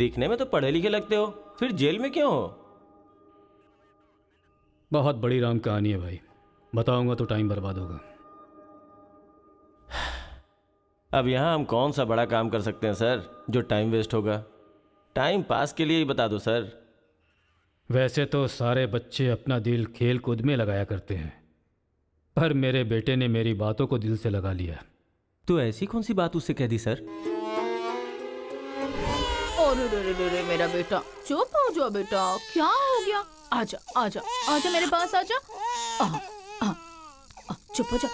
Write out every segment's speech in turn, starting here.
दिखने में तो पढ़े लिखे लगते हो, फिर जेल में क्यों हो? बहुत बड़ी राम कहानी है भाई, बताऊंगा तो टाइम बर्बाद होगा। अब यहाँ हम कौन सा बड़ा काम कर सकते हैं सर जो टाइम वेस्ट होगा? टाइम पास के लिए ही बता दो सर। वैसे तो सारे बच्चे अपना दिल खेल कूद में लगाया करते हैं, पर मेरे बेटे ने मेरी बातों को दिल से लगा लिया। तो ऐसी कौन सी बात उससे कह दी सर? अरे रे रे रे मेरा बेटा, चुप हो जाओ बेटा, क्या हो गया? आजा आजा आजा मेरे पास आजा। चुप हो जा।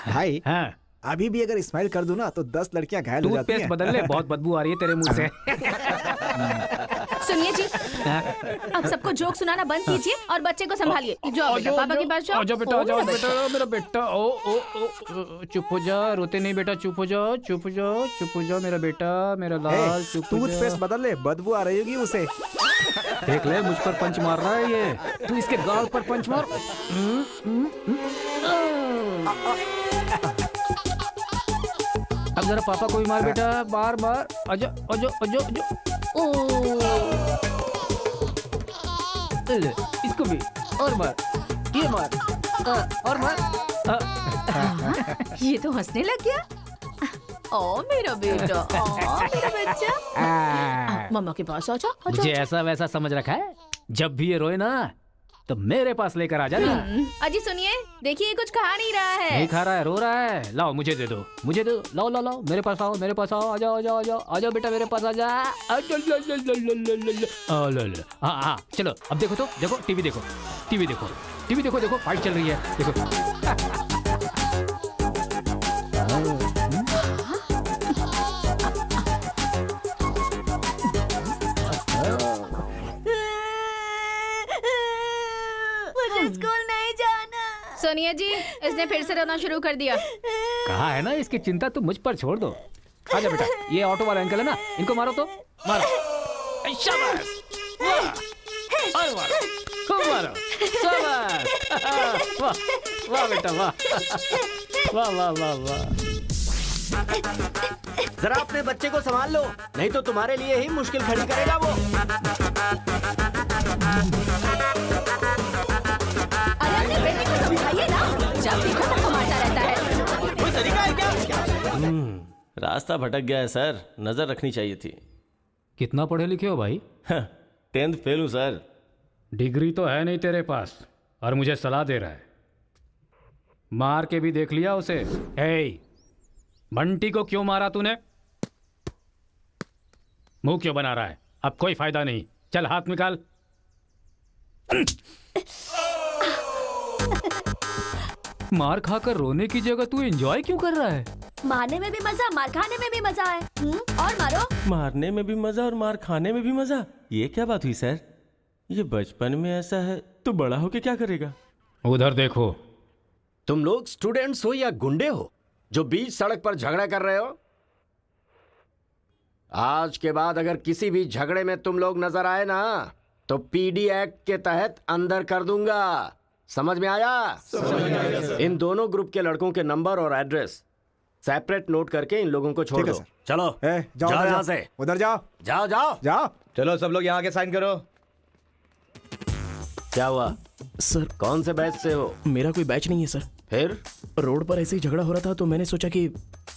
भाई हाँ, अभी भी अगर स्माइल कर दूं ना तो 10 लड़कियां घायल हो जाती हैं। बदल ले, बहुत बदबू आ रही है तेरे मुंह से। सुनिए जी, अब सबको जोक सुनाना बंद कीजिए और बच्चे को संभालिए। जाओ बेटा, पापा के पास जाओ। आजा बेटा, आजा मेरा बेटा, मेरा बेटा। ओ ओ ओ, चुप हो जा, रोते नहीं बेटा, चुप हो जाओ, चुप हो जाओ, चुप हो जाओ मेरा बेटा, मेरा लाल, चुप हो जा। टूथपेस्ट बदल ले, बदबू आ रही होगी उसे। देख ले, मुझ पर पंच मार रहा है ये, तू इसके गाल पर पंच मार। अब जरा पापा को भी मार बेटा, बार बार। आजा आजा आजा आजा। ले, इसको भी और मार, ये मार, और मार। ये तो हंसने लग गया। ओ मेरा बेटा, ओ मेरा बच्चा, मम्मा के पास आजा। मुझे ऐसा वैसा समझ रखा है? जब भी ये रोए ना तो मेरे पास लेकर आ जाना। अजी सुनिए, देखिए कुछ खा नहीं रहा है। नहीं खा रहा है, रो रहा है। लाओ मुझे दे दो, मुझे दो, लाओ लाओ लाओ, मेरे पास आओ, मेरे पास आओ, आ जाओ आ जाओ आ जाओ आ जाओ बेटा, मेरे पास आ जा। हाँ हाँ, चलो अब देखो, तो देखो, टीवी देखो, टीवी देखो, टीवी देखो, देखो फाइट चल रही है, देखो। स्कूल नहीं जाना। सोनिया जी, इसने फिर से रोना शुरू कर दिया। कहा है ना, इसकी चिंता तुम मुझ पर छोड़ दो। आजा बेटा, ये ऑटो वाला अंकल है ना, इनको मारो तो मारो। शाबाश, वाह, और मारो, खूब मारो, शाबाश। वाह वाह बेटा, वाह वाह वाह वाह वाह। जरा अपने बच्चे को संभाल लो, नहीं तो तुम्हारे लिए ही मुश्किल खड़ी करेगा वो। अरे अपने बेटे को समझाइए ना, जब देखो सबको मारता रहता है। कोई तरीका है क्या? रास्ता भटक गया है सर, नजर रखनी चाहिए थी। कितना पढ़े लिखे हो भाई? 10th फेल हूँ सर। डिग्री तो है नहीं तेरे पास और मुझे सलाह दे रहा है। मार के भी देख लिया उसे। हे, बंटी को क्यों मारा तूने? मुंह क्यों बना रहा है? अब कोई फायदा नहीं, चल हाथ निकाल। मार खाकर रोने की जगह तू एंजॉय क्यों कर रहा है? मारने में भी मजा, मार खाने में भी मजा है। और मारो। मारने में भी मजा और मार खाने में भी मजा, ये क्या बात हुई सर? ये बचपन में ऐसा है तो बड़ा होके क्या करेगा? उधर देखो। तुम लोग स्टूडेंट्स हो या गुंडे हो जो बीच सड़क पर झगड़ा कर रहे हो? आज के बाद अगर किसी भी झगड़े में तुम लोग नजर आए ना तो पीडी एक्ट के तहत अंदर कर दूंगा। समझ में आया? इन दोनों ग्रुप के लड़कों के नंबर और एड्रेस सेपरेट नोट करके इन लोगों को छोड़ दो। चलो जाओ यहाँ से, उधर जाओ जाओ जाओ जाओ। चलो सब लोग यहाँ के साइन करो। क्या हुआ सर? कौन से बैच से हो? मेरा कोई बैच नहीं है सर। फिर रोड पर ऐसे ही झगड़ा हो रहा था तो मैंने सोचा कि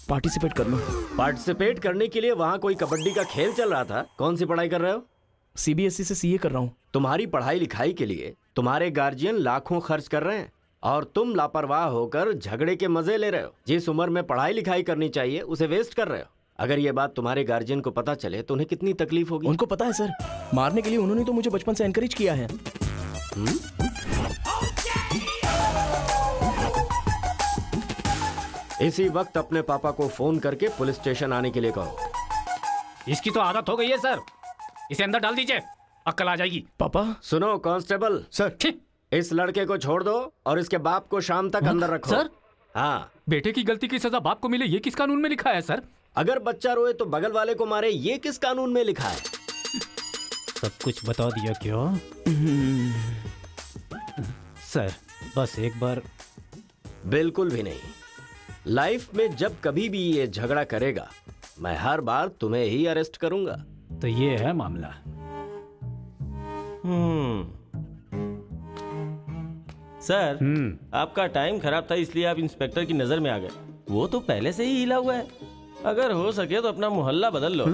पार्टिसिपेट कर लूं। पार्टिसिपेट करने के लिए वहाँ कोई कबड्डी का खेल चल रहा था? कौन सी पढ़ाई कर रहे हो? सीबीएसई से सीए कर रहा हूँ। तुम्हारी पढ़ाई लिखाई के लिए तुम्हारे गार्जियन लाखों खर्च कर रहे हैं और तुम लापरवाह होकर झगड़े के मजे ले रहे हो। जिस उम्र में पढ़ाई लिखाई करनी चाहिए उसे वेस्ट कर रहे हो। अगर ये बात तुम्हारे गार्जियन को पता चले तो उन्हें कितनी तकलीफ होगी। उनको पता है सर, मारने के लिए उन्होंने तो मुझे बचपन से एनकरेज किया है। इसी वक्त अपने पापा को फोन करके पुलिस स्टेशन आने के लिए कहो। इसकी तो आदत हो गई है सर, इसे अंदर डाल दीजिए, अक्ल आ जाएगी। पापा। सुनो कांस्टेबल सर, इस लड़के को छोड़ दो और इसके बाप को शाम तक अंदर रखो। सर? हाँ। बेटे की गलती की सजा बाप को मिले, ये किस कानून में लिखा है सर? अगर बच्चा रोए तो बगल वाले को मारे, ये किस कानून में लिखा है? सब कुछ बता दिया क्यों? सर बस एक बार। बिल्कुल भी नहीं। लाइफ में जब कभी भी ये झगड़ा करेगा मैं हर बार तुम्हें ही अरेस्ट करूंगा। तो ये है मामला। सर, आपका टाइम खराब था इसलिए आप इंस्पेक्टर की नजर में आ गए। वो तो पहले से ही हिला हुआ है। अगर हो सके तो अपना मोहल्ला बदल लो।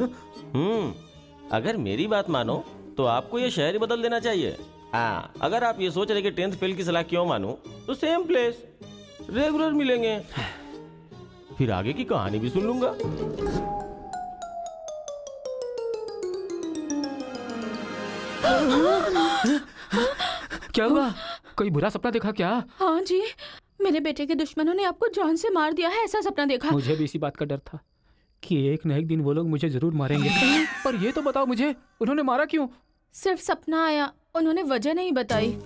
अगर मेरी बात मानो तो आपको ये शहर ही बदल देना चाहिए। हाँ, अगर आप ये सोच रहे कि 10th फेल की सलाह क्यों मानूं, तो सेम प्लेस रेगुलर मिलेंगे। फिर आगे की कहानी भी सुन लूंगा। क्या हुआ? कोई बुरा सपना देखा क्या? हाँ जी, मेरे बेटे के दुश्मनों ने आपको जान से मार दिया है, ऐसा सपना देखा। मुझे भी इसी बात का डर था कि एक न एक दिन वो लोग मुझे जरूर मारेंगे। पर ये तो बताओ मुझे, उन्होंने मारा क्यों? सिर्फ सपना आया, उन्होंने वजह नहीं बताई।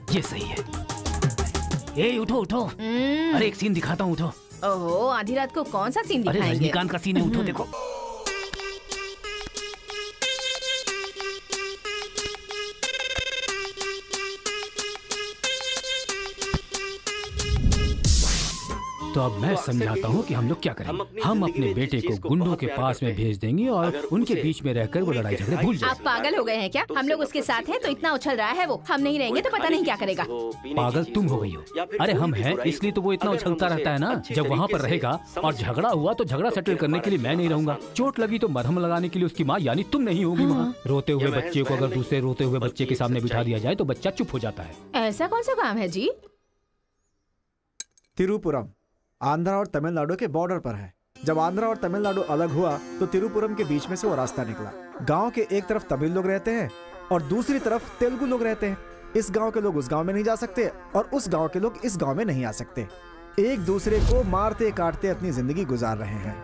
ये सही है। ए उठो उठो, अरे एक सीन दिखाता हूँ, उठो। ओहो, आधी रात को कौन सा सीन अरे दिखाएंगे? रजनीकांत का सीन है, उठो देखो। तो अब मैं समझाता हूँ कि हम लोग क्या करेंगे। हम अपने बेटे को गुंडों के पास में भेज देंगे और उनके बीच में रहकर वो लड़ाई झगड़े भूल आप जाएंगे। पागल हो गए हैं क्या? हम लोग उसके साथ हैं तो इतना उछल रहा है वो। हम नहीं रहेंगे तो पता नहीं क्या करेगा। पागल तुम हो गई हो। अरे हम हैं इसलिए तो वो इतना उछलता रहता है ना। जब वहाँ पर रहेगा और झगड़ा हुआ तो झगड़ा सेटल करने के लिए मैं नहीं रहूंगा। चोट लगी तो मरहम लगाने के लिए उसकी माँ यानी तुम नहीं होगी वहाँ। रोते हुए बच्चे को अगर दूसरे रोते हुए बच्चे के सामने बिठा दिया जाए तो बच्चा चुप हो जाता है। ऐसा कौन सा काम है जी? तिरुपुरम आंध्रा और तमिलनाडु के बॉर्डर पर है। जब आंध्रा और तमिलनाडु अलग हुआ तो तिरुपुरम के बीच में से वो रास्ता निकला। गांव के एक तरफ तमिल लोग रहते हैं और दूसरी तरफ तेलुगु लोग रहते हैं। इस गांव के लोग उस गांव में नहीं जा सकते और उस गांव के लोग इस गांव में नहीं आ सकते। एक दूसरे को मारते काटते अपनी जिंदगी गुजार रहे हैं।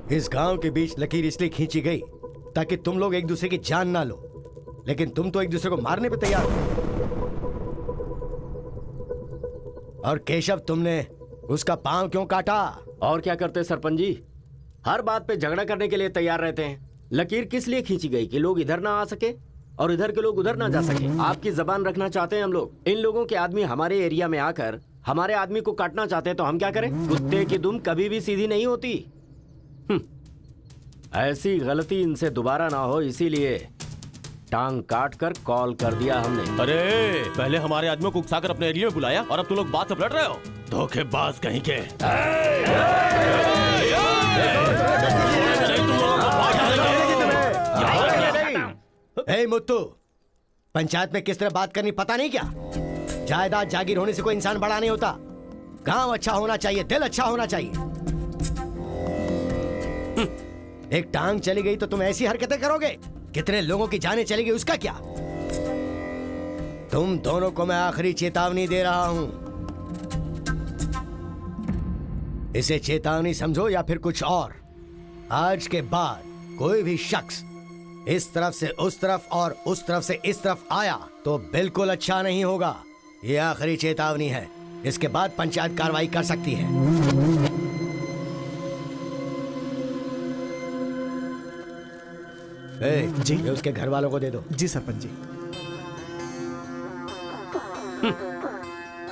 इस गांव के बीच लकीर इसलिए खींची गई ताकि तुम लोग एक दूसरे की जान ना लो, लेकिन तुम तो एक दूसरे को मारने पे तैयार हो। और केशव, तुमने उसका पांव क्यों काटा? और क्या करते सरपंच जी, हर बात पे झगड़ा करने के लिए तैयार रहते हैं। लकीर किस लिए खींची गई कि लोग इधर ना आ सके और इधर के लोग उधर ना जा सके। आपकी जबान रखना चाहते हैं हम लोग। इन लोगों के आदमी हमारे एरिया में आकर हमारे आदमी को काटना चाहते हैं तो हम क्या करें? कुत्ते की दुम कभी भी सीधी नहीं होती। ऐसी गलती इनसे दोबारा ना हो, इसीलिए टांग काट कर कॉल कर दिया हमने। अरे पहले हमारे आदमियों को उकसाकर अपने एरिया में बुलाया और अब तुम लोग बात से पलट रहे हो। धोखेबाज कहीं के। हे मुत्तू, पंचायत में किस तरह बात करनी पता नहीं क्या? जायदाद जागीर होने से कोई इंसान बड़ा नहीं होता। गांव अच्छा होना चाहिए, दिल अच्छा होना चाहिए। एक टांग चली गई तो तुम ऐसी हरकतें करोगे? कितने लोगों की जानें चली गई उसका क्या? तुम दोनों को मैं आखिरी चेतावनी दे रहा हूं। इसे चेतावनी समझो या फिर कुछ और। आज के बाद कोई भी शख्स इस तरफ से उस तरफ और उस तरफ से इस तरफ आया तो बिल्कुल अच्छा नहीं होगा। यह आखिरी चेतावनी है। इसके बाद पंचायत कार्रवाई कर सकती है। जी ये उसके घर वालों को दे दो। जी सरपंच जी।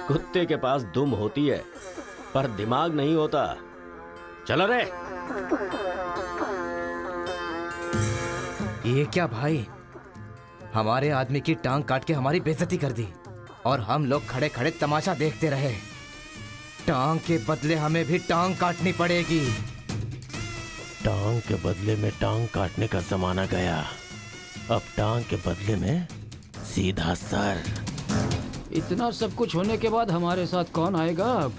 कुत्ते के पास दुम होती है पर दिमाग नहीं होता। चलो रे। ये क्या भाई, हमारे आदमी की टांग काट के हमारी बेइज्जती कर दी और हम लोग खड़े खड़े तमाशा देखते रहे। टांग के बदले हमें भी टांग काटनी पड़ेगी। टांग के बदले में टांग काटने का जमाना गया। अब टांग के बदले में सीधा सर। इतना सब कुछ होने के बाद हमारे साथ कौन आएगा अब?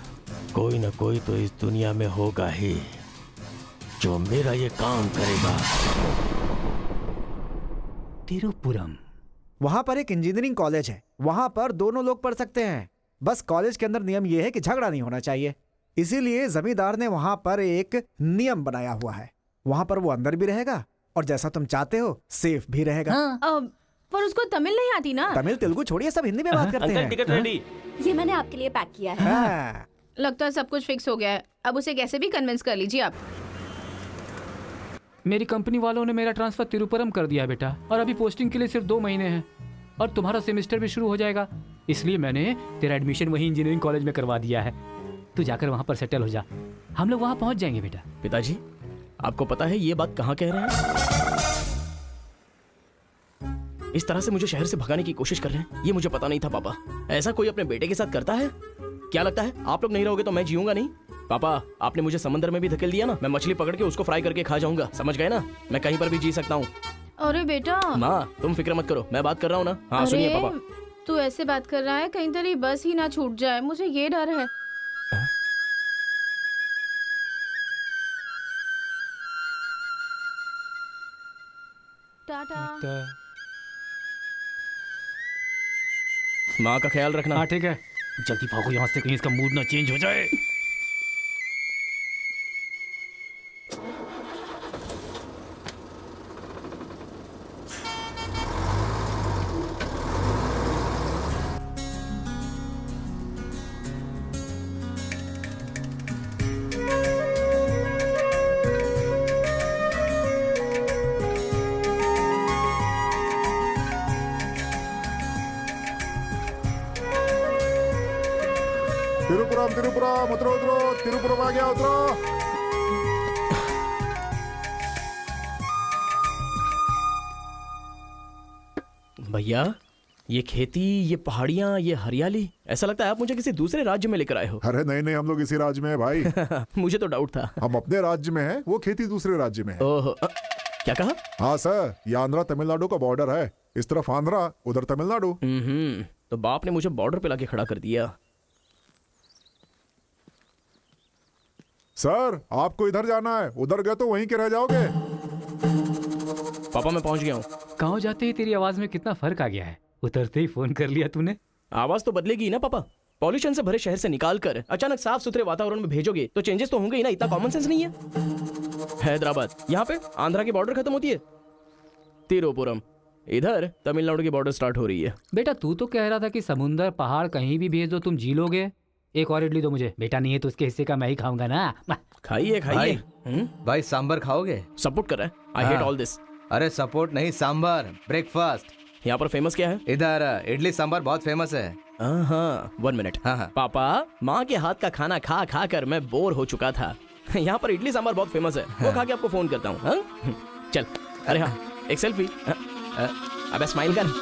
कोई ना कोई तो इस दुनिया में होगा ही जो मेरा ये काम करेगा। तिरुपुरम। वहां पर एक इंजीनियरिंग कॉलेज है, वहां पर दोनों लोग पढ़ सकते हैं। बस कॉलेज के अंदर नियम यह है कि झगड़ा नहीं होना चाहिए, इसीलिए जमींदार ने वहां पर एक नियम बनाया हुआ है। वहां पर वो अंदर भी रहेगा और जैसा तुम चाहते हो सेफ भी रहेगा। पर उसको तमिल नहीं आती ना। तमिल तेलुगु छोड़िए, सब हिंदी में बात करते अंकल हैं। Ticket ready. ये मैंने आपके लिए पैक किया है। हाँ। लगता है सब कुछ फिक्स हो गया है। अब उसे कैसे भी कन्विंस कर लीजिए आप। मेरी कंपनी वालों ने मेरा ट्रांसफर तिरुपुरम कर दिया बेटा, और अभी पोस्टिंग के लिए सिर्फ 2 महीने हैं और तुम्हारा सेमेस्टर भी शुरू हो जाएगा। इसलिए मैंने तेरा एडमिशन वही इंजीनियरिंग कॉलेज में करवा दिया है। तू जाकर वहाँ पर सेटल हो जा, हम लोग वहाँ पहुँच जाएंगे बेटा। पिताजी, आपको पता है ये बात कहाँ कह रहे हैं? इस तरह से मुझे शहर से भगाने की कोशिश कर रहे हैं, ये मुझे पता नहीं था पापा। ऐसा कोई अपने बेटे के साथ करता है? क्या लगता है आप लोग नहीं रहोगे तो मैं जीऊंगा नहीं? पापा, आपने मुझे समंदर में भी धकेल दिया ना, मैं मछली पकड़ के उसको फ्राई करके खा जाऊंगा, समझ गए ना? मैं कहीं पर भी जी सकता हूँ। अरे बेटा। माँ तुम फिक्र मत करो, मैं बात कर रहा हूँ ना। हाँ सुनिए अरे, पापा। तू ऐसे बात कर रहा है कहीं तेरी बस ही ना छूट जाए, मुझे ये डर है। टाटा। माँ का ख्याल रखना। हाँ ठीक है, जल्दी भागो यहाँ से, कहीं इसका मूड ना चेंज हो जाए। तिरुपुरम तिरुपुरम उतरो उतरो, तिरुपुरम आ गया, उतरो। भैया, ये खेती, ये पहाड़ियाँ, ये हरियाली, ऐसा लगता है आप मुझे किसी दूसरे राज्य में लेकर आए हो। अरे नहीं नहीं, हम लोग इसी राज्य में है भाई। मुझे तो डाउट था। हम अपने राज्य में है, वो खेती दूसरे राज्य में है। ओहो, क्या कहा? हाँ सर, ये आंध्रा तमिलनाडु का बॉर्डर है। इस तरफ आंध्रा, उधर तमिलनाडु। तो बाप ने मुझे बॉर्डर पे लाके खड़ा कर दिया। सर आपको इधर जाना है, उधर गए तो वहीं के रह जाओगे। पापा मैं पहुंच गया हूँ। गाँव जाते ही तेरी आवाज में कितना फर्क आ गया है, उतरते ही फोन कर लिया तूने। आवाज तो बदलेगी ना पापा। पॉल्यूशन से भरे शहर से निकाल कर अचानक साफ सुथरे वातावरण में भेजोगे तो चेंजेस तो होंगे ही ना, इतना कॉमन सेंस नहीं है। हैदराबाद, यहाँ पे आंध्रा की बॉर्डर खत्म होती है। तिरुपुरम, इधर तमिलनाडु की बॉर्डर स्टार्ट हो रही है। बेटा तू तो कह रहा था कि समुंदर पहाड़ कहीं भी भेज दो तुम जी लोगे। एक और इडली दो मुझे। बेटा नहीं है तो उसके हिस्से का मैं ही खाऊंगा ना। खाइए खाइए। भाई सांबर खाओगे? सपोर्ट कर रहा है। I hate all this. अरे सपोर्ट नहीं, सांबर, ब्रेकफास्ट। यहाँ पर फेमस क्या है? इधर इडली सांबर बहुत फेमस है। हाँ, 1 मिनट। हाँ। पापा, माँ के हाथ का खाना खा खा कर मैं बोर हो चुका था। यहाँ पर इडली सांबर बहुत फेमस है, वो खा के आपको फोन करता हूँ। चल। अरे हाँ, एक सेल्फी। अबे स्माइल कर।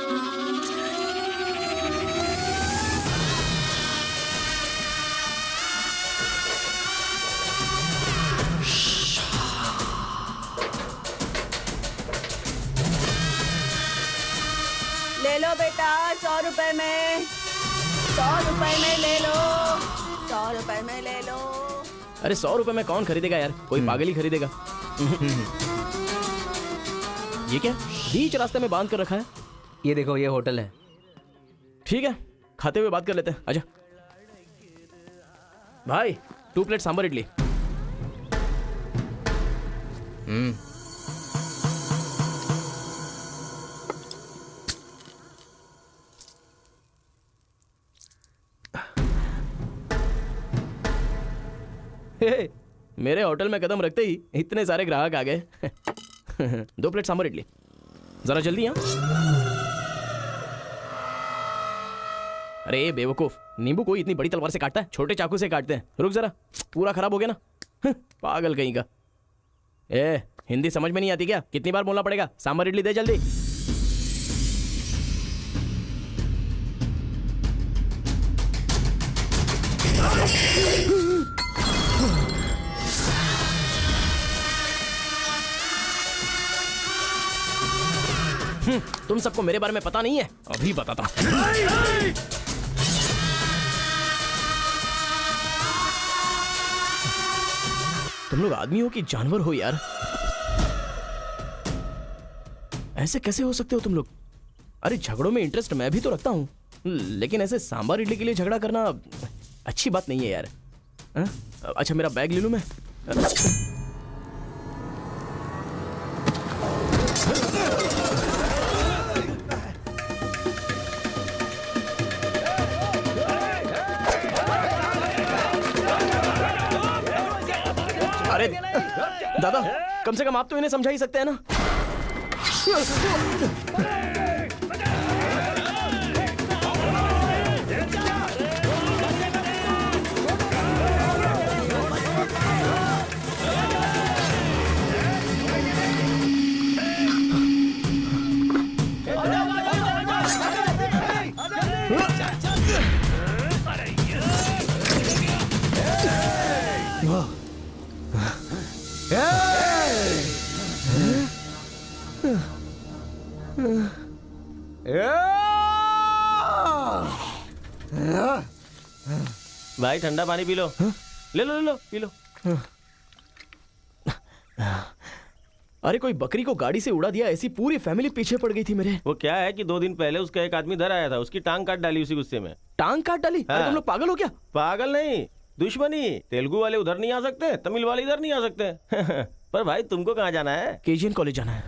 ले लो बेटा, 100 रुपए में, 100 रुपए में ले लो, 100 रुपए में ले लो। अरे 100 रुपए में कौन खरीदेगा यार, कोई पागल ही खरीदेगा। ये क्या बीच रास्ते में बांध कर रखा है? ये देखो, ये होटल है। ठीक है, खाते हुए बात कर लेते हैं। आजा भाई, 2 प्लेट सांबर इडली। मेरे होटल में कदम रखते ही इतने सारे ग्राहक आ गए। 2 प्लेट सांबर इडली। जरा जल्दी यहाँ। अरे बेवकूफ, नींबू कोई इतनी बड़ी तलवार से काटता है? छोटे चाकू से काटते हैं। रुक जरा, पूरा खराब हो गया ना। पागल कहीं का। ए, हिंदी समझ में नहीं आती क्या? कितनी बार बोलना पड़ेगा? सांभर इडली दे जल्दी। तुम सबको मेरे बारे में पता नहीं है? अभी बताता हूं। तुम लोग आदमी हो कि जानवर हो यार? ऐसे कैसे हो सकते हो तुम लोग? अरे झगड़ों में इंटरेस्ट मैं भी तो रखता हूं, लेकिन ऐसे सांभर इडली के लिए झगड़ा करना अच्छी बात नहीं है यार। अच्छा मेरा बैग ले लूं मैं? अरे दादा, कम से कम आप तो इन्हें समझा ही सकते हैं ना। भाई ठंडा पानी पी लो। ले लो ले लो, पी लो। अरे कोई बकरी को गाड़ी से उड़ा दिया, ऐसी पूरी फैमिली पीछे पड़ गई थी मेरे। वो क्या है कि 2 दिन पहले उसका एक आदमी इधर आया था, उसकी टांग काट डाली उसी गुस्से में। टांग काट डाली? अरे तुम लोग पागल हो क्या? पागल नहीं, दुश्मनी। तेलुगु वाले उधर नहीं आ सकते, तमिल वाले इधर नहीं आ सकते। पर भाई तुमको कहाँ जाना है? केजीएन कॉलेज जाना है।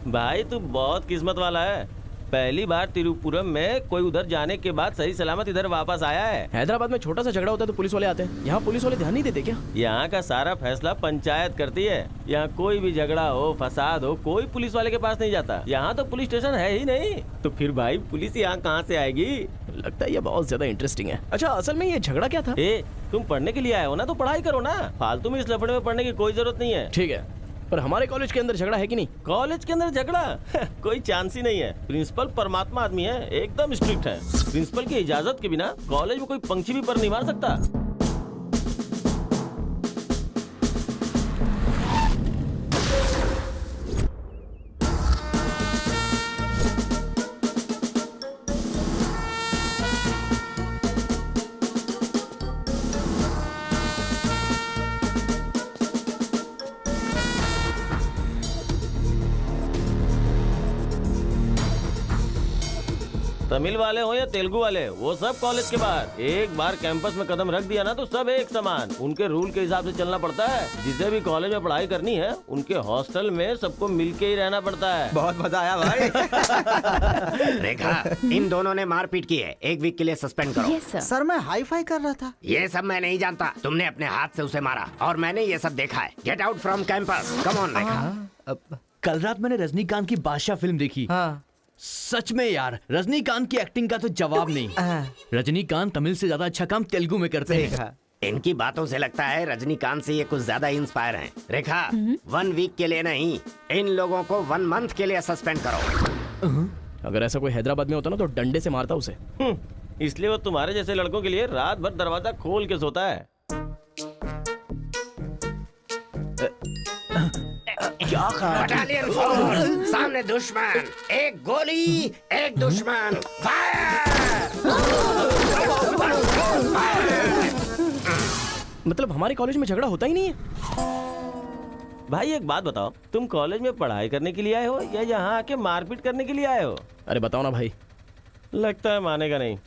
भाई तू बहुत किस्मत वाला है, पहली बार तिरुपुरम में कोई उधर जाने के बाद सही सलामत इधर वापस आया है। हैदराबाद में छोटा सा झगड़ा होता है तो पुलिस वाले आते हैं, यहाँ पुलिस वाले ध्यान नहीं देते क्या? यहाँ का सारा फैसला पंचायत करती है। यहाँ कोई भी झगड़ा हो, फसाद हो, कोई पुलिस वाले के पास नहीं जाता। यहाँ तो पुलिस स्टेशन है ही नहीं, तो फिर भाई पुलिस यहाँ कहाँ से आएगी? लगता है ये बहुत ज्यादा इंटरेस्टिंग है। अच्छा असल में ये झगड़ा क्या था? तुम पढ़ने के लिए आए हो ना, तो पढ़ाई करो ना, फालतू में इस लफड़े में पढ़ने की कोई जरूरत नहीं है। ठीक है, पर हमारे कॉलेज के अंदर झगड़ा है कि नहीं? कॉलेज के अंदर झगड़ा? कोई चांस ही नहीं है। प्रिंसिपल परमात्मा आदमी है, एकदम स्ट्रिक्ट है। प्रिंसिपल की इजाजत के बिना कॉलेज में कोई पंछी भी पर नहीं मार सकता। तमिल वाले हो या तेलुगु वाले, वो सब कॉलेज के बाहर। एक बार कैंपस में कदम रख दिया ना तो सब एक समान। उनके रूल के हिसाब से चलना पड़ता है। जिसे भी कॉलेज में पढ़ाई करनी है, उनके हॉस्टल में सबको मिलके ही रहना पड़ता है। बहुत मजा आया भाई। रेखा, इन दोनों ने मारपीट की है, 1 वीक के लिए सस्पेंड करो। Yes sir. सर मैं हाई फाई कर रहा था। ये सब मैं नहीं जानता, तुमने अपने हाथ से उसे मारा और मैंने ये सब देखा है। Get out from campus, come on Rekha. कल रात मैंने रजनीकांत की बादशाह फिल्म देखी। हाँ। सच में यार, रजनीकांत की एक्टिंग का तो जवाब नहीं। रजनीकांत तमिल से ज्यादा अच्छा काम तेलुगु में करते हैं। इनकी बातों से लगता है रजनीकांत से ये कुछ ज्यादा इंस्पायर हैं। रेखा, 1 वीक के लिए नहीं, इन लोगों को 1 मंथ के लिए सस्पेंड करो। अगर ऐसा कोई हैदराबाद में होता ना तो डंडे से मारता उसे। इसलिए वो तुम्हारे जैसे लड़कों के लिए रात भर दरवाजा खोल के सोता है। क्या बटालियन फॉरवर्ड, सामने दुश्मन, एक गोली, एक दुश्मन, मतलब हमारे कॉलेज में झगड़ा होता ही नहीं है? भाई एक बात बताओ, तुम कॉलेज में पढ़ाई करने के लिए आए हो या यहाँ आके मारपीट करने के लिए आए हो? अरे बताओ ना भाई। लगता है मानेगा नहीं।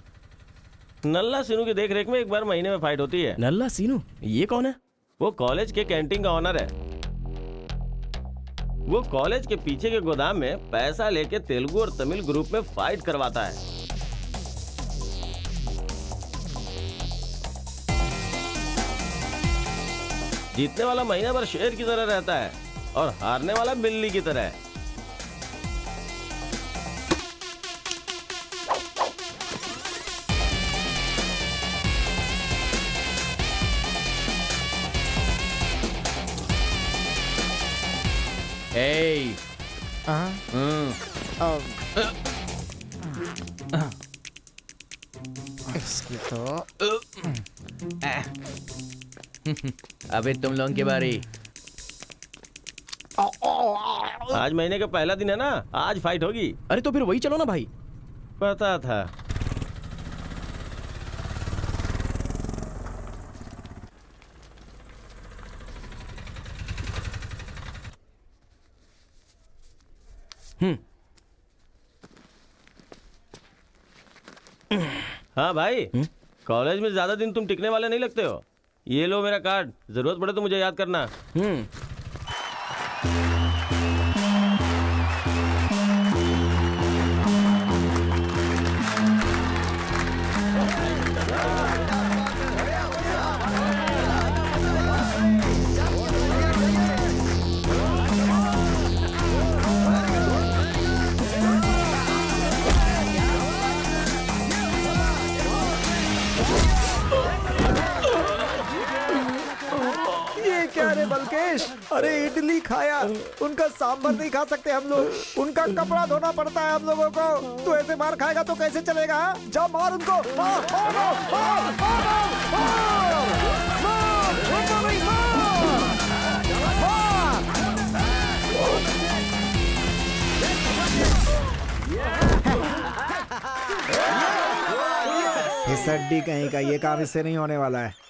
नल्ला सीनू की देखरेख में 1 बार महीने में फाइट होती है। नल्ला सीनू? ये कौन है? वो कॉलेज के कैंटीन का ऑनर है। वो कॉलेज के पीछे के गोदाम में पैसा लेके तेलुगु और तमिल ग्रुप में फाइट करवाता है। जीतने वाला महीना भर शेर की तरह रहता है और हारने वाला बिल्ली की तरह। ए इसकी तो अबे तुम लोगों की बारी। आज महीने का पहला दिन है ना, आज फाइट होगी। अरे तो फिर वही चलो ना भाई। पता था। हाँ भाई, कॉलेज में ज्यादा दिन तुम टिकने वाले नहीं लगते हो। ये लो मेरा कार्ड, जरूरत पड़े तो मुझे याद करना। ये क्या रे बलकेश, अरे इडली खाया, उनका सांभर नहीं खा सकते हम लोग, उनका कपड़ा धोना पड़ता है हम लोगों को। तू ऐसे मार खाएगा तो कैसे चलेगा? जा मार उनको, मार, मार, मार, मार, मार, मार, मार, छोड़ो नहीं, मार, मार। इस हड्डी कहीं का ये काम इससे नहीं होने वाला है।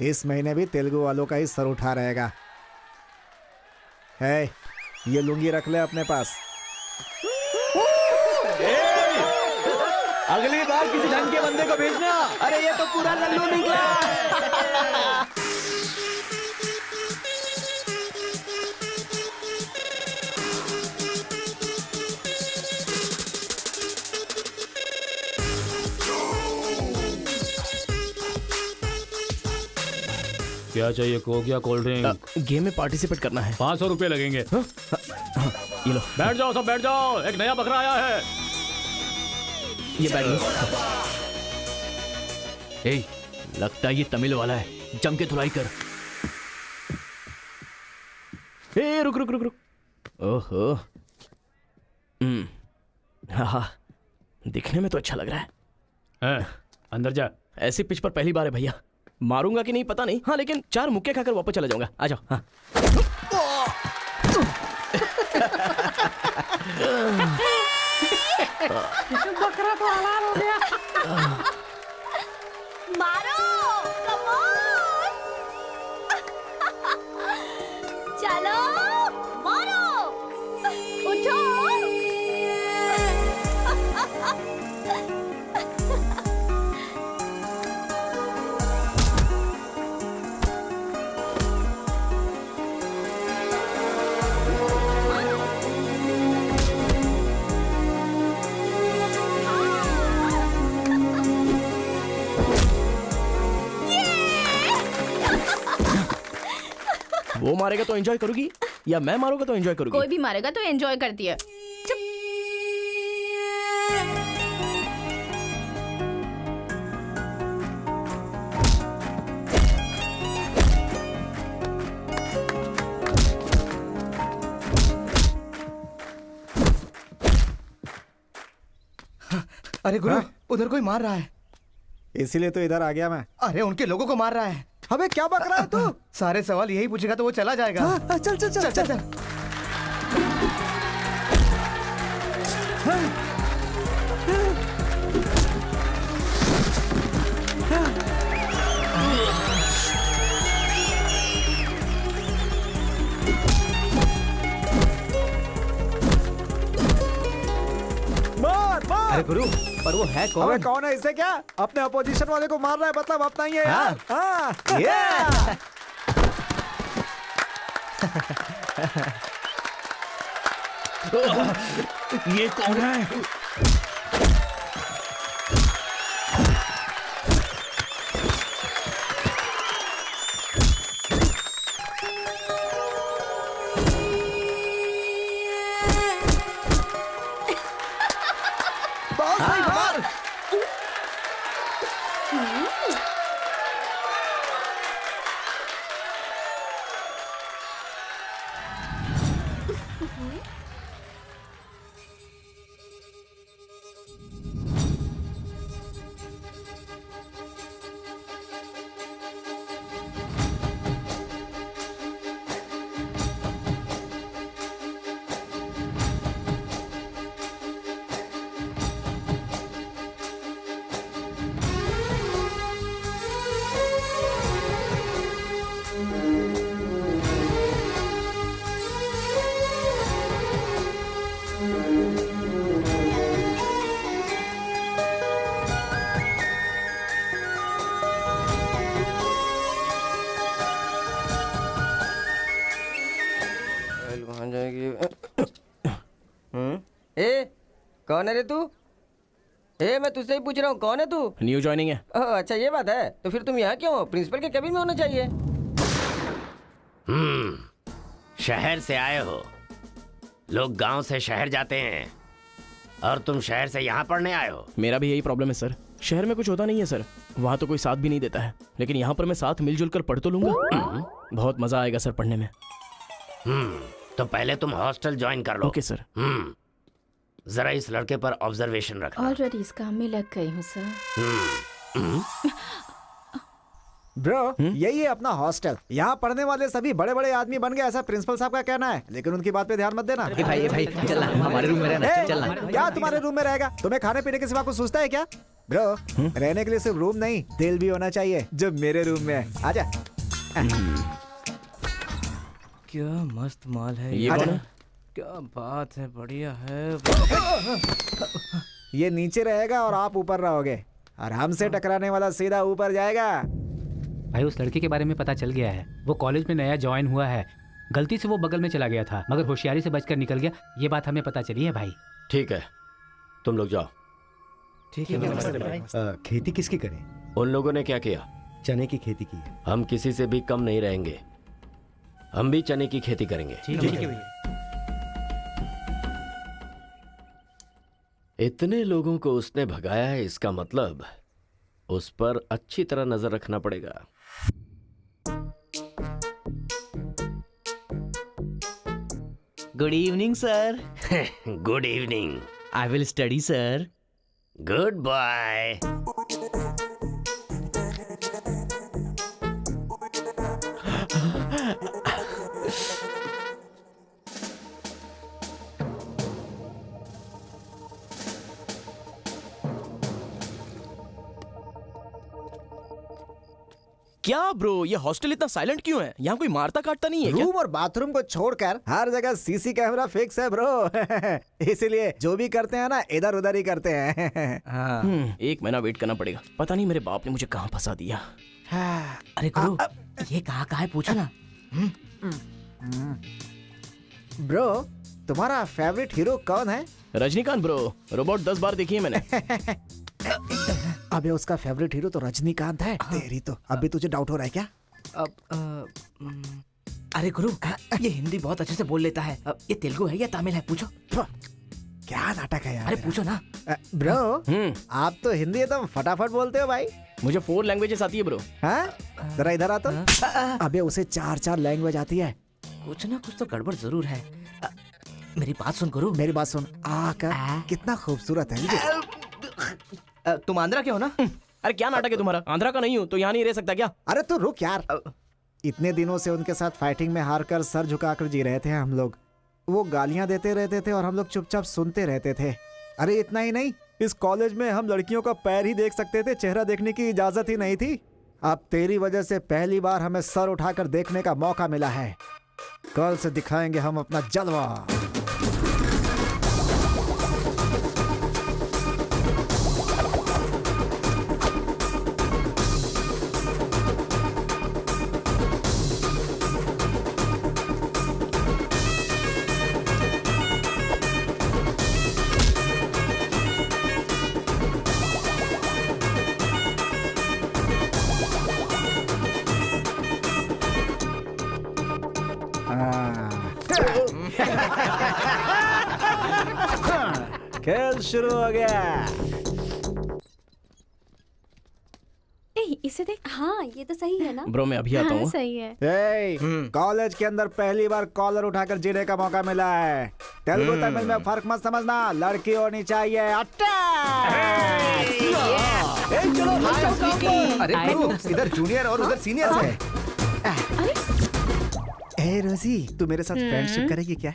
इस महीने भी तेलुगु वालों का ही सर उठा रहेगा। है, ये लुंगी रख ले अपने पास। अगली बार किसी ढंग के बंदे को भेजना। अरे ये तो पूरा लल्लू निकला। क्या चाहिए? कोक या कोल्ड ड्रिंक? गेम में पार्टिसिपेट करना है। 500 रुपये लगेंगे। ये लो। बैठ जाओ, सब बैठ जाओ, एक नया बकरा आया है। ये बैग लो। ए, लगता है ये तमिल वाला है, जम के धुलाई कर। ए रुक रुक रुक रुक। ओहो, हाँ, दिखने में तो अच्छा लग रहा है। अंदर जा। ऐसी पिच पर पहली बार है भैया। मारूंगा कि नहीं पता नहीं, हाँ लेकिन 4 मुक्के खाकर वापस चला जाऊंगा। आ जाओ। हाँ। बकरा तो हलाल हो गया। मारो, कम ऑन। चलो, मारो, उठो। वो मारेगा तो एंजॉय करोगी या मैं मारूंगा तो एंजॉय करोगी? कोई भी मारेगा तो एंजॉय करती है। चुप। अरे गुरु, उधर कोई मार रहा है। इसीलिए तो इधर आ गया मैं। अरे उनके लोगों को मार रहा है। अबे क्या बक रहा है तू? सारे सवाल यही पूछेगा तो वो चला जाएगा। चल चल चल चल, चल। मार मार। अरे गुरु, पर वो है कौन? अबे कौन है? इसे क्या अपने अपोजिशन वाले को मार रहा है, मतलब अपना ही है यार। हाँ। ये कौन है? बहुत सही मार। कौन है रे तू? मैं तुझसे ही पूछ रहा हूँ, कौन है तू? न्यू ज्वाइनिंग है। ओह अच्छा ये बात है, तो फिर तुम यहाँ क्यों हो? प्रिंसिपल के केबिन में होना चाहिए। शहर से आए हो। लोग गांव से शहर जाते हैं और तुम शहर से यहाँ पढ़ने आए हो। मेरा भी यही प्रॉब्लम है सर, शहर में कुछ होता नहीं है सर, वहाँ तो कोई साथ भी नहीं देता है, लेकिन यहाँ पर मैं साथ मिलजुल कर पढ़ तो लूंगा। बहुत मजा आएगा सर पढ़ने में। तो पहले तुम हॉस्टल ज्वाइन कर लो। Okay sir. जरा इस लड़के पर ऑब्जर्वेशन रखना। ऑलरेडी इस काम में लग गई हूँ सर। ब्रो यही है अपना हॉस्टल, यहाँ पढ़ने वाले सभी बड़े बड़े आदमी बन गए, ऐसा प्रिंसिपल साहब का कहना है, लेकिन उनकी बात पे ध्यान मत देना। भाई चल हमारे रूम में रहना, चल क्या तुम्हारे रूम में रहेगा? तुम्हें खाने पीने के सिवा कुछ सोचता है क्या? ब्रो रहने के लिए सिर्फ रूम नहीं, दिल भी होना चाहिए, जो मेरे रूम में है। आजा। क्या मस्त माल है ये कौन है? क्या बात है, बढ़िया है। ये नीचे रहेगा और आप ऊपर रहोगे, और हमसे टकराने वाला सीधा ऊपर जाएगा। भाई उस लड़के के बारे में पता चल गया है, वो कॉलेज में नया ज्वाइन हुआ है, गलती से वो बगल में चला गया था मगर होशियारी से बचकर निकल गया, ये बात हमें पता चली है भाई। ठीक है तुम लोग जाओ। ठीक है। खेती किसकी करें? उन लोगों ने क्या किया? चने की खेती की है। हम किसी से भी कम नहीं रहेंगे, हम भी चने की खेती करेंगे। ठीक है। इतने लोगों को उसने भगाया है, इसका मतलब उस पर अच्छी तरह नजर रखना पड़ेगा। Good evening sir. Good evening. I will study sir. Good bye. क्या ब्रो ये हॉस्टल इतना साइलेंट क्यों है? यहाँ कोई मारता काटता नहीं है क्या? रूम और बाथरूम को छोड़कर हर जगह सीसी कैमरा फिक्स है ब्रो। इसीलिए जो भी करते हैं ना इधर उधर ही करते हैं। एक महीना वेट करना पड़ेगा, पता नहीं मेरे बाप ने मुझे कहाँ फंसा दिया। अरे गुरु ये कहाँ है पूछो ना। ब्रो तुम्हारा फेवरेट हीरो कौन है? रजनीकांत ब्रो, रोबोट 10 बार देखी है मैंने। अबे उसका फेवरेट हीरो तो रजनीकांत है। तेरी तो अभी तुझे डाउट हो रहा है क्या? अरे गुरु ये हिंदी बहुत अच्छे से बोल लेता है, ये तेलुगु है या तमिल है पूछो। क्या नाटक है यार। अरे पूछो ना। ब्रो आप तो हिंदी एकदम फटाफट बोलते हो भाई। मुझे 4 लैंग्वेजेस आती है ब्रो। हाँ जरा इधर आ तो। अबे उसे 4 लैंग्वेज आती है। कुछ ना कुछ तो गड़बड़ जरूर है। मेरी बात सुन गुरु। मेरी बात सुन। कितना खूबसूरत है। तुम आंध्रा के हो ना? अरे क्या नाटक है तुम्हारा? आंध्रा का नहीं हूँ तो यहाँ नहीं रह सकता क्या? अरे तू रुक यार। इतने दिनों से उनके साथ फाइटिंग में हारकर सर झुकाकर जी रहे थे हम लोग। वो गालियां देते रहते थे और हम लोग चुपचाप सुनते रहते थे। अरे इतना ही नहीं, इस कॉलेज में हम लड़कियों का पैर ही देख सकते थे, चेहरा देखने की इजाजत ही नहीं थी। अब तेरी वजह से पहली बार हमें सर उठाकर देखने का मौका मिला है। कल से दिखाएंगे हम अपना जलवा। खेल शुरू हो गया। इसे देख। हाँ ये तो सही है ना? ब्रो मैं अभी आता हूँ। सही है। कॉलेज के अंदर पहली बार कॉलर उठाकर जीने का मौका मिला है। तेलुगु तमिल में फर्क मत समझना, लड़की होनी चाहिए। अरे इधर जूनियर और उधर सीनियर है। ए रोजी तू मेरे साथ फ्रेंडशिप करेगी क्या?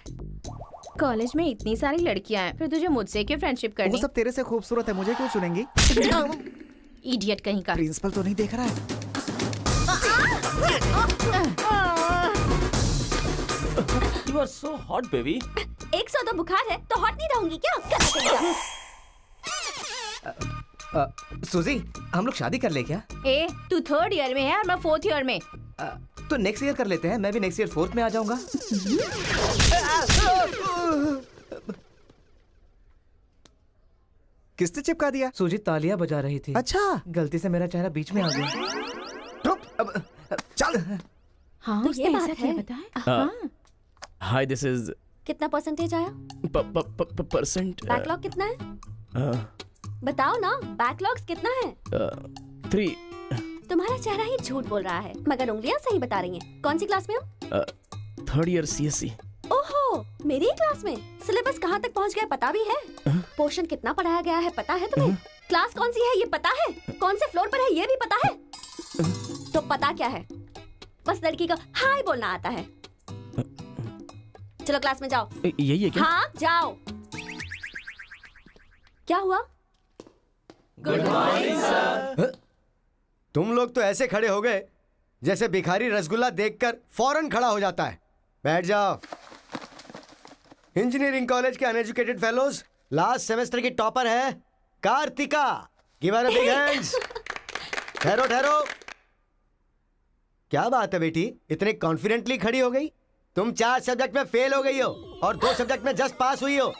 कॉलेज में इतनी सारी लड़कियां हैं, फिर तुझे मुझसे क्यों फ्रेंडशिप करनी? वो सब तेरे से खूबसूरत है, मुझे क्यों चुनेंगी? इडियट कहीं का। प्रिंसिपल तो नहीं देख रहा है? You are so hot, baby. 100 तो बुखार है तो हॉट नहीं रहूंगी क्या? सुजी हम लोग शादी कर ले क्या? ए तू 3rd ईयर में है और मैं 4th ईयर में। तो नेक्स्ट ईयर कर लेते हैं, मैं भी नेक्स्ट ईयर 4th में आ जाऊंगा। किसने चिपका दिया? सुजीत तालियां बजा रही थी। अच्छा, गलती से मेरा चेहरा बीच में आ गया। चल। हाँ, तो उसने ये ऐसा बात क्या है। बताया? हाँ। हाय दिस इज कितना परसेंटेज आया? परसेंट बैकलॉग कितना है? बताओ ना, बैकलॉग्स कितना है? 3 तुम्हारा चेहरा ही झूठ बोल रहा है, मगर उंगलियां सही बता रही हैं। कौन सी क्लास में हो? 3rd year CSC। ओहो, मेरी ही क्लास में। सिलेबस कहाँ तक पहुँच गया पता भी है? पोर्शन कितना पढ़ाया गया है पता है तुम्हें? क्लास कौन सी है ये पता है? कौन से फ्लोर पर है ये भी पता है? तो पता क्या है? बस लड़की को हाय बोलना आता है। चलो क्लास में जाओ। यही है क्या? हाँ जाओ। क्या हुआ? Good morning sir. तुम लोग तो ऐसे खड़े हो गए जैसे भिखारी रसगुल्ला देखकर फौरन खड़ा हो जाता है। बैठ जाओ। इंजीनियरिंग कॉलेज के अनएजुकेटेड फेलोज, लास्ट सेमेस्टर की टॉपर है Kartika. Give her a big hands. ठहरो ठहरो। क्या बात है बेटी, इतने कॉन्फिडेंटली खड़ी हो गई? तुम 4 सब्जेक्ट में फेल हो गई हो और 2 सब्जेक्ट में जस्ट पास हुई हो,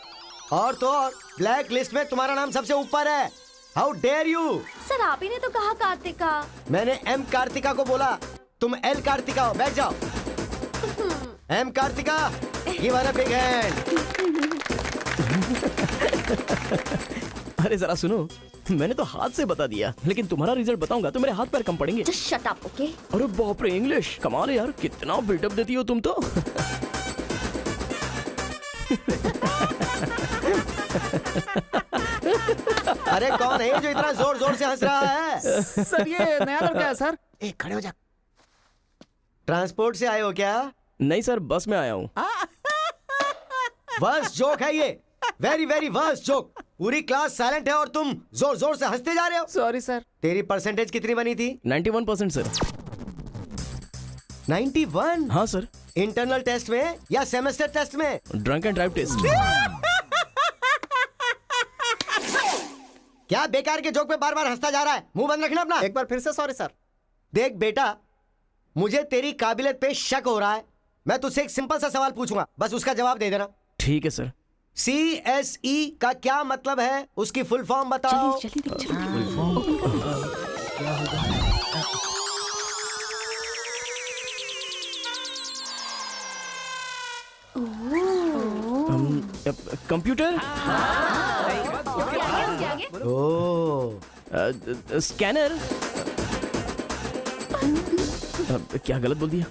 और तो और ब्लैक लिस्ट में तुम्हारा नाम सबसे ऊपर है। How dare you! सर आप ही ने तो कहा कार्तिका। मैंने एम कार्तिका को बोला, तुम एल कार्तिका हो। बैठ जाओ। I'm Kartika, give her a big hand. अरे जरा सुनो, मैंने तो हाथ से बता दिया, लेकिन तुम्हारा रिजल्ट बताऊंगा तो मेरे हाथ पैर कम पड़ेंगे। Just shut up, okay? अरे बाप रे, इंग्लिश कमाल है यार, कितना बिल्डअप देती हो तुम तो। अरे कौन है जो इतना जोर जोर से हंस रहा है? सर ये नया लड़का है सर। एक खड़े हो जा। ट्रांसपोर्ट से आए हो क्या? नहीं सर, बस में आया हूँ। वर्स्ट जोक है ये, वेरी वेरी वर्स्ट जोक। पूरी क्लास साइलेंट है और तुम जोर जोर से हंसते जा रहे हो। Sorry sir. तेरी परसेंटेज कितनी बनी थी? 91% सर। 91? हाँ सर। इंटरनल टेस्ट में या सेमेस्टर टेस्ट में? Drunk and drive test. क्या बेकार के जोक पे बार बार हंसता जा रहा है? मुंह बंद रखना अपना। एक बार फिर से सॉरी सर। देख बेटा, मुझे तेरी काबिलियत पे शक हो रहा है। मैं तुझसे एक सिंपल सा सवाल पूछूंगा, बस उसका जवाब दे देना। ठीक है सर। CSE का क्या मतलब है? उसकी फुल फॉर्म बताओ। Computer, scanner. क्या गलत बोल दिया?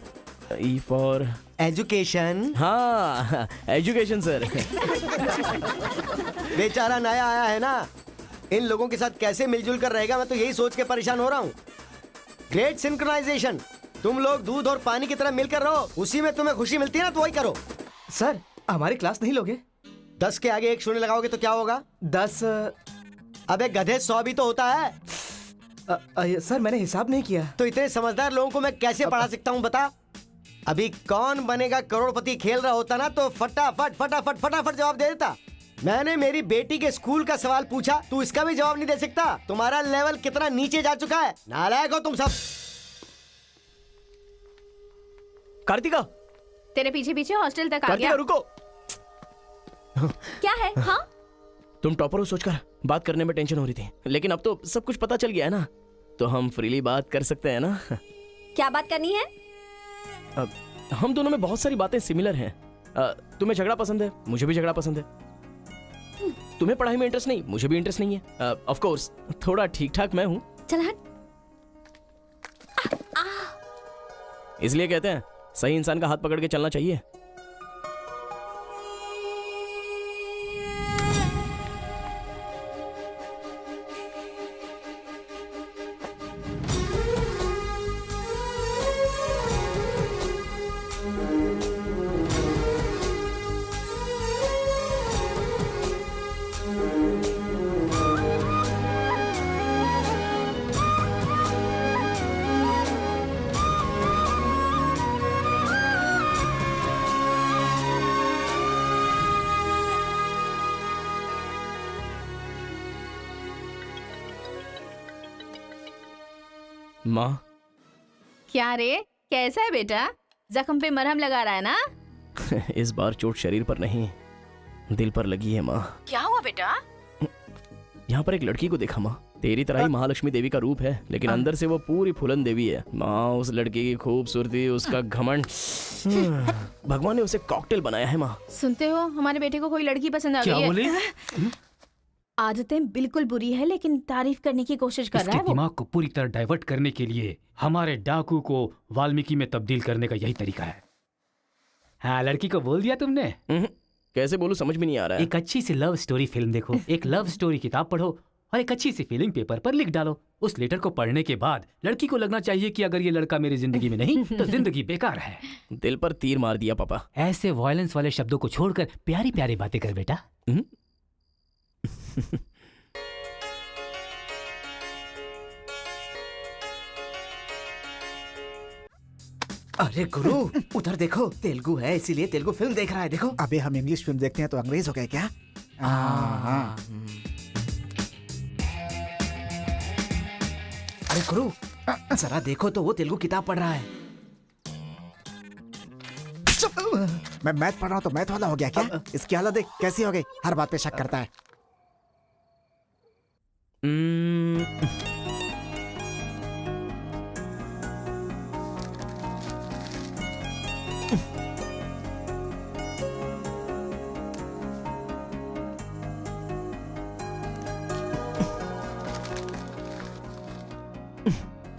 E for education. हाँ, एजुकेशन सर। बेचारा नया आया है ना, इन लोगों के साथ कैसे मिलजुल कर रहेगा, मैं तो यही सोच के परेशान हो रहा हूँ। Great synchronisation. तुम लोग दूध और पानी की तरह मिलकर रहो, उसी में तुम्हें खुशी मिलती है ना, तो वही करो। सर हमारी क्लास नहीं लोगे? 10 के आगे 1 शून्य लगाओगे तो क्या होगा? 10। अबे गधे 100 भी तो होता है। सर मैंने हिसाब नहीं किया। तो इतने समझदार लोगों को मैं कैसे पढ़ा सकता हूँ बता? अभी कौन बनेगा करोड़पति खेल रहा होता ना, तो फटाफट फटाफट फटाफट जवाब दे देता। मैंने मेरी बेटी के स्कूल का सवाल पूछा, तू इसका भी जवाब नहीं दे सकता? तुम्हारा लेवल कितना नीचे जा चुका है। नालायक हो तुम सब। कार्तिका, तेरे पीछे पीछे हॉस्टल तक आ कार्तिका गया। रुको। क्या है? हाँ तुम टॉपर हो सोचकर बात करने में टेंशन हो रही थी, लेकिन अब तो सब कुछ पता चल गया है ना, तो हम फ्रीली बात कर सकते हैं ना। क्या बात करनी है? अब हम दोनों में बहुत सारी बातें सिमिलर हैं। तुम्हें झगड़ा पसंद है, मुझे भी झगड़ा पसंद है। तुम्हें पढ़ाई में इंटरेस्ट नहीं, मुझे भी इंटरेस्ट नहीं है। ऑफ कोर्स थोड़ा ठीक ठाक मैं हूँ, चल हट। इसलिए कहते हैं सही इंसान का हाथ पकड़ के चलना चाहिए। माँ, क्या रे, कैसा है बेटा? जख्म पे मरहम लगा रहा है ना? इस बार चोट शरीर पर नहीं दिल पर लगी है माँ। क्या हुआ बेटा? यहाँ पर एक लड़की को देखा माँ, तेरी तरह ही महालक्ष्मी देवी का रूप है, लेकिन अंदर से वो पूरी फूलन देवी है। माँ उस लड़की की खूबसूरती, उसका घमंड, भगवान ने उसे कॉकटेल बनाया है माँ। सुनते हो, हमारे बेटे को कोई लड़की पसंद आ गई है। क्या बोले? आदतें बिल्कुल बुरी है, लेकिन तारीफ करने की कोशिश कर रहा इसके है वो। दिमाग को पूरी तरह डाइवर्ट करने के लिए हमारे डाकू को वाल्मीकि में तब्दील करने का यही तरीका है। हाँ, लड़की को बोल दिया तुमने? कैसे बोलूं, समझ में नहीं आ रहा है। एक अच्छी सी लव स्टोरी फिल्म देखो, एक लव स्टोरी किताब पढ़ो और एक अच्छी सी फीलिंग पेपर पर लिख डालो। उस लेटर को पढ़ने के बाद लड़की को लगना चाहिए कि अगर ये लड़का मेरी जिंदगी में नहीं तो जिंदगी बेकार है। दिल पर तीर मार दिया पापा। ऐसे वायलेंस वाले शब्दों को छोड़कर प्यारी प्यारी बातें कर बेटा। अरे गुरु, उधर देखो, तेलुगु है इसीलिए तेलुगु फिल्म देख रहा है। देखो। अबे हम इंग्लिश फिल्म देखते हैं तो अंग्रेज हो गए क्या? हाँ। अरे गुरु, जरा देखो तो वो तेलुगु किताब पढ़ रहा है। मैं मैथ पढ़ रहा हूँ तो मैथ वाला हो गया क्या? इसकी हालत देख कैसी हो गई, हर बात पे शक करता है।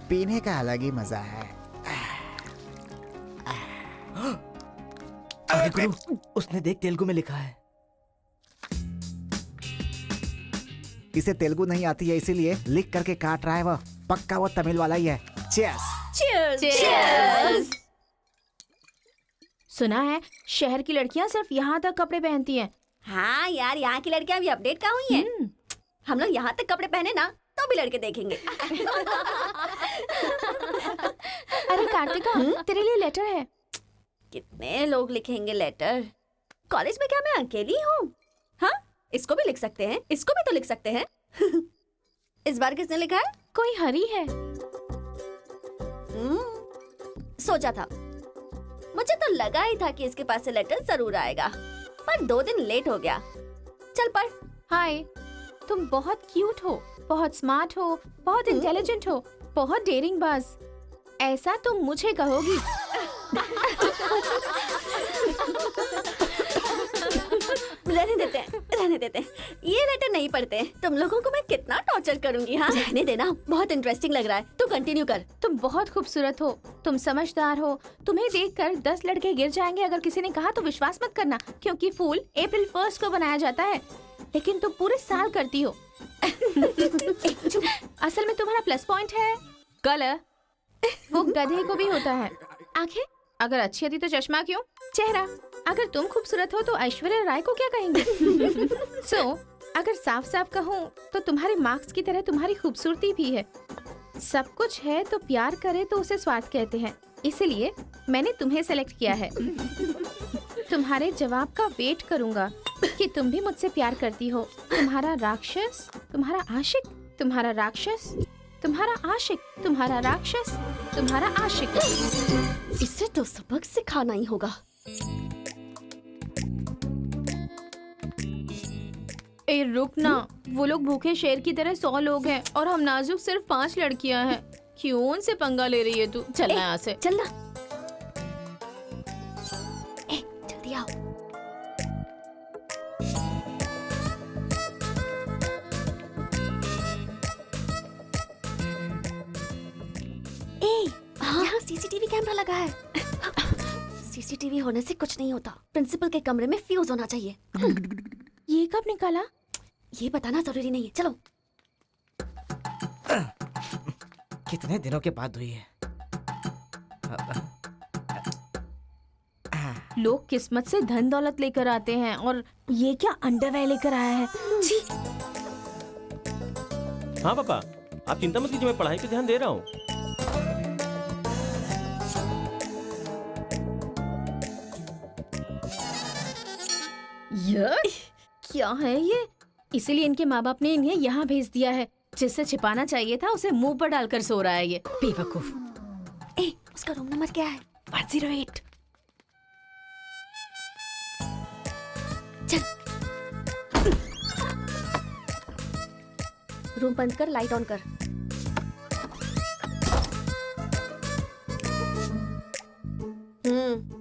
पीने का अलग ही मजा है। अरे गुरु, उसने देख तेलुगु में लिखा है। इसे तेलुगु नहीं आती है इसीलिए लिख करके काट रहा है वो। पक्का वो तमिल वाला ही है। चीयर्स। Cheers! सुना है शहर की लड़कियां सिर्फ यहाँ तक कपड़े पहनती हैं। हाँ यार, यहाँ की लड़कियां भी अपडेट कहाँ हुई हैं? हम लोग यहाँ तक कपड़े पहने ना तो भी लड़के देखेंगे। अरे कार्तिका, तेरे लिए लेटर है। कितने लोग लिखेंगे लेटर? कॉलेज में क्या मैं अकेली हूँ? हाँ, इसको भी लिख सकते हैं, इसको भी तो लिख सकते हैं। इस बार किसने लिखा है? कोई हरी है। सोचा था, मुझे तो लगा ही था कि इसके पास से लेटर जरूर आएगा, पर 2 दिन लेट हो गया। चल पढ़। हाय, तुम बहुत क्यूट हो, बहुत स्मार्ट हो, बहुत इंटेलिजेंट हो, बहुत डेयरिंग बाज। ऐसा तुम मुझे कहोगी? रहने देते हैं। ये लेटर नहीं पढ़ते। तुम लोगों को मैं कितना टॉर्चर करूंगी। हाँ, रहने देना, बहुत इंटरेस्टिंग लग रहा है। तू कंटिन्यू कर। तुम बहुत खूबसूरत हो, तुम समझदार हो, तुम्हें देखकर 10 लड़के गिर जाएंगे। अगर किसी ने कहा तो विश्वास मत करना, क्योंकि फूल अप्रैल 1 को बनाया जाता है, लेकिन तुम पूरे साल करती हो। असल में तुम्हारा प्लस पॉइंट है कलर। वो गधे को भी होता है। आंखें अगर अच्छी थी तो चश्मा क्यों? चेहरा अगर तुम खूबसूरत हो तो ऐश्वर्या राय को क्या कहेंगे? अगर साफ साफ कहूँ तो तुम्हारे मार्क्स की तरह तुम्हारी खूबसूरती भी है। सब कुछ है तो प्यार करे तो उसे स्वार्थ कहते हैं, इसलिए मैंने तुम्हें सेलेक्ट किया है। तुम्हारे जवाब का वेट करूंगा कि तुम भी मुझसे प्यार करती हो। तुम्हारा राक्षस, तुम्हारा आशिक, तुम्हारा राक्षस, तुम्हारा आशिक, तुम्हारा राक्षस, तुम्हारा आशिक। इसे तो सबक सिखाना ही होगा। ए रुक ना, वो लोग भूखे शेर की तरह 100 लोग हैं और हम नाजुक सिर्फ 5 लड़कियां हैं। क्यों उनसे पंगा ले रही है तू? चलना यहाँ से। चलना। जल्दी आओ। यहाँ सीसीटीवी कैमरा लगा है। सीसीटीवी होने से कुछ नहीं होता। प्रिंसिपल के कमरे में फ्यूज होना चाहिए। ये कब निकाला? ये बताना जरूरी नहीं है। चलो। कितने दिनों के बाद हुई है? लोग किस्मत से धन दौलत लेकर आते हैं और ये क्या अंडरवेयर लेकर आया है? छी। हाँ पापा, आप चिंता मत कीजिए, मैं पढ़ाई पे ध्यान दे रहा हूँ। क्या है ये? इसीलिए इनके माँ बाप ने इन्हें यहाँ भेज दिया है। जिससे छिपाना चाहिए था उसे मुंह पर डालकर सो रहा है ये बेवकूफ। उसका रूम नंबर क्या है? 108। रूम बंद कर, लाइट ऑन कर।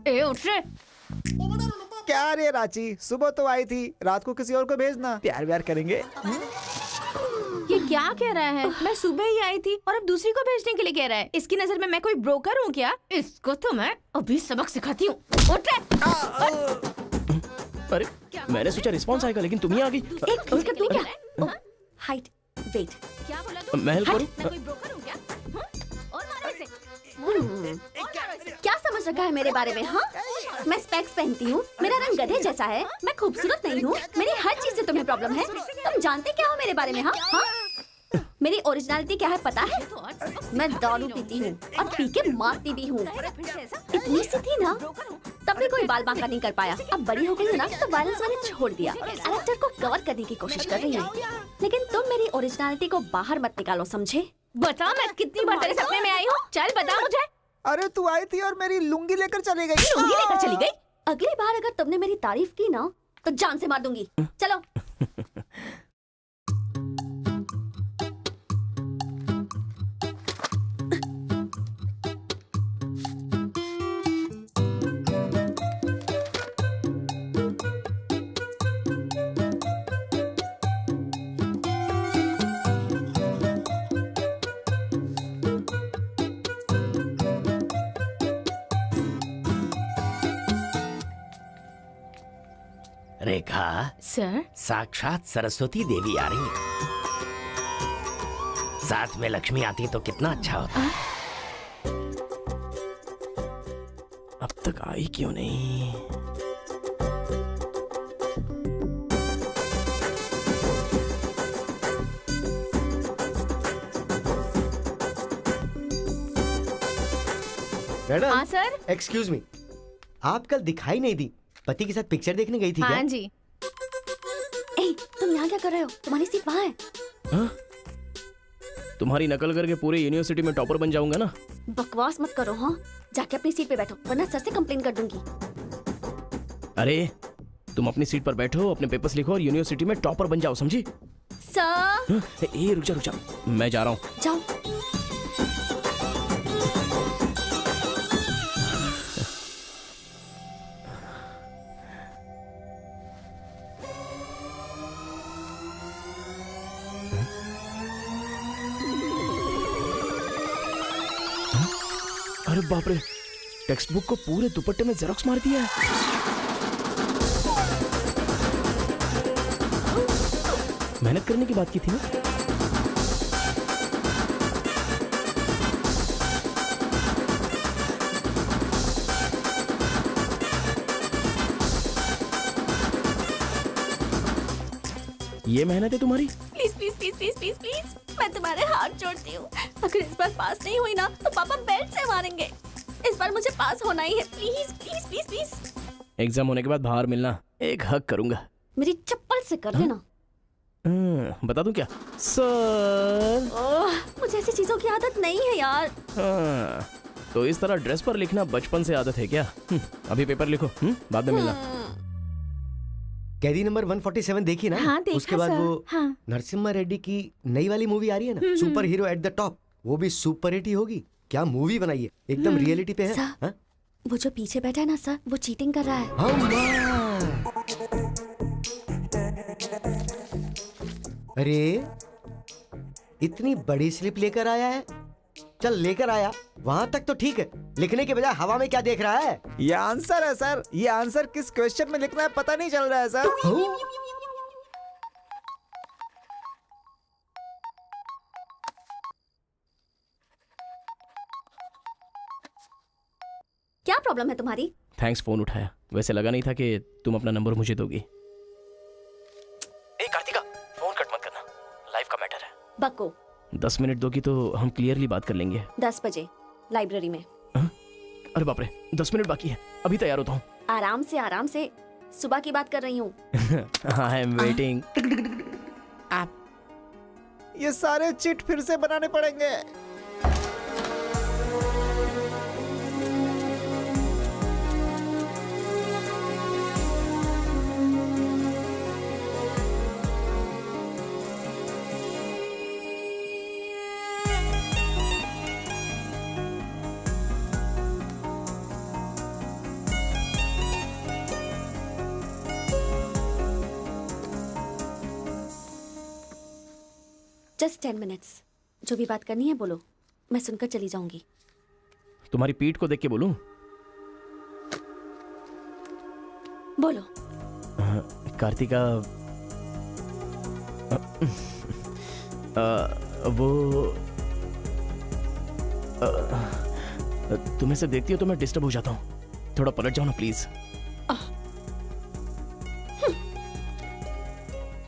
ए उठ रे। क्या रे रांची, सुबह तो आई थी, रात को किसी और को भेजना, प्यार व्यार करेंगे। ये क्या कह रहा है? मैं सुबह ही आई थी और अब दूसरी को भेजने के लिए कह रहा है। इसकी नजर में मैं कोई ब्रोकर हूँ क्या? इसको तो मैं अभी सबक सिखाती हूँ। उठ रे। अरे मैंने सोचा रिस्पॉन्स आएगा, लेकिन तुम ही आ गई। एक मिनट, तू क्या? Height, weight. क्या बोला तू? मैं हेल्प करूं? मैं कोई ब्रोकर हूँ क्या? और मारो इसे। क्या समझ रखा है मेरे बारे में? हाँ, मैं स्पेक्स पहनती हूँ, मेरा रंग गधे जैसा है, मैं खूबसूरत नहीं हूँ, मेरी हर चीज से तुम्हें प्रॉब्लम है। तुम जानते क्या हो मेरे बारे में? हाँ हाँ, मेरी ओरिजिनलिटी क्या है पता है? मैं दारू पीती हूँ और पी के मारती भी हूँ। इतनी सी थी ना, तब भी कोई बाल बांका नहीं कर पाया। अब बड़ी हो गई हूँ ना, तो वायलेंस मैंने छोड़ दिया। कैरेक्टर को कवर करने की कोशिश कर रही हूँ, लेकिन तुम मेरी ओरिजिनलिटी को बाहर मत निकालो, समझे? बता मैं कितनी बार तेरे सपने में आई हूँ? चल बता मुझे। अरे तू आई थी और मेरी लुंगी लेकर चली गई। लुंगी लेकर चली गई? अगली बार अगर तुमने मेरी तारीफ की ना, तो जान से मार दूंगी। चलो। रेखा, सर, साक्षात सरस्वती देवी आ रही है। साथ में लक्ष्मी आती तो कितना अच्छा होता। अब तक आई क्यों नहीं? मैडम, हाँ सर। एक्सक्यूज मी, आप कल दिखाई नहीं दी, पति के साथ पिक्चर देखने गई थी क्या? हाँ जी। ए, तुम यहाँ क्या कर रहे हो? तुम्हारी सीट वहाँ है। हाँ? तुम्हारी नकल करके पूरे यूनिवर्सिटी में टॉपर बन जाऊंगा ना। बकवास मत करो। हाँ, जाके अपनी सीट पे बैठो, वरना सर से कंप्लेन कर दूंगी। अरे तुम अपनी सीट पर बैठो, अपने पेपर्स लिखो और यूनिवर्सिटी में टॉपर बन जाओ, समझी? सर। हाँ? ए रुक जा, मैं जा रहा हूँ। जाओ। अरे बाप रे, टेक्स्ट बुक को पूरे दुपट्टे में जेरोक्स मार दिया है। मेहनत करने की बात की थी ना। ये मेहनत है तुम्हारी? Please please please please please please, मैं तुम्हारे हाथ जोड़ती हूँ। अगर इस बार पास नहीं हुई ना, तो पापा बेल्ट से मारेंगे। इस बार मुझे पास होना ही है। Please please please please. Exam होने के बाद बाहर मिलना, एक हक करूंगा। मेरी चप्पल से कर लेना। बता दूं क्या? सर, मुझे ऐसी चीजों की आदत नहीं है यार। हाँ, तो इस तरह ड्रेस पर लिखना बचपन से आदत है क्या? अभी पेपर लिखो, बाद में मिलना। कैदी नंबर 147 देखी ना? हाँ, देखा उसके बाद सर। वो हाँ। नरसिम्हा रेड्डी की नई वाली मूवी आ रही है ना, super hero at the top, वो भी सुपर हिट ही होगी। क्या मूवी बनाई है, एकदम रियलिटी पे है। सर, हाँ? वो जो पीछे बैठा है ना सर, वो चीटिंग कर रहा है। अरे इतनी बड़ी स्लिप लेकर आया है। चल लेकर आया, वहां तक तो ठीक है, लिखने के बजाय हवा में क्या देख रहा है? ये आंसर है सर। ये आंसर किस क्वेश्चन में लिखना है पता नहीं चल रहा है सर। क्या प्रॉब्लम है तुम्हारी? थैंक्स फोन उठाया, वैसे लगा नहीं था कि तुम अपना नंबर मुझे दोगी। ए कार्तिका, फोन कट मत करना, लाइफ का मैटर है। बक्को। 10 मिनट दोगी तो हम क्लियरली बात कर लेंगे। 10 बजे लाइब्रेरी में। अरे बाप रे, 10 मिनट बाकी है, अभी तैयार होता हूँ। आराम से सुबह की बात कर रही हूँ। I am waiting. ये सारे चिट फिर से बनाने पड़ेंगे। Just 10 minutes. जो भी बात करनी है बोलो, मैं सुनकर चली जाऊंगी। तुम्हारी पीठ को देख के बोलूं? बोलो। कार्तिका, वो तुम्हें से देखती हो तो मैं डिस्टर्ब हो जाता हूँ। थोड़ा पलट जाओ ना प्लीज।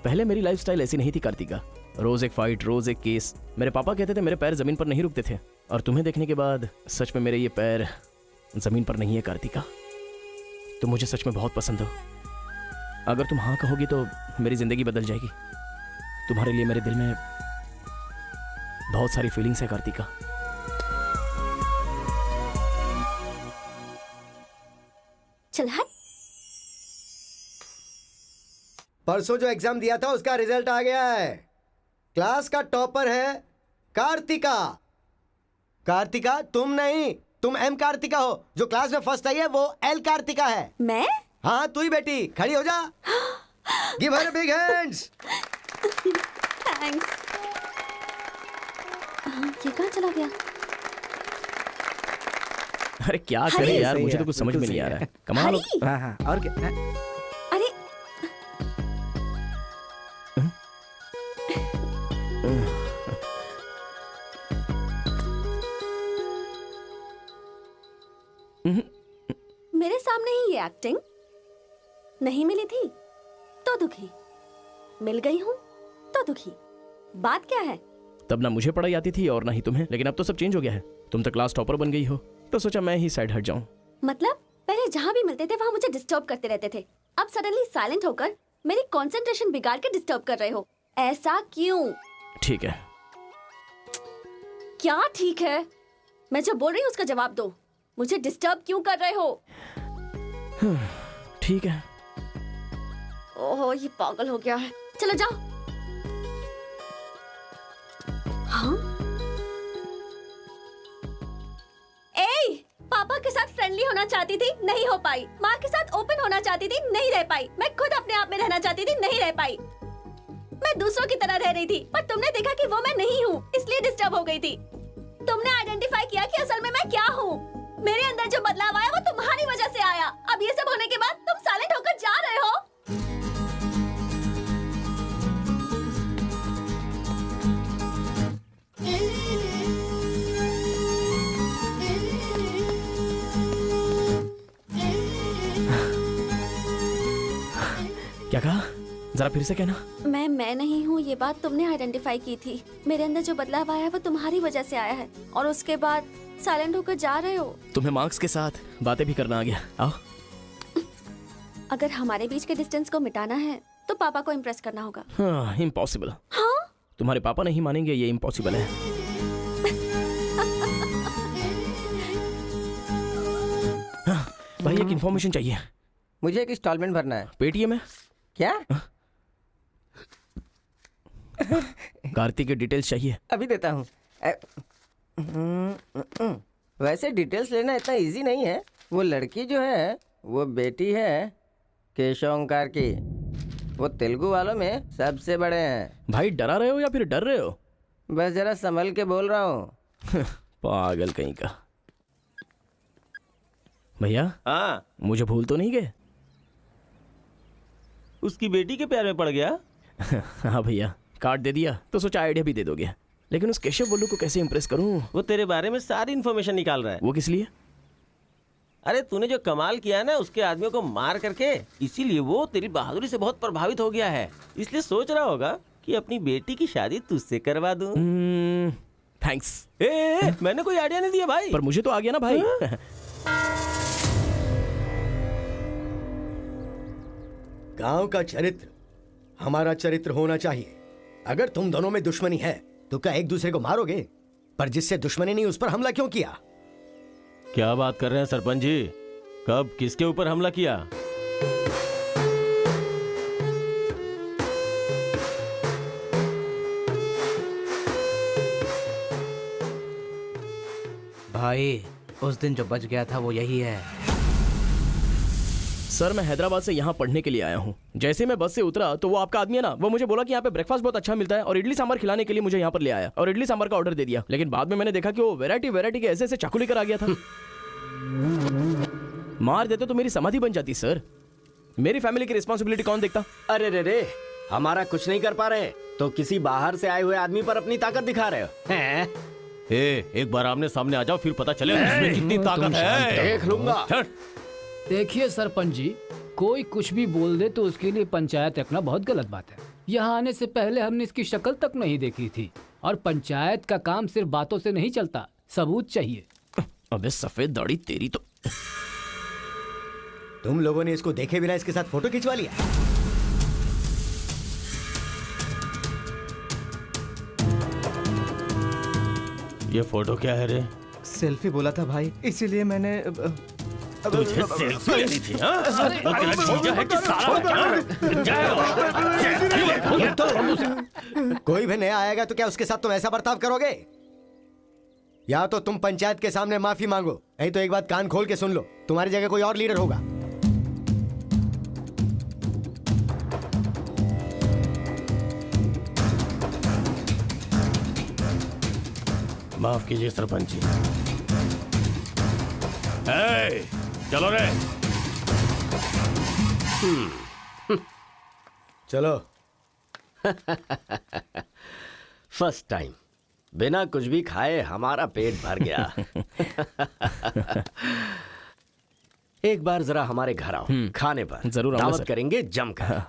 पहले मेरी लाइफस्टाइल ऐसी नहीं थी कार्तिका। रोज एक फाइट, रोज एक केस। मेरे पापा कहते थे मेरे पैर जमीन पर नहीं रुकते थे, और तुम्हें देखने के बाद सच में मेरे ये पैर जमीन पर नहीं है कार्तिका। तुम मुझे सच में बहुत पसंद हो। अगर तुम हाँ कहोगी तो मेरी जिंदगी बदल जाएगी। तुम्हारे लिए मेरे दिल में बहुत सारी फीलिंग्स है कार्तिका। चल हट। परसों जो एग्जाम दिया था उसका रिजल्ट आ गया है। क्लास का टॉपर है कार्तिका। कार्तिका तुम नहीं, तुम एम कार्तिका हो। जो क्लास में फर्स्ट आई है वो एल कार्तिका है। मैं? हाँ तू ही बेटी, खड़ी हो जा। Give her big hands. Thanks. ये कहाँ चला गया? अरे क्या करें यार, मुझे तो कुछ समझ में नहीं आ रहा है। कमाल। हाँ हाँ, और क्या? अरे मेरे सामने ही ये एक्टिंग नहीं मिली थी तो दुखी, मिल गई हूँ तो दुखी। बात क्या है? तब ना मुझे पढ़ाई आती थी और ना ही तुम्हें, लेकिन अब तो सब चेंज हो गया है। तुम तो क्लास टॉपर बन गई हो, तो सोचा मैं ही साइड हट जाऊं। मतलब पहले जहाँ भी मिलते थे वहाँ मुझे डिस्टर्ब करते रहते थे, अब सडनली साइलेंट होकर मेरी कंसंट्रेशन बिगाड़ के डिस्टर्ब कर रहे हो। ऐसा क्यों? ठीक है। क्या ठीक है? मैं जो बोल रही हूँ उसका जवाब दो। मुझे डिस्टर्ब क्यों कर रहे हो? ठीक है। ओहो ये पागल हो गया है। चलो जाओ। हाँ? ए, पापा के साथ फ्रेंडली होना चाहती थी, नहीं हो पाई। माँ के साथ ओपन होना चाहती थी, नहीं रह पाई। मैं खुद अपने आप में रहना चाहती थी, नहीं रह पाई। मैं दूसरों की तरह रह रही थी, पर तुमने देखा कि वो मैं नहीं हूँ, इसलिए डिस्टर्ब हो गई थी। तुमने आइडेंटिफाई किया कि असल में मैं क्या हूँ। मेरे अंदर जो बदलाव आया वो तुम्हारी वजह से आया। अब ये सब होने के बाद तुम साइलेंट होकर जा रहे हो। क्या कहा? जरा फिर से कहना। मैं नहीं हूँ, ये बात तुमने आइडेंटिफाई की थी। मेरे अंदर जो बदलाव आया है वो तुम्हारी वजह से आया है, और उसके बाद साइलेंट होकर जा रहे हो। तुम्हें मार्क्स के साथ बातें भी करना आ गया। आओ। अगर हमारे बीच के डिस्टेंस को मिटाना है तो पापा को इम्प्रेस करना होगा। हाँ, इम्पॉसिबल। हाँ? तुम्हारे पापा नहीं मानेंगे, ये इम्पॉसिबल है। हाँ, भाई एक इन्फॉर्मेशन चाहिए। मुझे एक इंस्टॉलमेंट भरना है। पेटीएम है क्या? कार्तिक की डिटेल्स चाहिए। अभी देता हूँ। वैसे डिटेल्स लेना इतना इजी नहीं है। वो लड़की जो है वो बेटी है केशव ओंकार की। वो तेलुगु वालों में सबसे बड़े हैं। भाई डरा रहे हो या फिर डर रहे हो? बस जरा संभल के बोल रहा हूँ। पागल कहीं का। भैया हाँ, मुझे भूल तो नहीं गए? उसकी बेटी के प्यार में पड़ गया। हाँ भैया, कार्ड दे दिया तो सोचा आइडिया भी दे दोगे। लेकिन उस केशव बोलू को कैसे इंप्रेस करूं? वो तेरे बारे में सारी इन्फॉर्मेशन निकाल रहा है। वो किस लिए? अरे तूने जो कमाल किया ना उसके आदमियों को मार करके, इसीलिए वो तेरी बहादुरी से बहुत प्रभावित हो गया है। इसलिए सोच रहा होगा कि अपनी बेटी की शादी तुझसे करवा दूं। थैंक्स। मैंने कोई आइडिया नहीं दिया भाई। पर मुझे तो आ गया ना भाई। गांव का चरित्र हमारा चरित्र होना चाहिए। अगर तुम दोनों में दुश्मनी है तो क्या एक दूसरे को मारोगे? पर जिससे दुश्मनी नहीं उस पर हमला क्यों किया? क्या बात कर रहे हैं सरपंच जी? कब किसके ऊपर हमला किया? भाई उस दिन जो बच गया था वो यही है। सर मैं हैदराबाद से यहाँ पढ़ने के लिए आया हूँ। जैसे ही मैं बस से उतरा तो वो आपका आदमी है ना, वो मुझे बोला कि यहाँ पे ब्रेकफास्ट बहुत अच्छा मिलता है और इडली सांभर खिलाने के लिए मुझे यहाँ पर ले आया और इडली सांभर का ऑर्डर दे दिया। लेकिन बाद में मैंने देखा कि वो वैरायटी के ऐसे चाकू लेकर आ गया था। मार देते तो मेरी समाधि बन जाती सर। मेरी फैमिली की रिस्पॉन्सिबिलिटी कौन देखता? अरे रे हमारा कुछ नहीं कर पा रहे तो किसी बाहर से आए हुए आदमी पर अपनी ताकत दिखा रहे हो हैं? एक बार आमने सामने आ जाओ, फिर पता चले इसमें कितनी ताकत है। देख लूंगा। देखिए सरपंच जी, कोई कुछ भी बोल दे तो उसके लिए पंचायत रखना बहुत गलत बात है। यहाँ आने से पहले हमने इसकी शक्ल तक नहीं देखी थी और पंचायत का काम सिर्फ बातों से नहीं चलता, सबूत चाहिए। अबे सफेद दाढ़ी तेरी तो। तुम लोगों ने इसको देखे बिना इसके साथ फोटो खिंचवा लिया। ये फोटो क्या है रे? सेल्फी बोला था भाई, इसीलिए मैंने तुझे सेल्फी लेनी थी हाँ? वो तेरा जीजा है कि साला कोई भी नया आएगा तो क्या उसके साथ तुम ऐसा बर्ताव करोगे? या तो तुम पंचायत के सामने माफी मांगो, नहीं तो एक बात कान खोल के सुन लो, तुम्हारी जगह कोई और लीडर होगा। माफ कीजिए सरपंच जी। चलो रे। चलो। फर्स्ट टाइम बिना कुछ भी खाए हमारा पेट भर गया। एक बार जरा हमारे घर आओ, खाने पर जरूर आऊंगा दावत सर। करेंगे जमकर।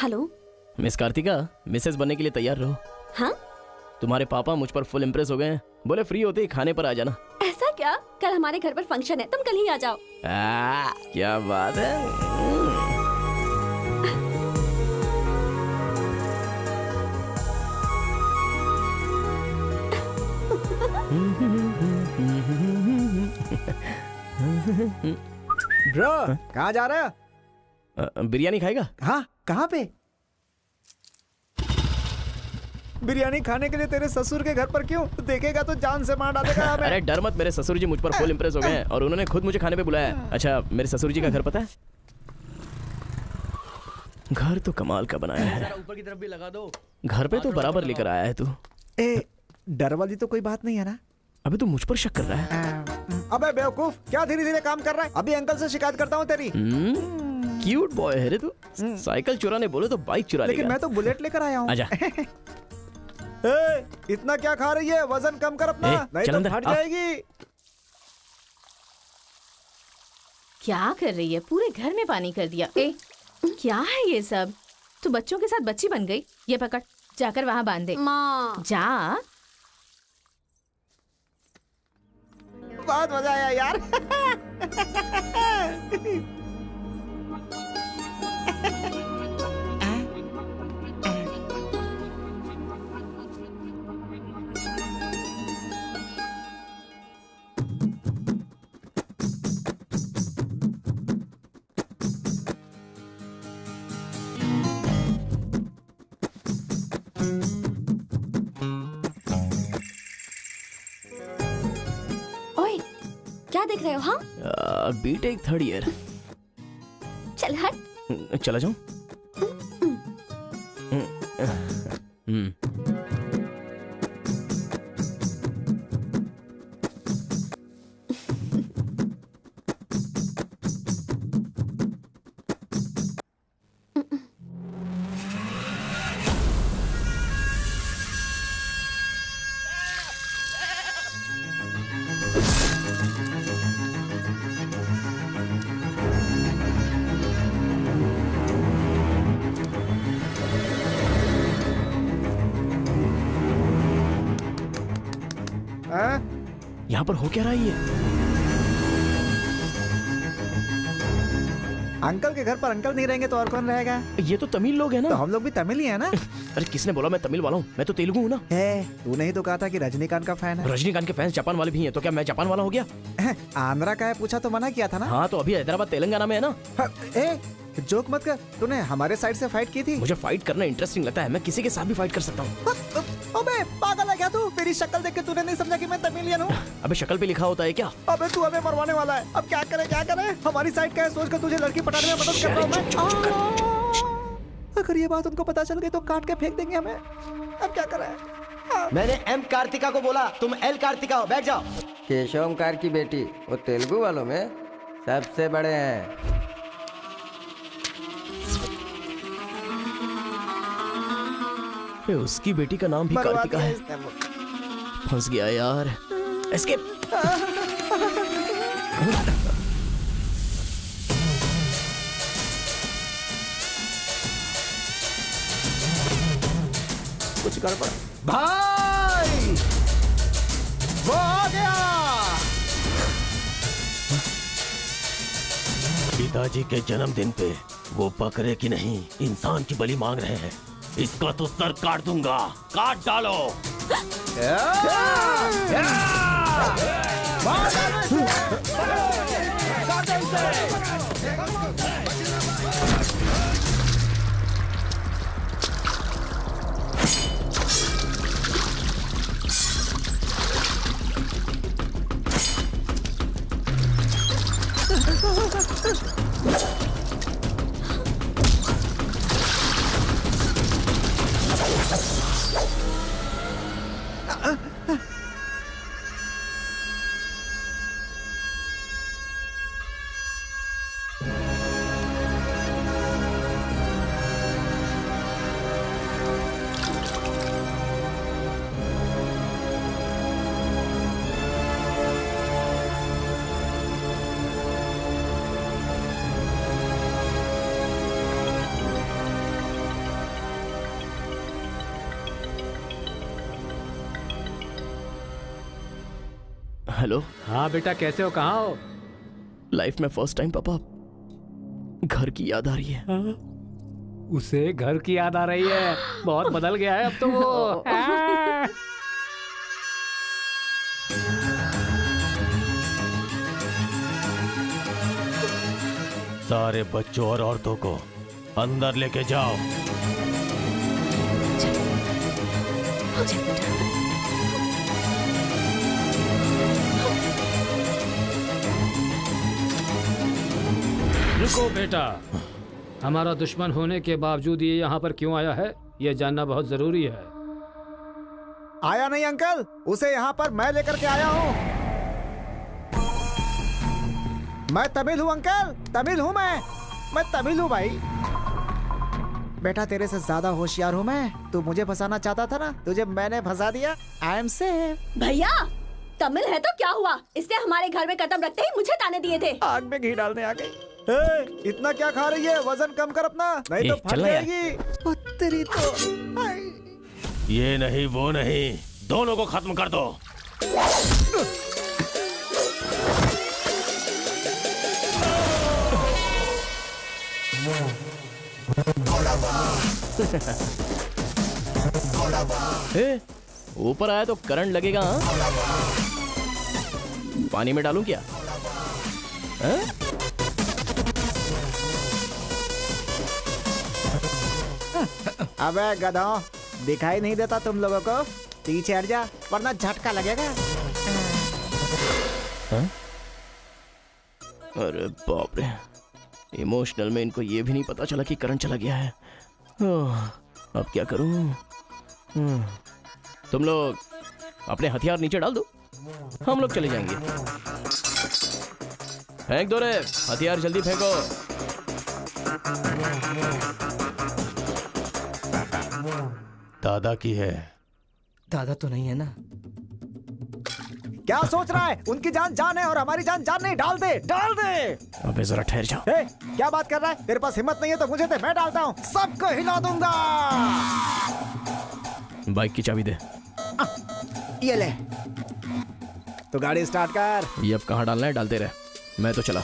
हेलो। मिस कार्तिका, मिसेस बनने के लिए तैयार रहो। हाँ? तुम्हारे पापा मुझ पर फुल इम्प्रेस हो गए हैं, बोले फ्री होते ही खाने पर आ जाना। ऐसा क्या? कल हमारे घर पर फंक्शन है, तुम कल ही आ जाओ। क्या बात है। ब्रो कहाँ जा रहा है? बिरयानी खाएगा? हाँ, कहाँ पे? बिरयानी खाने के लिए तेरे ससुर के घर पर क्यों? देखेगा तो जान से मार डालेगा हमें। अरे डर मत, मेरे ससुर जी मुझ पर फुल इम्प्रेस हो गए हैं और उन्होंने खुद मुझे खाने पे बुलाया है। अच्छा, मेरे ससुर जी का घर पता है? घर तो कमाल का बनाया है। ऊपर की तरफ भी लगा दो। घर पे तो बराबर लेकर आया है तू। ए, डर वाली तो कोई बात नहीं है ना? अबे तू मुझ पर शक कर रहा है? अबे बेवकूफ, क्या धीरे धीरे काम कर रहा है? अभी अंकल से शिकायत करता हूँ तेरी। क्यूट बॉय है रे तू। साइकिल चुराने बोले तो बाइक चुरा लेगा। लेकिन मैं तो बुलेट लेकर आया हूँ। आजा। इतना क्या खा रही है? वजन कम कर अपना, नहीं चल तो अंदर, फट आ। जाएगी। क्या कर रही है? पूरे घर में पानी कर दिया। क्या है ये सब? तू बच्चों के साथ बच्ची बन गई। ये पकड़, जाकर वहाँ बांध दे। माँ। जा। बहुत मजा आया यार। ओए, क्या देख रहे हो? हाँ, बीटेक थर्ड ईयर। चल हट। चला जाऊं? यहाँ पर हो क्या रहा है ये? अंकल के घर पर अंकल नहीं रहेंगे तो और कौन रहेगा? ये तो तमिल लोग हैं ना। तो हम लोग भी तमिल ही है ना? अरे किसने बोला मैं तमिल वाला हूँ? मैं तो तेलुगु हूँ ना। तूने ही तो कहा था कि रजनीकांत का फैन है। रजनीकांत के फैंस जापान वाले भी हैं, तो क्या मैं जापान वाला हो गया? आंध्रा का है पूछा तो मना किया था ना? हाँ, तो अभी हैदराबाद तेलंगाना में है ना। जोक मत कर, तूने हमारे साइड से फाइट की थी। मुझे फाइट करना इंटरेस्टिंग लगता है, मैं किसी के साथ भी फाइट कर सकता हूँ। अबे पागल है क्या तू? मेरी शक्ल देख के तूने नहीं समझा कि मैं तमिल एलियन हूँ। अबे शक्ल पे लिखा होता है क्या? अबे तू हमें मरवाने वाला है, अब क्या करे क्या करे? हमारी साइड का है, सोच कर तुझे लड़की पटाने में मदद कर रहा हूँ मैं। अगर ये बात उनको पता चल गई तो काट के फेंक देंगे हमें, अब क्या करें? मैंने एम कार्तिका को बोला, तुम एल कार्तिका हो, बैठ जाओ। केशव ओंकार की बेटी वो तेलुगु वालों में सबसे बड़े हैं। ये उसकी बेटी का नाम भी कार्तिका है। फंस गया यार। एस्केप। कुछ गड़बड़। भाई वो आ गया। पिताजी के जन्मदिन पे वो बकरे की नहीं इंसान की बलि मांग रहे हैं। इसका तो सर काट दूंगा, काट डालो। हेलो। हाँ बेटा, कैसे हो, कहाँ हो? लाइफ में फर्स्ट टाइम पापा घर की याद आ रही है। उसे घर की याद आ रही है? बहुत बदल गया है अब तो वो। सारे बच्चों और औरतों को अंदर लेके जाओ। रुको बेटा, हमारा दुश्मन होने के बावजूद ये यहाँ पर क्यों आया है, ये जानना बहुत जरूरी है। आया नहीं अंकल, उसे यहाँ पर मैं लेकर के आया हूँ। मैं तमिल हूँ अंकल, तमिल हूँ मैं तमिल हूँ भाई। बेटा तेरे से ज्यादा होशियार हूँ मैं। तू मुझे फंसाना चाहता था ना, तुझे मैंने फंसा दिया। I am safe. भैया तमिल है तो क्या हुआ, इसने हमारे घर में कदम रखते ही मुझे ताने दिए थे। आग में घी डालने आ गई। इतना क्या खा रही है, वजन कम कर अपना, नहीं तो फट जाएगी। ओ तेरी तो। ये नहीं वो नहीं, दोनों को खत्म कर दो। ऊपर आया तो करंट लगेगा। हाँ? पानी में डालूं क्या? हाँ? अबे गधों, दिखाई नहीं देता तुम लोगों को? पीछे हट जा वरना झटका लगेगा। हाँ? अरे बाप रे, इमोशनल में इनको ये भी नहीं पता चला कि करंट चला गया है। अब क्या करूं? तुम लोग अपने हथियार नीचे डाल दो, हम लोग चले जाएंगे। फेंक दो रे हथियार, जल्दी फेंको। दादा की है। दादा तो नहीं है ना? क्या सोच रहा है? उनकी जान जान है और हमारी जान जान नहीं। डाल दे, डाल दे। अबे जरा ठहर जाओ। क्या बात कर रहा है? तेरे पास हिम्मत नहीं है तो मुझे दे, मैं डालता हूँ, सबको हिला दूंगा। बाइक की चाबी दे। ये ले, तो गाड़ी स्टार्ट कर। ये अब कहाँ डालना है, डालते रहे, मैं तो चला।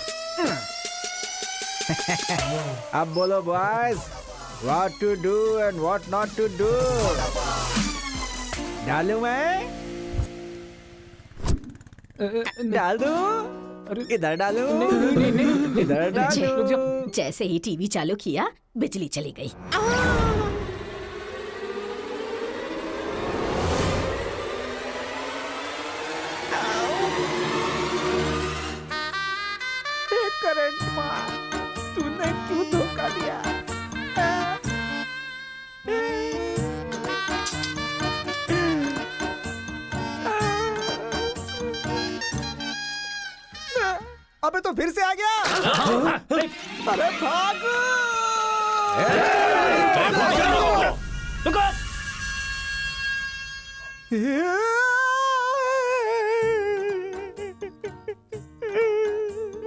अब बोलो boys, what to do and what not to do. डालूं मैं? डाल दूं? इधर डालूं? इधर डालूं? जैसे ही टीवी चालू किया बिजली चली गई। अबे तो फिर से आ गया। अरे भागो।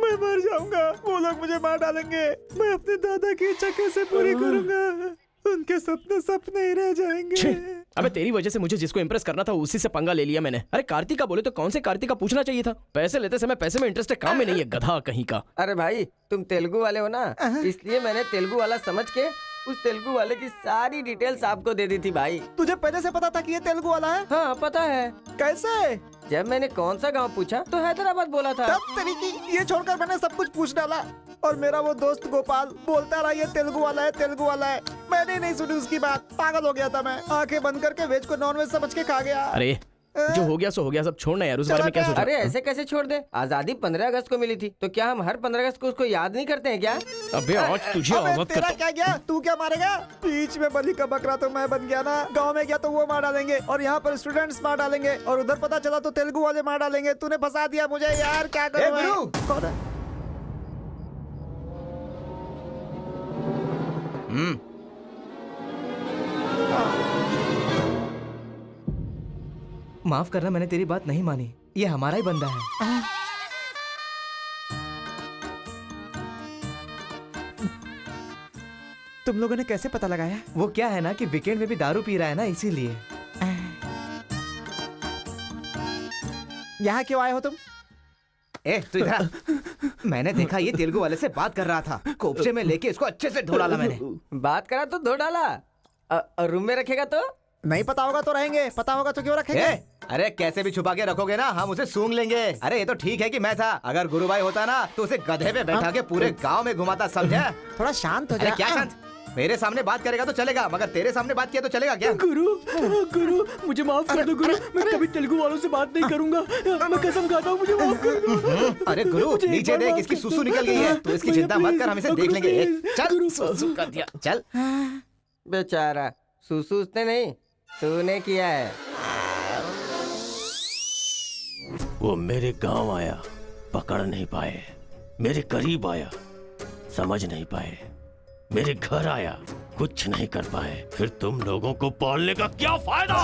मैं मर जाऊंगा, वो लोग मुझे मार डालेंगे। मैं अपने दादा की इच्छा कैसे पूरी करूंगा? उनके सपने सपने ही रह जाएंगे। अबे तेरी वजह से मुझे जिसको इम्प्रेस करना था उसी से पंगा ले लिया मैंने। अरे कार्तिका बोले तो कौन से कार्तिका पूछना चाहिए था। पैसे लेते समय पैसे में इंटरेस्ट है, काम में नहीं है, गधा कहीं का। अरे भाई तुम तेलुगु वाले हो ना, इसलिए मैंने तेलुगु वाला समझ के उस तेलुगु वाले की सारी डिटेल्स आपको दे दी थी भाई। तुझे पहले से पता था कि ये तेलुगु वाला है? हाँ पता है। कैसे? जब मैंने कौन सा गांव पूछा तो हैदराबाद बोला था। तब तरीकी ये छोड़कर मैंने सब कुछ पूछ डाला और मेरा वो दोस्त गोपाल बोलता रहा ये तेलुगु वाला है, तेलुगु वाला है। मैंने नहीं सुनी उसकी बात, पागल हो गया था मैं। आंखें बंद करके वेज को नॉन वेज समझ के खा गया। अरे जो हो गया सो हो गया, सब छोड़ना यार, उस बारे में क्या सोचा? अरे ऐसे कैसे छोड़ दे? आजादी 15 अगस्त को मिली थी, तो क्या हम हर 15 अगस्त को उसको याद नहीं करते हैं क्या? अबे आज तुझे आजाद तेरा करता। क्या गया? तू क्या मारेगा? बीच में बलि का बकरा तो मैं बन गया ना। गांव में गया तो वो मार डालेंगे और यहाँ पर स्टूडेंट्स मार डालेंगे और उधर पता चला तो तेलुगु वाले मार डालेंगे। तूने फंसा दिया मुझे यार, क्या करूं मैं? कौन है? माफ करना, मैंने तेरी बात नहीं मानी। ये हमारा ही बंदा है। तुम लोगों ने कैसे पता लगाया? वो क्या है ना कि वीकेंड में भी दारू पी रहा है ना, इसीलिए। यहाँ क्यों आए हो तुम? ए तू इधर आ। मैंने देखा ये तेलुगु वाले से बात कर रहा था। कोपचे में लेके इसको अच्छे से धो डाला मैंने। बात करा तो धो डाला। रूम में रखेगा तो? नहीं पता होगा तो रहेंगे, पता होगा तो क्यों रखेंगे? अरे कैसे भी छुपा के रखोगे ना, हम उसे सूंघ लेंगे। अरे ये तो ठीक है कि मैं था, अगर गुरु भाई होता ना तो उसे गधे पे बैठा के पूरे गांव में घुमाता, समझा? थोड़ा शांत हो जा। अरे क्या शांत? मेरे सामने बात करेगा तो चलेगा, मगर तेरे सामने बात किया तो चलेगा क्या? गुरु मुझे माफ कर दो गुरु, मैं कभी तेलुगु वालों से बात नहीं करूंगा। मैं कसम खाता हूँ, मुझे माफ कर दो। अरे गुरु नीचे देख, इसकी सुसु निकल गई है। तो इसकी चिंता मत कर, हम इसे देख लेंगे। चल सुसु कर दिया, चल। बेचारा सुसु उसने नहीं, तूने किया है। वो मेरे गांव आया, पकड़ नहीं पाए। मेरे करीब आया, समझ नहीं पाए। मेरे घर आया, कुछ नहीं कर पाए। फिर तुम लोगों को पालने का क्या फायदा?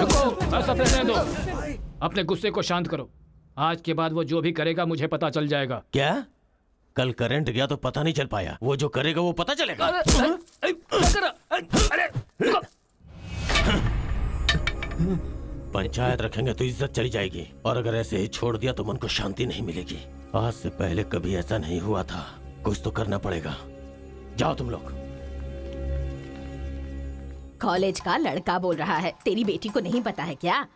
रुको, ऐसा रहने दो। अपने गुस्से को शांत करो। आज के बाद वो जो भी करेगा मुझे पता चल जाएगा। क्या? कल करंट गया तो पता नहीं चल पाया, वो जो करेगा वो पता चलेगा। पंचायत रखेंगे तो इज्जत चली जाएगी, और अगर ऐसे ही छोड़ दिया तो मन को शांति नहीं मिलेगी। आज से पहले कभी ऐसा नहीं हुआ था, कुछ तो करना पड़ेगा। जाओ तुम लोग। कॉलेज का लड़का बोल रहा है, तेरी बेटी को नहीं पता है क्या?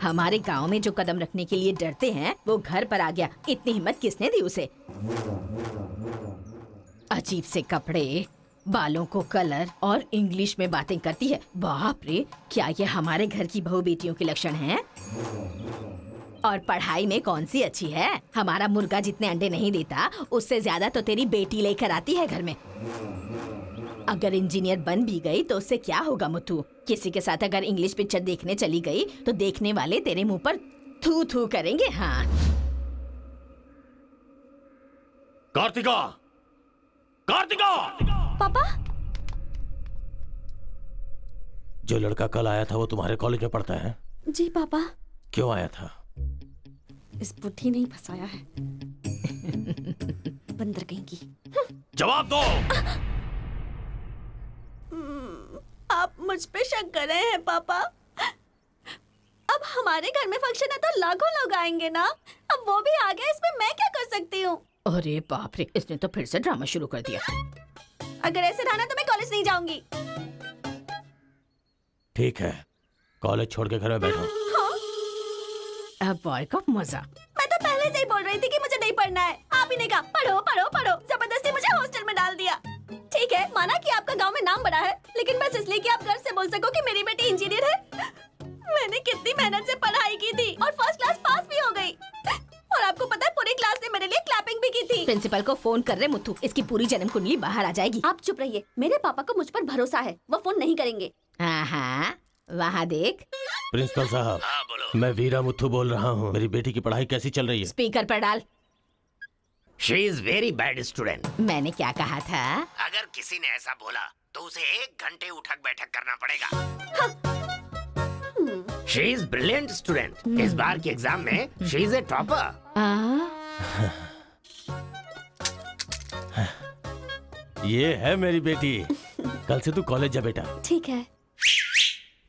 हमारे गांव में जो कदम रखने के लिए डरते हैं वो घर पर आ गया। इतनी हिम्मत किसने दी उसे? अजीब से कपड़े, बालों को कलर और इंग्लिश में बातें करती है। बाप रे, क्या ये हमारे घर की बहू बेटियों के लक्षण हैं? और पढ़ाई में कौन सी अच्छी है? हमारा मुर्गा जितने अंडे नहीं देता उससे ज्यादा तो तेरी बेटी लेकर आती है घर में। अगर इंजीनियर बन भी गई तो उससे क्या होगा मुथु? किसी के साथ अगर इंग्लिश पिक्चर देखने चली गई तो देखने वाले तेरे मुंह पर थू थू करेंगे। हाँ कार्तिका, कार्तिका! पापा, जो लड़का कल आया था वो तुम्हारे कॉलेज में पढ़ता है? जी पापा। क्यों आया था? इस बुद्धि नहीं फंसाया है। बंदर कहीं की। जवाब दो। आप मुझ पे शक कर रहे हैं पापा? अब हमारे घर में फंक्शन है तो लाखों लोग आएंगे ना। अब वो भी आ गया, इसमें मैं क्या कर सकती हूँ? अरे बाप रे, इसने तो फिर से ड्रामा शुरू कर दिया। अगर ऐसे रहना तो मैं कॉलेज नहीं जाऊंगी। ठीक है, कॉलेज छोड़ के घर में बैठो। हाँ? अब बॉय का मजा। मैं तो पहले से ही बोल रही थी कि मुझे नहीं पढ़ना है। आप ही ने कहा पढ़ो पढ़ो पढ़ो, जबरदस्ती मुझे हॉस्टल में डाल दिया। ठीक है, माना कि आपका गांव में नाम बड़ा है, लेकिन बस इसलिए कि आप गर्व से बोल सको कि मेरी बेटी इंजीनियर है। मैंने कितनी मेहनत से पढ़ाई की थी और फर्स्ट क्लास पास भी हो गई। और आपको पता है पूरी क्लास ने मेरे लिए क्लैपिंग भी की थी। प्रिंसिपल को फोन कर रहे मुथु, इसकी पूरी जन्म कुंडली बाहर आ जाएगी। आप चुप रहिए, मेरे पापा को मुझ पर भरोसा है, वो फोन नहीं करेंगे। हाँ, वहाँ देख। प्रिंसिपल साहब, मैं वीरा मुथु बोल रहा हूँ। मेरी बेटी की पढ़ाई कैसी चल रही है? स्पीकर पर डाल। She is very bad student. मैंने क्या कहा था? अगर किसी ने ऐसा बोला तो उसे 1 घंटे उठक बैठक करना पड़ेगा। She is brilliant student. इस बार के एग्जाम में शी इज ए टॉपर। ये है मेरी बेटी। कल से तू कॉलेज जा बेटा। ठीक है।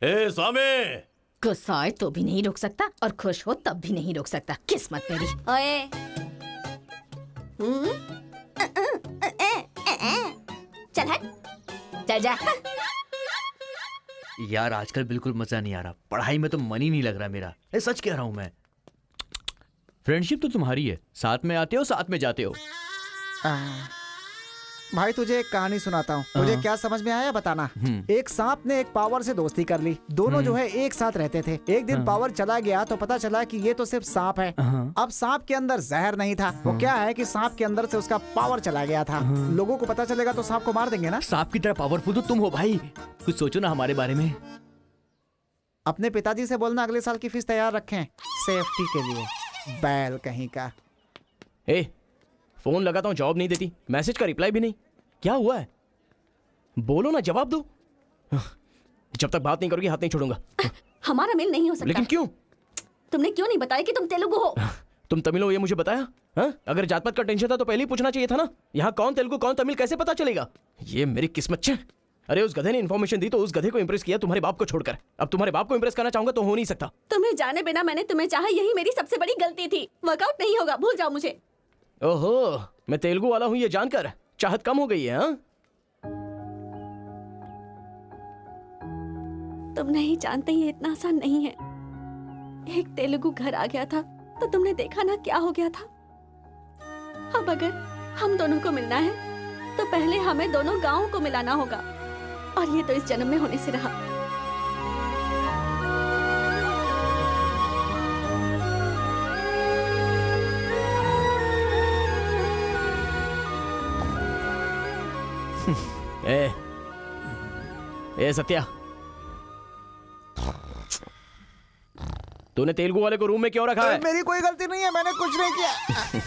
ए स्वामी, गुस्सा आए तो भी नहीं रुक सकता और खुश हो तब भी नहीं रुक सकता। किस्मत मेरी। ओए। चल हट। चल जा। यार आजकल बिल्कुल मजा नहीं आ रहा, पढ़ाई में तो मन ही नहीं लग रहा मेरा। सच कह रहा हूँ मैं। फ्रेंडशिप तो तुम्हारी है, साथ में आते हो साथ में जाते हो। भाई तुझे एक कहानी सुनाता हूँ, तुझे क्या समझ में आया बताना। एक सांप ने एक पावर से दोस्ती कर ली। दोनों जो है एक साथ रहते थे। एक दिन पावर चला गया तो पता चला कि ये तो सिर्फ सांप है। अब सांप के अंदर जहर नहीं था। वो क्या है कि सांप के अंदर से उसका पावर चला गया था। लोगों को पता चलेगा तो सांप को मार देंगे ना। सांप की तरह पावरफुल तो तुम हो भाई, कुछ सोचो ना हमारे बारे में। अपने पिताजी से बोलना अगले साल की फीस तैयार रखें, सेफ्टी के लिए। बैल कहीं का। फोन लगाता हूँ, जवाब नहीं देती। मैसेज का रिप्लाई भी नहीं। क्या हुआ है? बोलो ना, जवाब दो। जब तक बात नहीं करोगी हाथ नहीं छोड़ूंगा। हमारा मेल नहीं हो सकता। लेकिन क्यों? तुमने क्यों नहीं बताया कि तुम तेलुगु हो? तुम तमिल हो ये मुझे बताया? हाँ? अगर जात पात का टेंशन था तो पहले ही पूछना चाहिए था ना। यहाँ कौन तेलुगु कौन तमिल कैसे पता चलेगा? ये मेरी किस्मत छे। अरे उस गधे ने इन्फॉर्मेशन दी तो उस गधे को इंप्रेस किया, तुम्हारे बाप को छोड़कर। अब तुम्हारे बाप को इंप्रेस करना चाहूंगा तो हो नहीं सकता। तुम्हें जाने बिना मैंने तुम्हें चाहा, यही मेरी सबसे बड़ी गलती थी। वर्कआउट नहीं होगा, भूल जाओ मुझे। ओहो, मैं तेलुगु वाला हूँ ये जानकर चाहत कम हो गई है। हाँ? तुम नहीं जानते ये इतना आसान नहीं है। एक तेलुगु घर आ गया था तो तुमने देखा ना क्या हो गया था। अब अगर हम दोनों को मिलना है तो पहले हमें दोनों गांवों को मिलाना होगा, और ये तो इस जन्म में होने से रहा। ए सत्या, तूने तेलुगु वाले को रूम में क्यों रखा है? मेरी कोई गलती नहीं है, मैंने कुछ नहीं किया।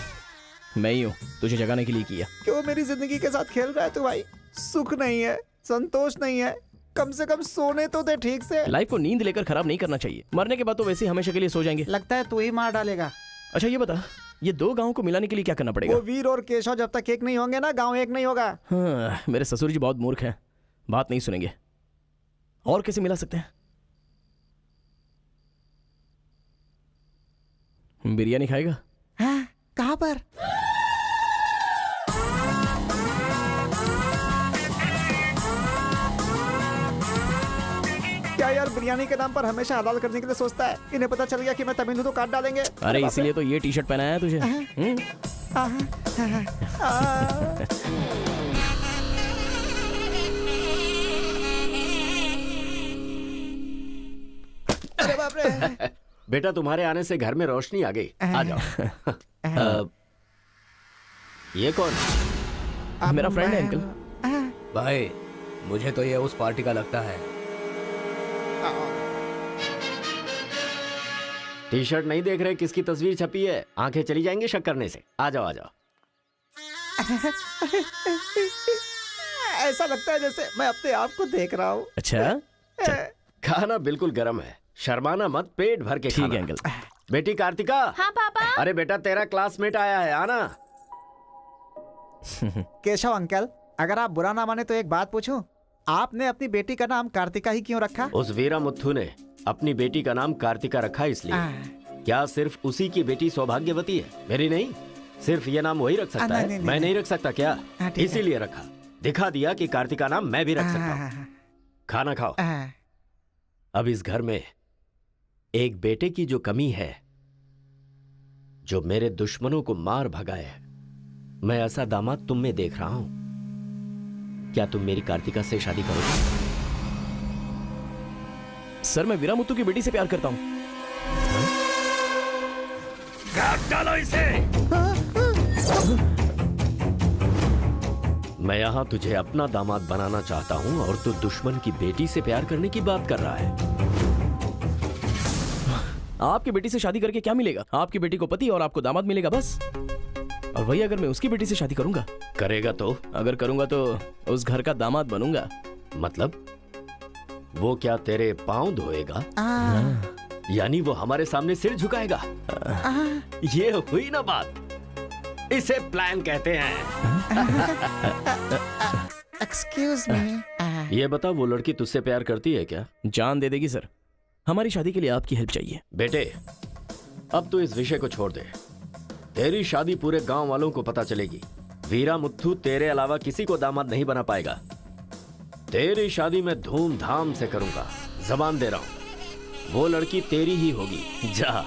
मैं ही हूँ तुझे जगाने के लिए किया। क्यों मेरी जिंदगी के साथ खेल रहा है तू भाई? सुख नहीं है, संतोष नहीं है, कम से कम सोने तो दे ठीक से। लाइफ को नींद लेकर खराब नहीं करना चाहिए। मरने के बाद तो वैसे ही हमेशा के लिए सो जाएंगे। लगता है तू ही मार डालेगा। अच्छा ये बता, ये 2 गांवों को मिलाने के लिए क्या करना पड़ेगा? वो वीर और केशव जब तक एक नहीं होंगे ना, गांव एक नहीं होगा। हाँ, मेरे ससुर जी बहुत मूर्ख हैं, बात नहीं सुनेंगे। और कैसे मिला सकते हैं? बिरयानी खाएगा? हाँ, कहाँ पर? क्या यार बिरयानी के नाम पर हमेशा हलाल करने के लिए सोचता है। इन्हें पता चल गया कि मैं तमिल हूं तो काट डालेंगे। अरे इसीलिए तो ये टी शर्ट पहनाया है तुझे। अरे बाप रे। बेटा तुम्हारे आने से घर में रोशनी आ गई। आ जाओ। ये कौन? मेरा फ्रेंड है अंकल। भाई मुझे तो ये उस पार्टी का लगता है। टी शर्ट नहीं देख रहे किसकी तस्वीर छपी है? आंखें चली जाएंगी शक करने से। आ जाओ आ जाओ। ऐसा लगता है जैसे मैं अपने आप को देख रहा हूँ। अच्छा खाना बिल्कुल गर्म है, शर्माना मत, पेट भर के खाना। ठीक है अंकल। बेटी कार्तिका। हाँ पापा। अरे बेटा तेरा क्लासमेट आया है, आना। केशव अंकल, अगर आप बुरा ना माने तो एक बात पूछूं? आपने अपनी बेटी का नाम कार्तिका ही क्यों रखा? उस वीरा मुथु ने अपनी बेटी का नाम कार्तिका रखा इसलिए। क्या सिर्फ उसी की बेटी सौभाग्यवती है? मेरी नहीं, सिर्फ ये नाम वही रख सकता है। मैं नहीं रख सकता क्या? इसीलिए रखा, दिखा दिया कि कार्तिका नाम मैं भी रख सकता हूँ। खाना खाओ। अब इस घर में एक बेटे की जो कमी है, जो मेरे दुश्मनों को मार भगाए, मैं ऐसा दामाद तुम में देख रहा हूं। क्या तुम मेरी कार्तिका से शादी करोगे? सर मैं वीरा मुथु की बेटी से प्यार करता हूँ। काट डालो इसे। मैं यहां तुझे अपना दामाद बनाना चाहता हूं और तू दुश्मन की बेटी से प्यार करने की बात कर रहा है। आपकी बेटी से शादी करके क्या मिलेगा? आपकी बेटी को पति और आपको दामाद मिलेगा बस। और वही अगर मैं उसकी बेटी से शादी करूंगा, करेगा तो? अगर करूंगा तो उस घर का दामाद बनूंगा। मतलब वो क्या तेरे पांव धोएगा? यानी वो हमारे सामने सिर झुकाएगा? ये हुई ना बात। इसे प्लान कहते हैं। Excuse me. ये बता, वो लड़की तुझसे प्यार करती है क्या? जान दे देगी सर। हमारी शादी के लिए आपकी हेल्प चाहिए। बेटे, अब तो इस विषय को छोड़ दे। तेरी शादी पूरे गांव वालों को पता चलेगी। वीरा मुत्थू तेरे अलावा किसी को दामाद नहीं बना पाएगा। तेरी शादी में धूमधाम से करूंगा, जबान दे रहा हूं। वो लड़की तेरी ही होगी। जा।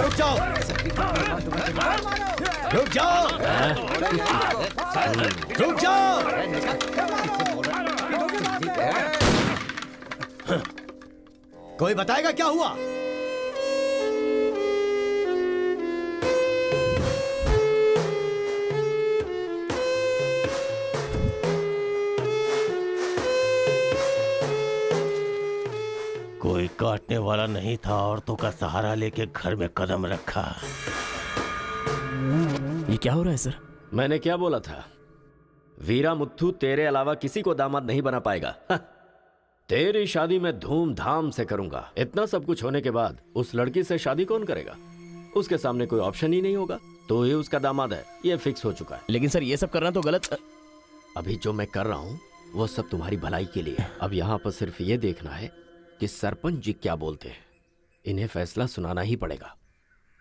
रुक जाओ, रुक जाओ, रुक जाओ। कोई बताएगा क्या हुआ? कोई काटने वाला नहीं था, औरतों का सहारा लेके घर में कदम रखा। ये क्या हो रहा है सर? मैंने क्या बोला था? वीरा मुत्थू तेरे अलावा किसी को दामाद नहीं बना पाएगा। तेरी शादी में धूमधाम से करूंगा। इतना सब कुछ होने के बाद उस लड़की से शादी कौन करेगा? उसके सामने कोई ऑप्शन ही नहीं होगा। तो ये उसका दामाद है, ये फिक्स हो चुका है। लेकिन सर ये सब करना तो गलत। अभी जो मैं कर रहा हूं वो सब तुम्हारी भलाई के लिए। अब यहाँ पर सिर्फ ये देखना है कि सरपंच जी क्या बोलते हैं। इन्हें फैसला सुनाना ही पड़ेगा।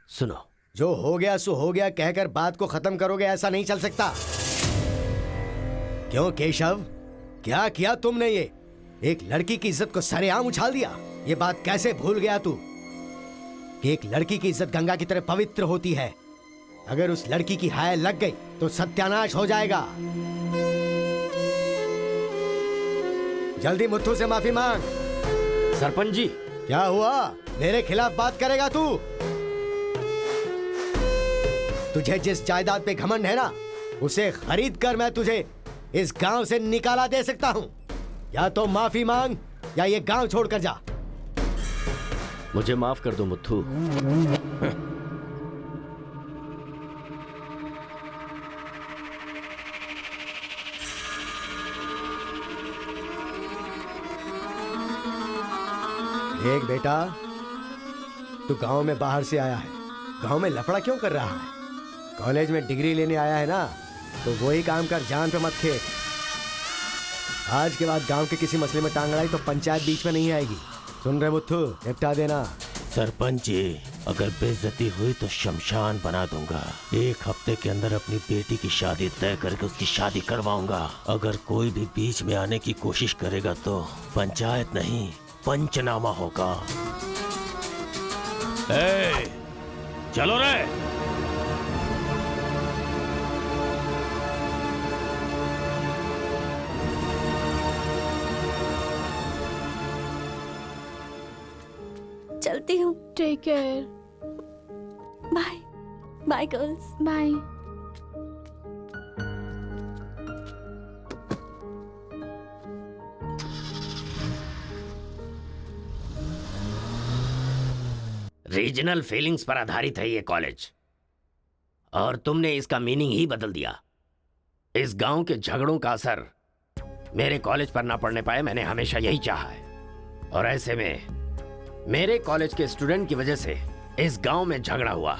सुनो। जो हो गया सो हो गया कहकर बात को खत्म करोगे, ऐसा नहीं चल सकता। क्यों केशव, क्या किया तुमने? ये एक लड़की की इज्जत को सरेआम उछाल दिया। ये बात कैसे भूल गया तू कि एक लड़की की इज्जत गंगा की तरह पवित्र होती है। अगर उस लड़की की हाय लग गई तो सत्यानाश हो जाएगा। जल्दी मुत्थू से माफी मांग। सरपंच जी। क्या हुआ? मेरे खिलाफ बात करेगा तू? तुझे जिस जायदाद पे घमंड है ना, उसे खरीद कर मैं तुझे इस गांव से निकाला दे सकता हूं। या तो माफी मांग या ये गांव छोड़कर जा। मुझे माफ कर दो मुत्थू। एक बेटा, तू गांव में बाहर से आया है, गांव में लफड़ा क्यों कर रहा है? कॉलेज में डिग्री लेने आया है ना, तो वही काम कर, जान पे मत खेल। आज के बाद गांव के किसी मसले में टांग अड़ाई तो पंचायत बीच में नहीं आएगी। सुन रहे मुत्थू, निपटा देना। सरपंच जी, अगर बेइज्जती हुई तो शमशान बना दूंगा। 1 हफ्ते के अंदर अपनी बेटी की शादी तय करके उसकी शादी करवाऊंगा। अगर कोई भी बीच में आने की कोशिश करेगा तो पंचायत नहीं, पंचनामा होगा। चलो रे। चलती हूँ। Take care. Bye bye girls. Bye. Regional feelings पर आधारित है ये कॉलेज, और तुमने इसका मीनिंग ही बदल दिया। इस गांव के झगड़ों का असर मेरे कॉलेज पर ना पड़ने पाए, मैंने हमेशा यही चाहा है। और ऐसे में मेरे कॉलेज के स्टूडेंट की वजह से इस गांव में झगड़ा हुआ।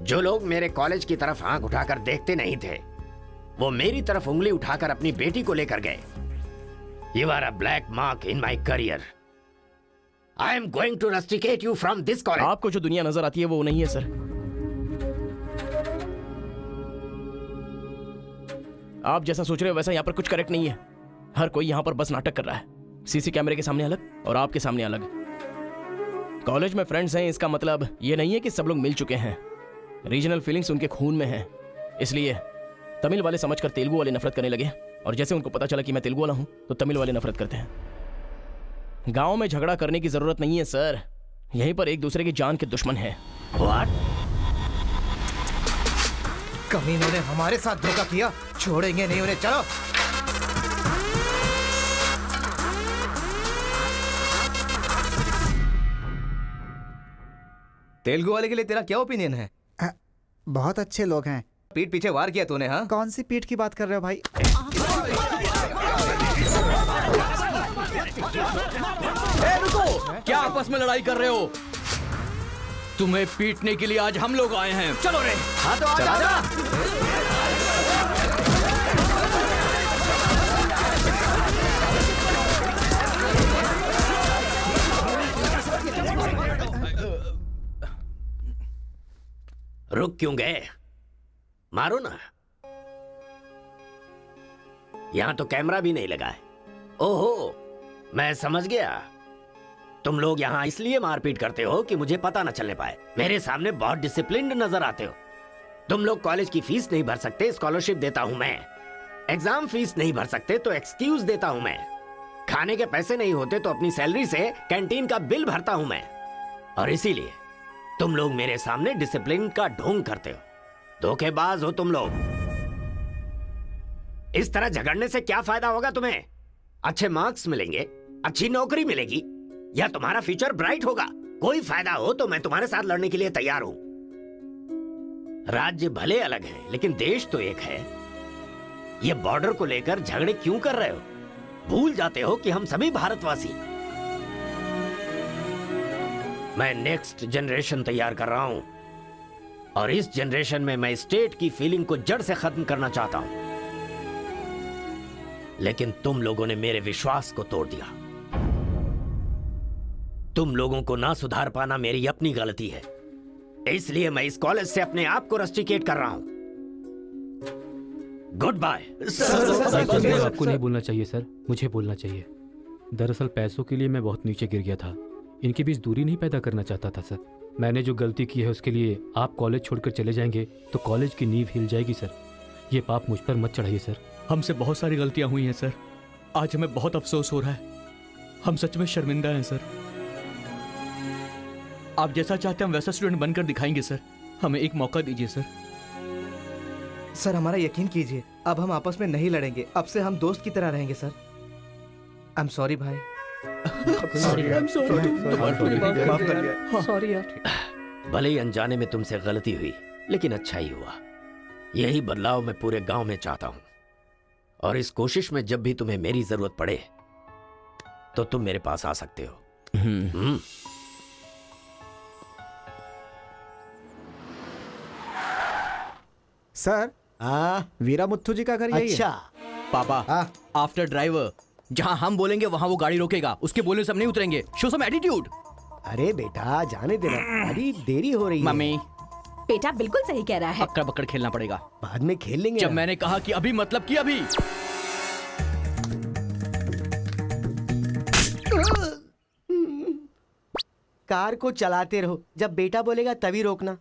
जो लोग मेरे कॉलेज की तरफ आंख उठाकर देखते नहीं थे, वो मेरी तरफ उंगली उठाकर अपनी बेटी को लेकर गए। You are a black mark in my career. I am going to rusticate you from this college. आपको जो दुनिया नजर आती है वो नहीं है सर। आप जैसा सोच रहे हो वैसा यहाँ पर कुछ करेक्ट नहीं है। हर कोई यहाँ पर बस नाटक कर रहा है। सीसी कैमरे के सामने अलग और आपके सामने अलग। कॉलेज में फ्रेंड्स हैं, इसका मतलब ये नहीं है कि सब लोग मिल चुके हैं। रीजनल फीलिंग्स उनके खून में हैं, इसलिए तमिल वाले समझकर तेलुगु वाले नफरत करने लगे, और जैसे उनको पता चला कि मैं तेलुगु वाला हूं तो तमिल वाले नफरत करते हैं। गांव में झगड़ा करने की जरूरत नहीं है सर, यहीं पर एक दूसरे की जान के दुश्मन हैं। कमीनों ने हमारे साथ धोखा किया, छोड़ेंगे नहीं उन्हें। चलो तेलुगु वाले के लिए तेरा क्या ओपिनियन है? बहुत अच्छे लोग हैं। पीठ पीछे वार किया तूने? हाँ, कौन सी पीठ की बात कर रहे हो भाई? रुको, क्या आपस में लड़ाई कर रहे हो? तुम्हें पीटने के लिए आज हम लोग आए हैं। चलो रे। हाँ तो आजा। रुक क्यों गए? मारो ना। यहां तो कैमरा भी नहीं लगा है। ओहो, मैं समझ गया। तुम लोग यहां इसलिए मारपीट करते हो कि मुझे पता न चलने पाए। मेरे सामने बहुत डिसिप्लिन्ड नजर आते हो। तुम लोग कॉलेज की फीस नहीं भर सकते, स्कॉलरशिप देता हूं मैं। एग्जाम फीस नहीं भर सकते तो एक्सक्यूज देता हूं मैं। खाने के पैसे नहीं होते तो अपनी सैलरी से कैंटीन का बिल भरता हूं मैं। और इसीलिए तुम लोग मेरे सामने डिसिप्लिन का ढोंग करते हो। धोखेबाज हो तुम लोग। इस तरह झगड़ने से क्या फायदा होगा तुम्हें? अच्छे मार्क्स मिलेंगे, अच्छी नौकरी मिलेगी, या तुम्हारा फ्यूचर ब्राइट होगा। कोई फायदा हो तो मैं तुम्हारे साथ लड़ने के लिए तैयार हूं। राज्य भले अलग है लेकिन देश तो एक है। ये बॉर्डर को लेकर झगड़े क्यों कर रहे हो? भूल जाते हो कि हम सभी भारतवासी। मैं नेक्स्ट जनरेशन तैयार कर रहा हूं, और इस जनरेशन में मैं स्टेट की फीलिंग को जड़ से खत्म करना चाहता हूं। लेकिन तुम लोगों ने मेरे विश्वास को तोड़ दिया। तुम लोगों को ना सुधार पाना मेरी अपनी गलती है, इसलिए मैं इस कॉलेज से अपने आप को रस्टिकेट कर रहा हूं। Good bye. आपको नहीं बोलना चाहिए सर, मुझे बोलना चाहिए। दरअसल पैसों के लिए मैं बहुत नीचे गिर गया था। इनके बीच दूरी नहीं पैदा करना चाहता था सर। मैंने जो गलती की है उसके लिए आप कॉलेज छोड़कर चले जाएंगे तो कॉलेज की नींव हिल जाएगी सर। ये पाप मुझ पर मत चढ़ाइए सर। हमसे बहुत सारी गलतियां हुई हैं सर। आज हमें बहुत अफसोस हो रहा है। हम सच में शर्मिंदा हैं सर। आप जैसा चाहते हैं हम वैसा स्टूडेंट बनकर दिखाएंगे सर। हमें एक मौका दीजिए सर। सर हमारा यकीन कीजिए, अब हम आपस में नहीं लड़ेंगे। अब से हम दोस्त की तरह रहेंगे सर। आई एम सॉरी भाई। सॉरी यार। भले ही अनजाने में तुमसे गलती हुई, लेकिन अच्छा ही हुआ। यही बदलाव मैं पूरे गांव में चाहता हूं, और इस कोशिश में जब भी तुम्हें मेरी जरूरत पड़े तो तुम मेरे पास आ सकते हो। सर, वीरा मुत्थु जी का घर यही है। अच्छा पापा, आफ्टर ड्राइवर, जहां हम बोलेंगे वहां वो गाड़ी रोकेगा। उसके बोलने से हम नहीं उतरेंगे। Show some attitude. अरे बेटा जाने देना, अभी देरी हो रही है। मम्मी, बेटा बिल्कुल सही कह रहा है। अक्कड़ बक्कड़ खेलना पड़ेगा। बाद में खेल लेंगे। जब मैंने कहा कि अभी मतलब कि अभी। कार को चलाते रहो, जब बेटा बोलेगा तभी रोकना।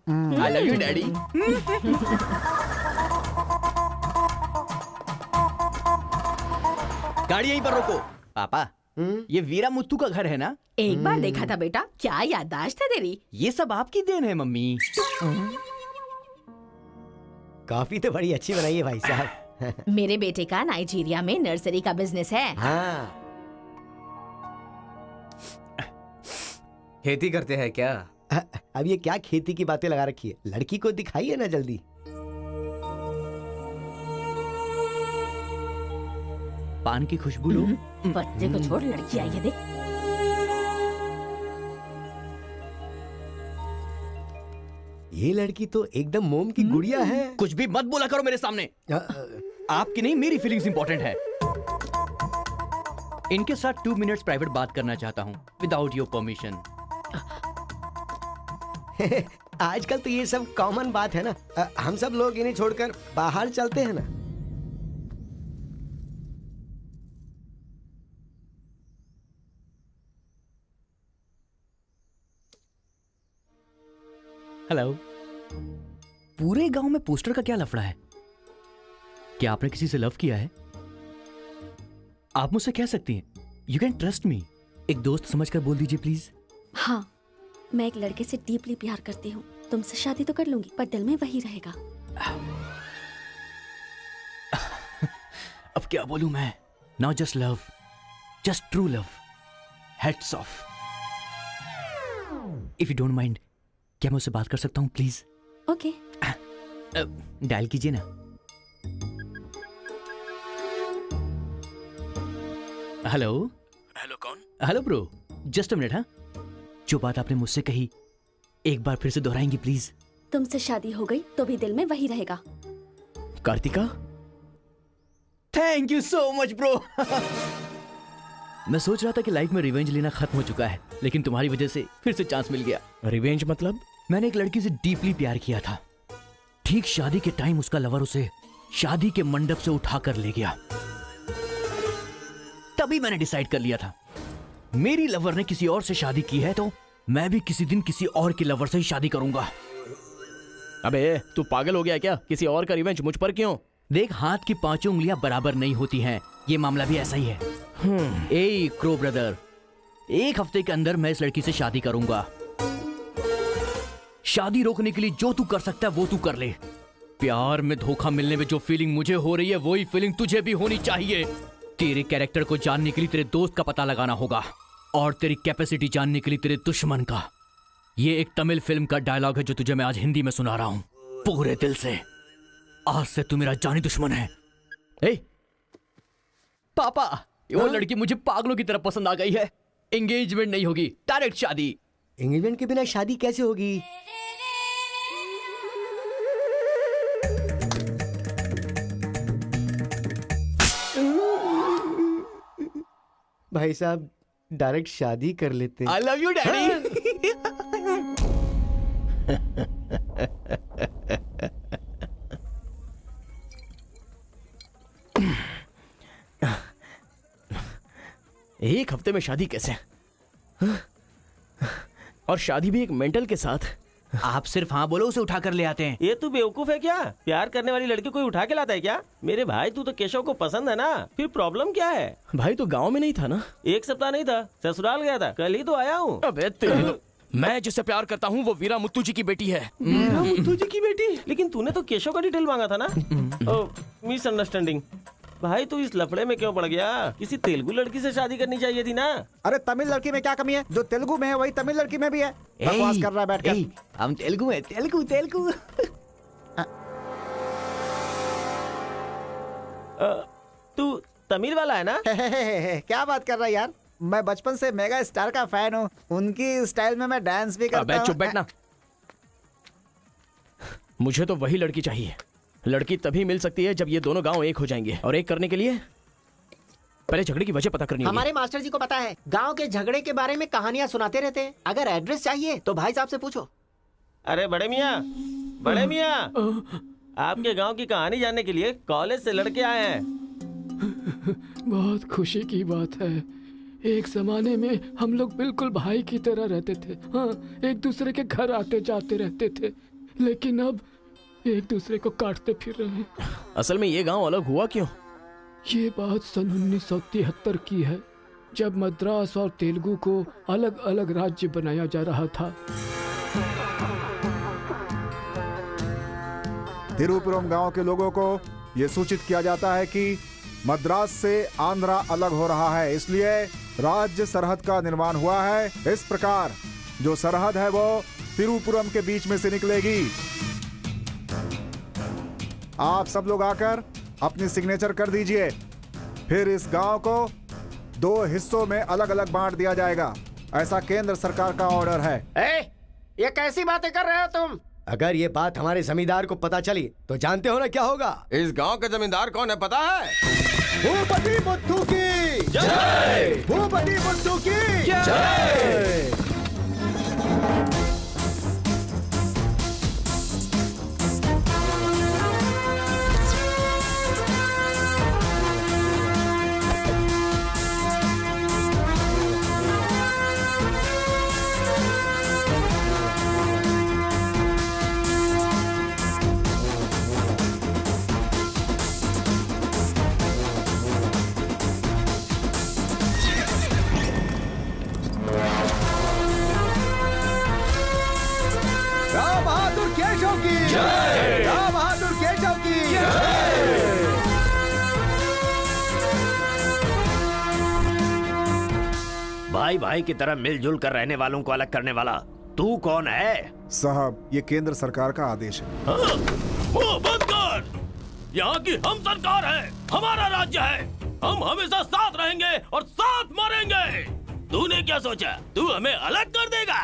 आई लव यू डैडी। गाड़ी यहीं पर रोको। पापा, ये वीरा मुत्तू का घर है ना? एक बार देखा था बेटा, क्या याददाश्त है तेरी। ये सब आपकी देन है मम्मी। कॉफी तो बड़ी अच्छी बनाई है भाई साहब। मेरे बेटे का नाइजीरिया में नर्सरी का बिजनेस है। हाँ। खेती करते हैं क्या? अब ये क्या खेती की बातें लगा रखी है? लड़की को दिखाइए ना जल्दी। पान की खुशबू लो। बच्चे को छोड़, लड़की आई है देख। ये लड़की तो एकदम मोम की गुड़िया है। कुछ भी मत बोला करो मेरे सामने। आपकी नहीं, मेरी फीलिंग्स इंपॉर्टेंट है। इनके साथ 2 मिनट्स प्राइवेट बात करना चाहता हूँ, विदाउट योर परमिशन। आजकल तो ये सब कॉमन बात है ना। हम सब लोग इन्हें छोड़कर बाहर चलते हैं ना। हेलो। पूरे गांव में पोस्टर का क्या लफड़ा है? क्या आपने किसी से लव किया है? आप मुझसे कह सकती हैं, यू कैन ट्रस्ट मी। एक दोस्त समझकर बोल दीजिए प्लीज। हाँ, मैं एक लड़के से डीपली प्यार करती हूँ। तुमसे शादी तो कर लूंगी, पर दिल में वही रहेगा। अब क्या बोलूं मैं? Not just love, just true love. Heads of. If you don't mind, क्या मैं उससे बात कर सकता हूँ प्लीज? ओके। डायल कीजिए ना। हेलो। हेलो कौन? Hello bro, just a minute. हाँ, जो बात आपने मुझसे कही एक बार फिर से दोहराएंगी प्लीज? तुमसे शादी हो गई तो भी दिल में वही रहेगा। Kartika, thank you so much bro. मैं सोच रहा था कि लाइफ में रिवेंज लेना खत्म हो चुका है, लेकिन तुम्हारी वजह से फिर से चांस मिल गया। रिवेंज मतलब? मैंने एक लड़की से डीपली प्यार किया था। ठीक शादी के टाइम उसका लवर उसे शादी के मंडप से उठाकर ले गया। तभी मैंने डिसाइड कर लिया था, मेरी लवर ने किसी और से शादी की है तो मैं भी किसी दिन किसी और की लवर से ही शादी करूंगा। अबे तू पागल हो गया क्या? किसी और का रिवेंज मुझ पर क्यों? देख, हाथ की पांचों उंगलियां बराबर नहीं होती हैं। ये मामला भी ऐसा ही है। ए क्रो ब्रदर, एक हफ्ते के अंदर मैं इस लड़की से शादी करूंगा। शादी रोकने के लिए जो तू कर सकता है वो तू कर ले। प्यार में धोखा मिलने में जो फीलिंग मुझे हो रही है वही फीलिंग तुझे भी होनी चाहिए। तेरे कैरेक्टर को जानने के लिए तेरे दोस्त का पता लगाना होगा और तेरी कैपेसिटी जानने के लिए तेरे दुश्मन का। ये एक तमिल फिल्म का डायलॉग है जो तुझे मैं आज हिंदी में सुना रहा हूं पूरे दिल से। आज से तू मेरा जानी दुश्मन है। ए पापा, वो लड़की मुझे पागलों की तरह पसंद आ गई है। एंगेजमेंट नहीं होगी, डायरेक्ट शादी। एंगेजमेंट के बिना शादी कैसे होगी? भाई साहब, डायरेक्ट शादी कर लेते। आई लव यू डैडी। एक हफ्ते में शादी कैसे? और शादी भी एक मेंटल के साथ। आप सिर्फ हाँ बोलो, उसे उठा कर ले आते हैं। ये तू बेवकूफ है क्या? प्यार करने वाली लड़की कोई उठा के लाता है क्या? मेरे भाई, तू तो केशव को पसंद है ना, फिर प्रॉब्लम क्या है? भाई तो गांव में नहीं था ना? एक सप्ताह नहीं था, ससुराल गया था, कल ही तो आया हूँ। अबे मैं जिससे प्यार करता हूँ वो वीरा मुत्तू जी की बेटी है। मुत्तू जी की बेटी? लेकिन तूने तो केशव का डिटेल मांगा था ना। मिसअंडरस्टैंडिंग। भाई तू इस लफड़े में क्यों पड़ गया? किसी तेलुगु लड़की से शादी करनी चाहिए थी ना। अरे तमिल लड़की में क्या कमी है? जो तेलुगु में है वही तमिल लड़की में भी है। बकवास कर रहा है बैठकर। हम तेलुगु है, तेलुगु तेलुगु। तू तमिल वाला है ना? क्या बात कर रहा है यार? मैं बचपन से मेगा स्टार का फैन हूँ। उनकी स्टाइल में मैं डांस भी करता हूँ। चुप बैठना। मुझे तो वही लड़की चाहिए। लड़की तभी मिल सकती है जब ये दोनों गांव एक हो जाएंगे, और एक करने के लिए पहले झगड़े की वजह पता करनी होगी। हमारे मास्टर जी को पता है, गांव के झगड़े के बारे में कहानियां सुनाते रहते हैं। अगर एड्रेस चाहिए तो भाई साहब से पूछो। अरे बड़े मियाँ, बड़े मियाँ, आपके गांव की कहानी जानने के लिए कॉलेज से लड़के आए हैं। बहुत खुशी की बात है। एक जमाने में हम लोग बिल्कुल भाई की तरह रहते थे। हाँ, एक दूसरे के घर आते जाते रहते थे, लेकिन अब एक दूसरे को काटते फिर रहे हैं। असल में ये गांव अलग हुआ क्यों? ये बात सन 1973 की है, जब मद्रास और तेलुगु को अलग अलग राज्य बनाया जा रहा था। तिरुपुरम गांव के लोगों को यह सूचित किया जाता है कि मद्रास से आंध्रा अलग हो रहा है, इसलिए राज्य सरहद का निर्माण हुआ है। इस प्रकार जो सरहद है वो तिरुपुरम के बीच में से निकलेगी। आप सब लोग आकर अपनी सिग्नेचर कर दीजिए, फिर इस गांव को 2 हिस्सों में अलग अलग बांट दिया जाएगा। ऐसा केंद्र सरकार का ऑर्डर है। ये कैसी बातें कर रहे हो तुम? अगर ये बात हमारे जमींदार को पता चली तो जानते हो ना क्या होगा? इस गांव के जमींदार कौन है पता है? भूपति बुद्धू की जय! भूपति बुद्धू की जय! भाई भाई की तरह मिलजुल कर रहने वालों को अलग करने वाला तू कौन है? साहब, ये केंद्र सरकार का आदेश है। वो बंद कर। यहाँ की हम सरकार है, हमारा राज्य है। हम हमेशा साथ रहेंगे और साथ मरेंगे। तूने क्या सोचा तू हमें अलग कर देगा?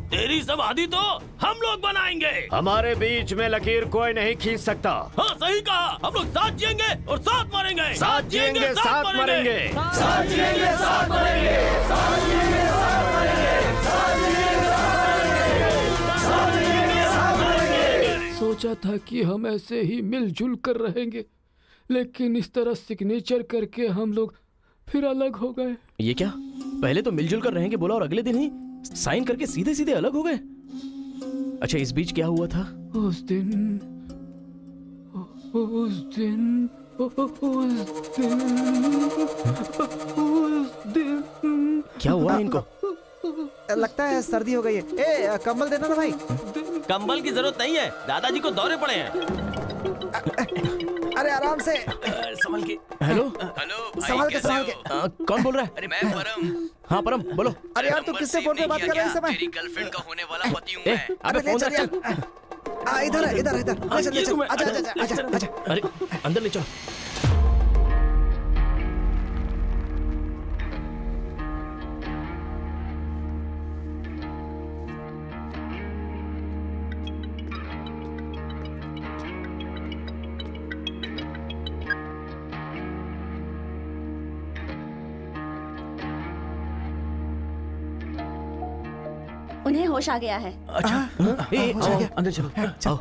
तेरी समाधि तो हम लोग बनाएंगे। हमारे बीच में लकीर कोई नहीं खींच सकता। हाँ सही कहा, हम लोग साथ जिएंगे और साथ मरेंगे। साथ जिएंगे, साथ मरेंगे। साथ जिएंगे, साथ मरेंगे। साथ जिएंगे, साथ मरेंगे। साथ जिएंगे, साथ मरेंगे। सोचा था कि हम ऐसे ही मिलजुल कर रहेंगे, लेकिन इस तरह सिग्नेचर करके हम लोग फिर अलग हो गए। ये क्या? पहले तो मिलजुल कर रहेंगे बोला और अगले दिन ही साइन करके सीधे सीधे अलग हो गए। अच्छा, इस बीच क्या हुआ था? उस दिन क्या हुआ इनको? लगता है सर्दी हो गई है। ए, कंबल देना ना भाई। कंबल की जरूरत नहीं है, दादाजी को दौरे पड़े हैं। अरे आराम से संभल के। हेलो हेलो संभाल के संभाल के। कौन बोल रहा है? अरे मैं परम। हाँ परम बोलो। अरे यार, तू किससे फोन पे बात कर रहा है इस समय? तेरी गर्लफ्रेंड का होने वाला पति हूँ ए, मैं। अबे अरे ले फोन चल रख, यार। चल। इधर है, इधर इधर। ले चल, ले चल। आजा आजा आजा आजा। अरे अंदर ले चलो। उन्हें होश आ गया है। अच्छा आओ, अंदर चलो। आओ।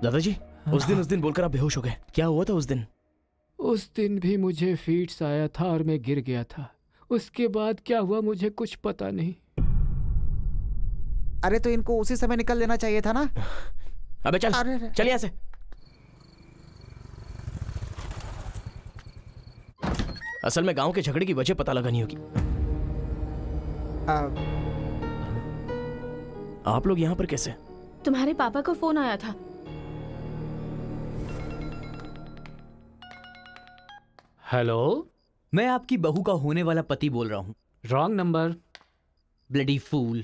दादाजी, उस दिन बोलकर आप बेहोश हो गए। क्या हुआ था उस दिन? उस दिन भी मुझे फीट्स आया था और मैं गिर गया था। उसके बाद क्या हुआ मुझे कुछ पता नहीं। अरे तो इनको उसी समय निकल लेना चाहिए था ना। अबे चल, चल यहाँ से। असल में गांव के झगड़े की वजह पता लगानी होगी। आप लोग यहाँ पर कैसे? तुम्हारे पापा को फोन आया था। हेलो, मैं आपकी बहू का होने वाला पति बोल रहा हूँ। Wrong number. Bloody fool.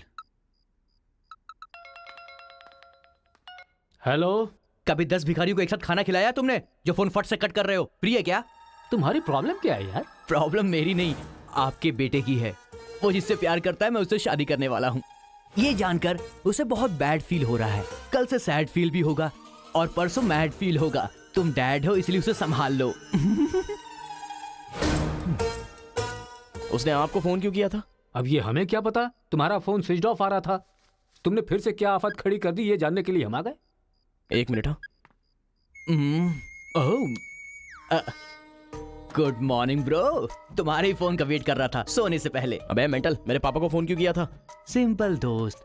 Hello, कभी 10 भिखारियों को एक साथ खाना खिलाया तुमने जो फोन फट से कट कर रहे हो? प्रिय क्या? तुम्हारी प्रॉब्लम क्या है यार? प्रॉब्लम मेरी नहीं, आपके बेटे की है। वो जिससे प्यार करता है, मैं उससे शादी करने वाला हूँ। ये जानकर उसे बहुत बैड फील हो रहा है। कल से सैड फील भी होगा और परसों मैड फील होगा। तुम डैड हो इसलिए उसे संभाल लो। उसने आपको फोन क्यों किया था? अब ये हमें क्या पता? तुम्हारा फोन स्विच ऑफ आ रहा था। तुमने फिर से क्या आफत खड़ी कर दी ये जानने के लिए हम आ गए। एक मिनट। हाँ, गुड मॉर्निंग ब्रो। तुम्हारे ही फोन का वेट कर रहा था सोने से पहले। अबे मेंटल, मेरे पापा को फोन क्यों किया था? सिंपल दोस्त,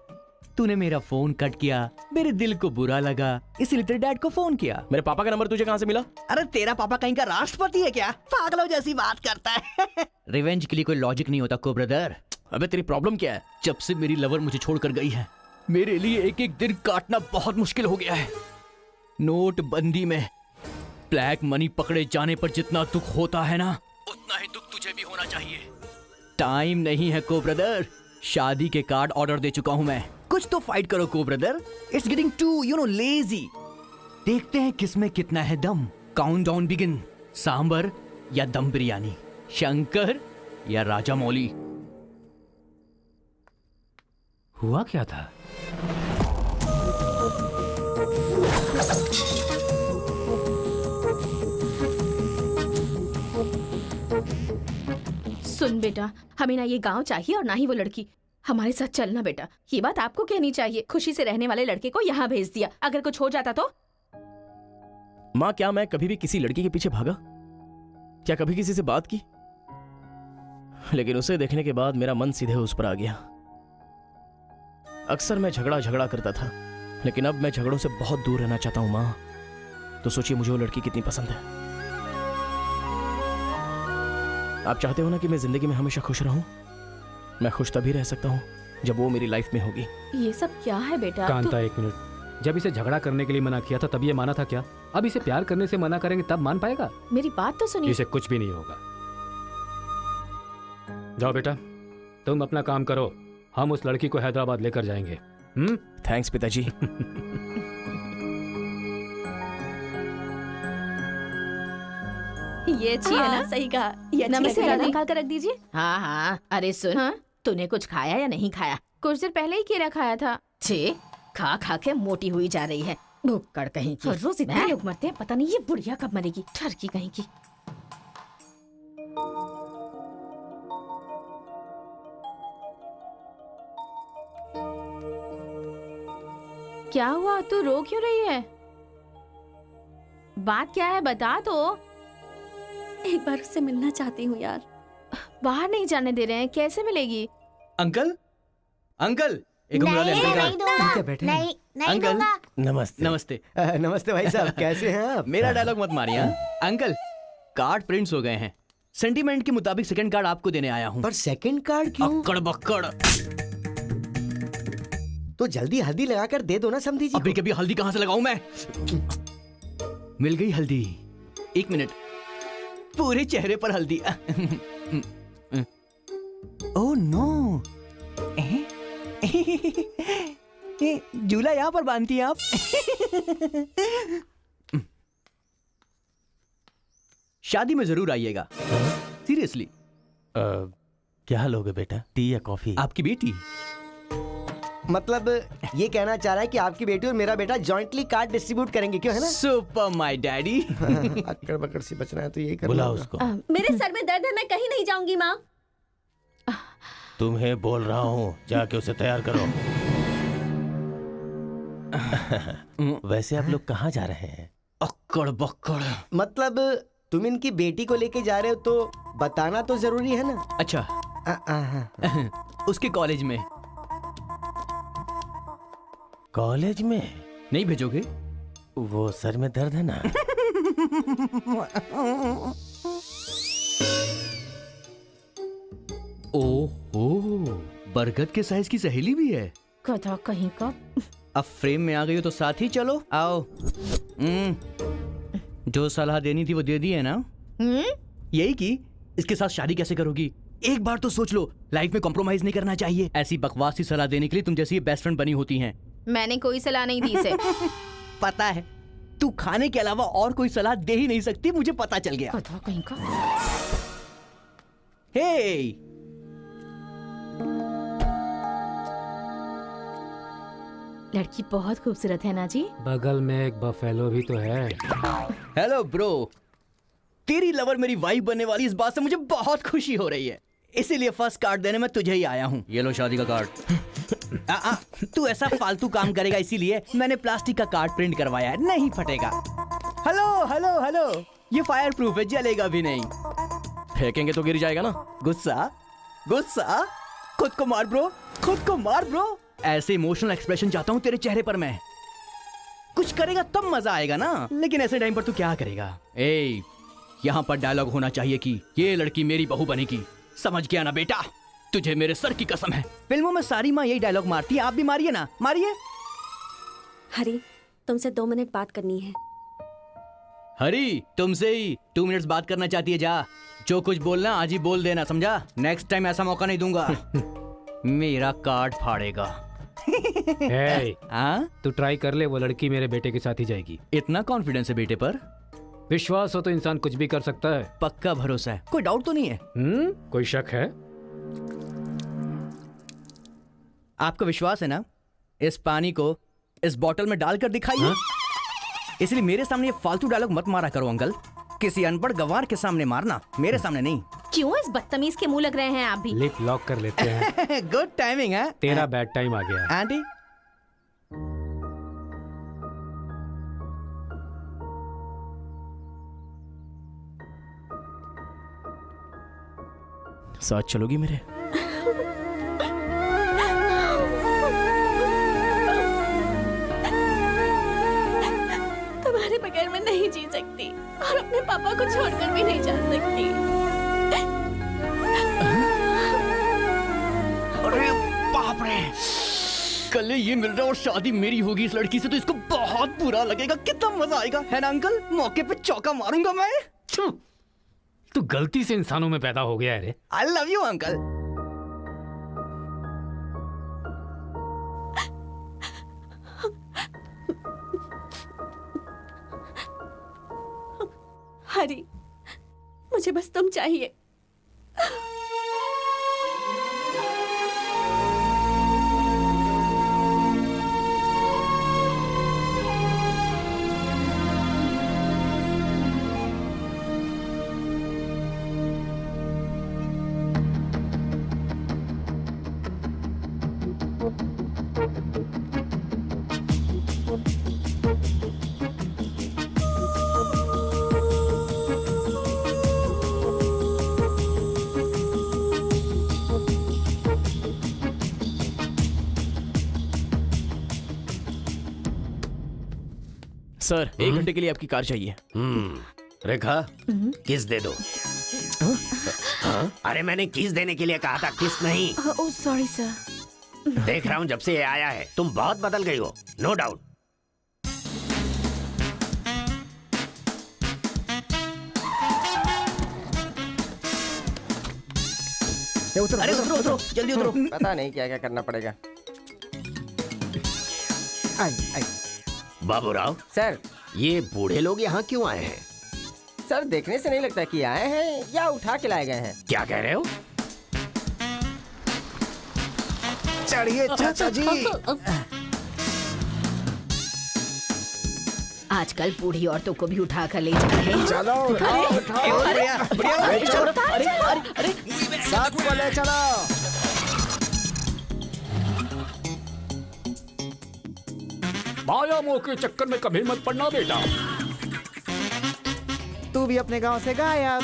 तूने मेरा फोन कट किया, मेरे दिल को बुरा लगा, इसलिए तेरे डैड को फोन किया। मेरे पापा का नंबर तुझे कहाँ से मिला? अरे तेरा पापा कहीं का राष्ट्रपति है क्या? पागलों जैसी बात करता है। रिवेंज के लिए कोई लॉजिक नहीं होता को ब्रदर। अबे तेरी प्रॉब्लम क्या है? जब से मेरी लवर मुझे छोड़कर गई है, मेरे लिए एक एक दिन काटना बहुत मुश्किल हो गया है। नोटबंदी में ब्लैक मनी पकड़े जाने पर जितना दुख होता है ना, उतना ही दुख तुझे भी होना चाहिए। टाइम नहीं है को ब्रदर। शादी के कार्ड ऑर्डर दे चुका हूं मैं। कुछ तो फाइट करो को brother. It's getting too lazy. देखते हैं किसमें कितना है दम। Countdown begin. सांबर या दम बिरयानी, शंकर या राजा मौली। हुआ क्या था? सुन बेटा, हमें ना ये गांव चाहिए और ना ही वो लड़की। हमारे साथ चलना बेटा। ये बात आपको कहनी चाहिए। खुशी से रहने वाले लड़के को यहाँ भेज दिया, अगर कुछ हो जाता तो? माँ, क्या मैं कभी भी किसी लड़की के पीछे भागा? क्या कभी किसी से बात की? लेकिन उसे देखने के बाद मेरा मन सीधे उस पर आ गया। अक्सर मैं झगड़ा करता था, लेकिन अब मैं झगड़ों से बहुत दूर रहना चाहता हूँ माँ। तो सोचिए मुझे वो लड़की कितनी पसंद है। आप चाहते हो ना कि मैं जिंदगी में हमेशा खुश रहूं? मैं खुश तभी रह सकता हूं जब वो मेरी लाइफ में होगी। ये सब क्या है बेटा? कांता, एक मिनट। जब इसे झगड़ा करने के लिए मना किया था तब ये माना था क्या? अब इसे प्यार करने से मना करेंगे तब मान पाएगा? मेरी बात तो सुनिए। इसे कुछ भी नहीं होगा। जाओ बेटा, तुम अपना काम करो, हम उस लड़की को हैदराबाद लेकर जाएंगे। थैंक्स पिताजी। ये अच्छी है ना? सही कहा। ये अच्छी नमस्ते लग रही है। दादी। निकाल कर रख दीजिए। हाँ हाँ, अरे सुन, तूने कुछ खाया या नहीं खाया? कुछ देर पहले ही केला खाया था। छे, खा खा के मोटी हुई जा रही है, भुक्कड़ कहीं की। रोज इतने लोग मरते हैं, पता नहीं ये बुढ़िया कब मरेगी, ठरकी कहीं की। क्या हुआ, तू रो क्यों रही है? बात क्या है, बता तो। एक बार उससे मिलना चाहती हूँ यार। बाहर नहीं जाने दे रहे हैं, कैसे मिलेगी? अंकल, अंकल, एक उंगली वाले अंकल का। नहीं नहीं अंकल, दूंगा। नमस्ते। नमस्ते। नमस्ते भाई साहब, कैसे हैं आप? मेरा डायलॉग मत मारिए। हाँ? अंकल, कार्ड प्रिंट्स हो गए हैं। सेंटीमेंट के मुताबिक सेकंड कार्ड आपको देने आया हूँ। पर सेकंड कार्ड क्यों? अक्कड़ बक्कड़। तो जल्दी हल्दी लगाकर दे दो ना समधी जी। अभी कभी हल्दी कहाँ से लगाऊं मैं? मिल गई हल्दी। एक मिनट, पूरे चेहरे पर हल्दी। ओह नो, झूला यहाँ पर बांधती हैं आप? शादी में जरूर आइएगा, सीरियसली। क्या लोगे बेटा, टी या कॉफी? आपकी बेटी। मतलब ये कहना चाह रहा है कि आपकी बेटी और मेरा बेटा जॉइंटली कार्ड डिस्ट्रीब्यूट करेंगे, क्यों है ना? Super my daddy. अक्कड़ बक्कड़ से बचना है तो यही करना बुलाओ होगा। उसको। मेरे सर में दर्द है, मैं कहीं नहीं जाऊंगी माँ। तुम्हें बोल रहा हूँ, जाके उसे तैयार करो। वैसे आप लोग कहाँ जा रहे हैं? अक्कड़ बक्कड़। मतलब तुम इनकी बेटी को लेके जा रहे हो तो बताना तो जरूरी है ना? अच्छा, उसके कॉलेज में। कॉलेज में नहीं भेजोगे? वो सर में दर्द है ना। ओह, बरगद के साइज की सहेली भी है। गधा कहीं का। अब फ्रेम में आ गई हो तो साथ ही चलो। आओ। जो सलाह देनी थी वो दे दी है ना? यही कि इसके साथ शादी कैसे करोगी? एक बार तो सोच लो, लाइफ में कॉम्प्रोमाइज नहीं करना चाहिए। ऐसी बकवास सी सलाह देने के लिए तुम जैसी बेस्ट फ्रेंड बनी होती हैं। मैंने कोई सलाह नहीं दी इसे। पता है, तू खाने के अलावा और कोई सलाह दे ही नहीं सकती, मुझे पता चल गया। गधा कहीं का। हे, लड़की बहुत खूबसूरत है ना जी। बगल में एक बफेलो भी तो है। हेलो ब्रो, तेरी लवर मेरी वाइफ बनने वाली इस बात से मुझे बहुत खुशी हो रही है, इसीलिए फर्स्ट कार्ड देने में तुझे ही आया हूँ। ये लो शादी का कार्ड। तू ऐसा फालतू काम करेगा इसीलिए मैंने प्लास्टिक का कार्ड प्रिंट करवाया है, नहीं फटेगा। हेलो हेलो हेलो, ये फायर प्रूफ है, जलेगा भी नहीं। फेंकेंगे तो गिर जाएगा ना। गुस्सा गुस्सा, खुद को मार ब्रो, खुद को मार ब्रो। ऐसे इमोशनल एक्सप्रेशन चाहता हूँ तेरे चेहरे पर मैं। कुछ करेगा तब मजा आएगा ना, लेकिन ऐसे टाइम पर तू क्या करेगा? ए, यहाँ पर डायलॉग होना चाहिए कि ये लड़की मेरी बहू बनेगी। समझ गया ना बेटा? तुझे मेरे सर की कसम है, फिल्मों में सारी माँ यही डायलॉग मारती है, आप भी मारिए ना, मारिए। हरी, तुमसे 2 मिनट बात करनी है। हरी, तुमसे ही 2 मिनट्स बात करना चाहती है? जा, जो कुछ बोलना आज ही बोल देना, समझा? नेक्स्ट टाइम ऐसा मौका नहीं दूंगा। मेरा कार्ड फाड़ेगा। तू ट्राई कर ले, वो लड़की मेरे बेटे के साथ ही जाएगी। इतना कॉन्फिडेंस है बेटे पर? विश्वास हो तो इंसान कुछ भी कर सकता है। पक्का भरोसा है, कोई डाउट तो नहीं है? कोई शक है? आपको विश्वास है ना? इस पानी को इस बोतल में डालकर दिखाइए। इसलिए मेरे सामने ये फालतू डायलॉग मत मारा करो अंकल, किसी अनपढ़ गवार के सामने मारना, मेरे सामने नहीं। क्यों इस बदतमीज के मुंह लग रहे हैं आप भी? लिप लॉक कर लेते हैं। गुड टाइमिंग है। तेरा बैड टाइम आ गया। आंटी, साथ चलोगी मेरे? तुम्हारे बगैर मैं नहीं जी सकती और अपने पापा को छोड़कर भी नहीं जा सकती। अरे बाप रे, कल ये मिल रहा है और शादी मेरी होगी इस लड़की से, तो इसको बहुत बुरा लगेगा। कितना मजा आएगा, है ना अंकल? मौके पे चौका मारूंगा मैं। तू गलती से इंसानों में पैदा हो गया है रे। I love you uncle. Hari, मुझे बस तुम चाहिए। सर, 1 घंटे के लिए आपकी कार चाहिए। रेखा, किस दे दो। हाँ? अरे मैंने किस देने के लिए कहा था, किस नहीं। Oh sorry sir. देख रहा हूँ जब से ये आया है तुम बहुत बदल गई हो, नो डाउट। अरे उतरो उतरो, जल्दी उतरो। पता नहीं क्या क्या करना पड़ेगा। बाबूराव सर, ये बूढ़े लोग यहाँ क्यों आए हैं? सर देखने से नहीं लगता कि आए हैं या उठा के लाए गए हैं। क्या कह रहे हो? चढ़िए चाचा जी। आजकल बूढ़ी औरतों को भी उठा कर ले जा रहे हैं। चलो उठाओ उठाओ, साथ को ले चलो। माया मोह के चक्कर में कभी मत पड़ना बेटा। तू भी अपने गांव से गायब।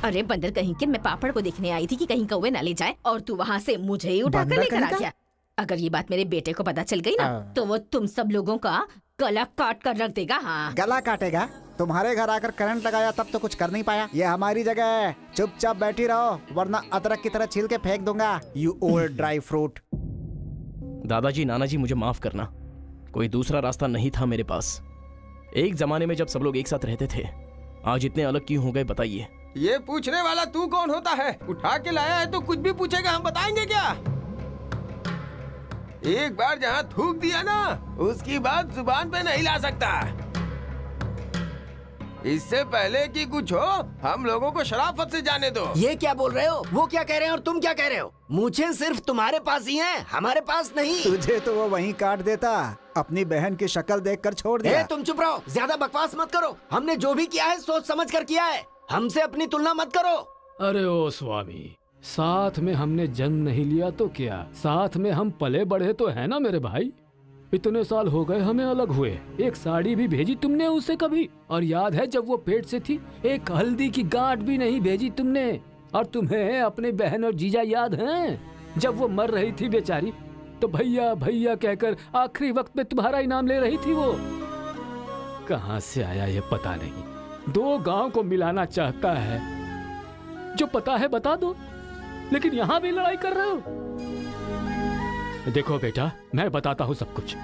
अरे बंदर कहीं के, मैं पापड़ को देखने आई थी कि कहीं कौवे ना ले जाए और तू वहाँ से मुझे ही उठा कर बंदर लेकर आ कहीं का? गया। अगर ये बात मेरे बेटे को पता चल गई ना तो वो तुम सब लोगों का गला काट कर रख देगा। हाँ, गला काटेगा? तुम्हारे घर आकर करंट लगाया तब तो कुछ कर नहीं पाया। ये हमारी जगह है, चुपचाप बैठी रहो वरना अदरक की तरह छील के फेंक दूंगा। You old dry fruit. दादाजी, नानाजी, मुझे माफ करना, कोई दूसरा रास्ता नहीं था मेरे पास। एक जमाने में जब सब लोग एक साथ रहते थे, आज इतने अलग क्यों हो गए बताइए। ये पूछने वाला तू कौन होता है? उठा के लाया है तो कुछ भी पूछेगा, हम बताएंगे क्या? एक बार जहाँ थूक दिया ना, उसकी बात जुबान पे नहीं ला सकता। इससे पहले कि कुछ हो, हम लोगों को शराफत से जाने दो। ये क्या बोल रहे हो? वो क्या कह रहे हैं और तुम क्या कह रहे हो? मुझे सिर्फ तुम्हारे पास ही है, हमारे पास नहीं। तुझे तो वो वहीं काट देता, अपनी बहन की शक्ल देखकर छोड़ दिया। तुम चुप रहो, ज्यादा बकवास मत करो। हमने जो भी किया है सोच समझ कर किया है, हमसे अपनी तुलना मत करो। अरे ओ स्वामी, साथ में हमने जन्म नहीं लिया तो क्या, साथ में हम पले बढ़े तो है ना मेरे भाई। इतने साल हो गए हमें अलग हुए, एक साड़ी भी भेजी तुमने उसे कभी? और याद है जब वो पेट से थी, एक हल्दी की गांठ भी नहीं भेजी तुमने। और तुम्हें अपने बहन और जीजा याद हैं? जब वो मर रही थी बेचारी, तो भैया भैया कहकर आखिरी वक्त में तुम्हारा ही नाम ले रही थी। वो कहाँ से आया ये पता नहीं। 2 गांव को मिलाना चाहता है, जो पता है बता दो, लेकिन यहाँ भी लड़ाई कर रहे हो। देखो बेटा, मैं बताता हूँ सब कुछ।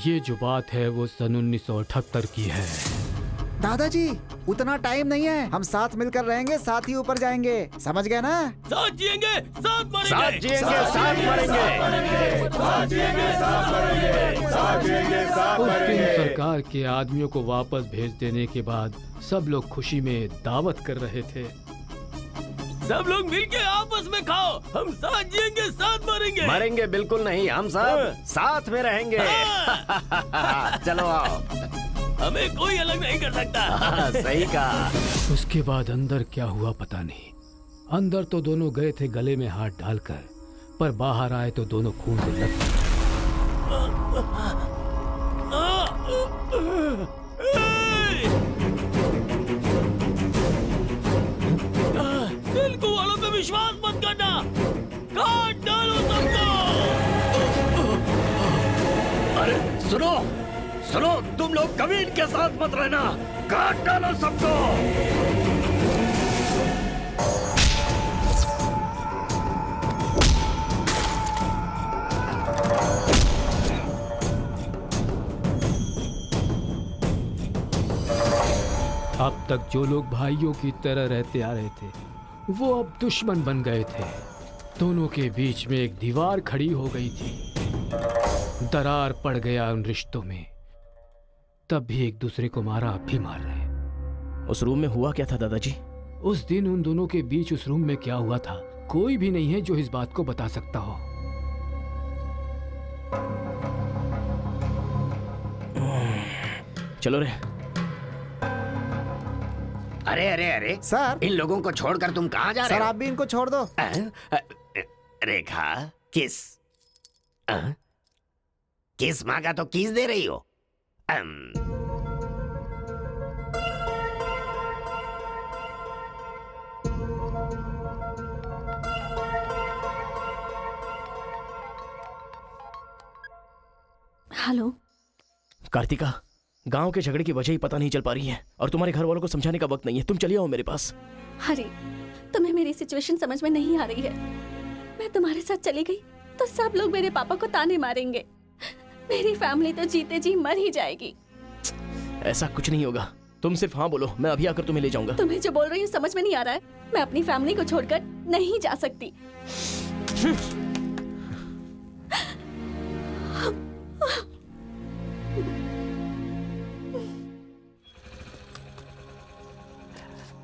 ये जो बात है वो सन 1978 की है। दादाजी, उतना टाइम नहीं है, हम साथ मिलकर रहेंगे, साथ ही ऊपर जाएंगे, समझ गए ना? साथ जिएंगे, साथ मरेंगे, साथ जिएंगे, साथ मरेंगे, साथ जिएंगे, साथ मरेंगे, साथ जिएंगे, साथ उस दिन मरेंगे। सरकार के आदमियों को वापस भेज देने के बाद सब लोग खुशी में दावत कर रहे थे। सब लोग मिलके आपस में खाओ, हम साथ जिएंगे, साथ मरेंगे। मरेंगे बिल्कुल नहीं, हम सब साथ में रहेंगे। चलो आओ, हमें कोई अलग नहीं कर सकता। सही कहा। उसके बाद अंदर क्या हुआ पता नहीं। अंदर तो दोनों गए थे गले में हाथ डालकर, पर बाहर आए तो दोनों खून से लथपथ। तेलुगु वालों पे विश्वास मत करना, काट डालो सबको। अरे सुनो सुनो, तुम लोग कभी इनके साथ मत रहना, काट डालो सबको। अब तक जो लोग भाइयों की तरह रहते आ रहे थे, वो अब दुश्मन बन गए थे। दोनों के बीच में एक दीवार खड़ी हो गई थी। दरार पड़ गया उन रिश्तों में। तब भी एक दूसरे को मारा, अब भी मार रहे हैं। उस रूम में हुआ क्या था दादाजी? उस दिन उन दोनों के बीच उस रूम में क्या हुआ था, कोई भी नहीं है जो इस बात को बता सकता हो। चलो रे। अरे अरे अरे सर, इन लोगों को छोड़कर तुम कहाँ जा रहे सर हो? आप भी इनको छोड़ दो। रेखा, किस किस मांगा तो किस दे रही हो? हेलो कार्तिका, गांव के झगड़े की वजह ही पता नहीं चल पा रही है और तुम्हारे घर वालों को समझाने का वक्त नहीं है। तुम चली आओ मेरे पास। हरी, तुम्हें मेरी सिचुएशन समझ में नहीं आ रही है। मैं तुम्हारे साथ चली गई तो सब लोग मेरे पापा को ताने मारेंगे। मेरी फैमिली तो जीते जी मर ही जाएगी। ऐसा कुछ नहीं होगा, तुम सिर्फ हाँ बोलो, मैं अभी आकर तुम्हें ले जाऊंगा। तुम्हें जो बोल रही हूँ समझ में नहीं आ रहा है। मैं अपनी फैमिली को छोड़कर नहीं जा सकती।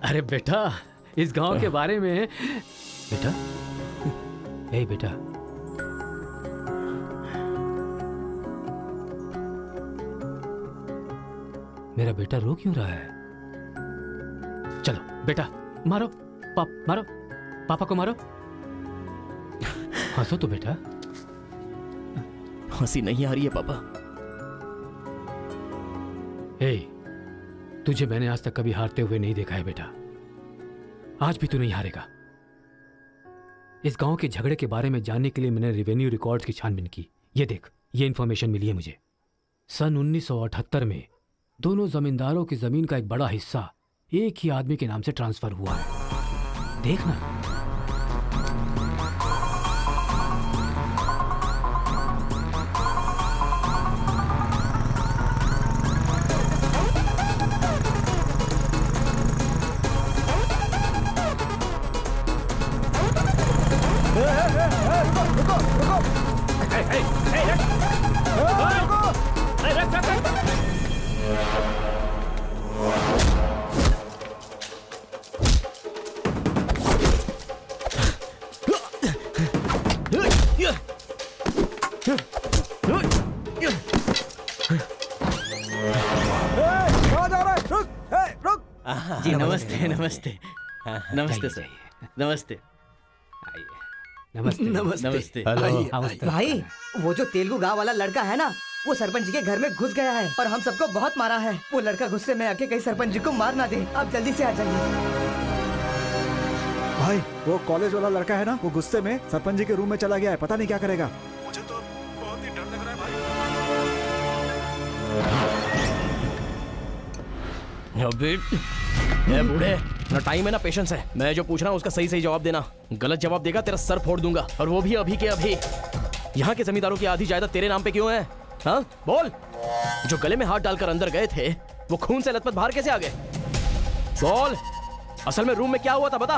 अरे बेटा, इस गांव के बारे में बेटा, ए बेटा, मेरा बेटा रो क्यों रहा है? चलो बेटा, मारो मारो, पापा को मारो। हंसो तो बेटा। हंसी नहीं आ रही है पापा। ए, तुझे मैंने आज तक कभी हारते हुए नहीं देखा है बेटा। आज भी तू नहीं हारेगा। इस गांव के झगड़े के बारे में जानने के लिए मैंने रेवेन्यू रिकॉर्ड्स की छानबीन की। ये देख, ये इंफॉर्मेशन मिली है मुझे। सन 1978 में दोनों जमींदारों की जमीन का एक बड़ा हिस्सा एक ही आदमी के नाम से ट्रांसफर हुआ है। देखना। जी नमस्ते नमस्ते नमस्ते सर, नमस्ते नमस्ते नमस्ते। भाई, वो जो तेलुगु गांव वाला लड़का है ना, वो सरपंच जी के घर में घुस गया है और हम सबको बहुत मारा है। वो लड़का गुस्से में आके कहीं सरपंच जी को मार ना दे। आप जल्दी से आ जाइए। भाई, वो कॉलेज वाला लड़का है ना, वो गुस्से में सरपंच जी के रूम में चला गया है। पता नहीं क्या करेगा। मुझे तो बहुत ही डर लग रहा है भाई। ए बूढ़े, ना टाइम है ना पेशेंस है। मैं जो पूछ रहा हूँ उसका सही सही जवाब देना। गलत जवाब देगा तेरा सर फोड़ दूंगा, और वो भी अभी के अभी। यहाँ के जमींदारों की आधी जायदाद तेरे नाम पे क्यों है? हाँ बोल। जो गले में हाथ डालकर अंदर गए थे, वो खून से लथपथ बाहर कैसे आ गए? बोल, असल में रूम में क्या हुआ था? बता।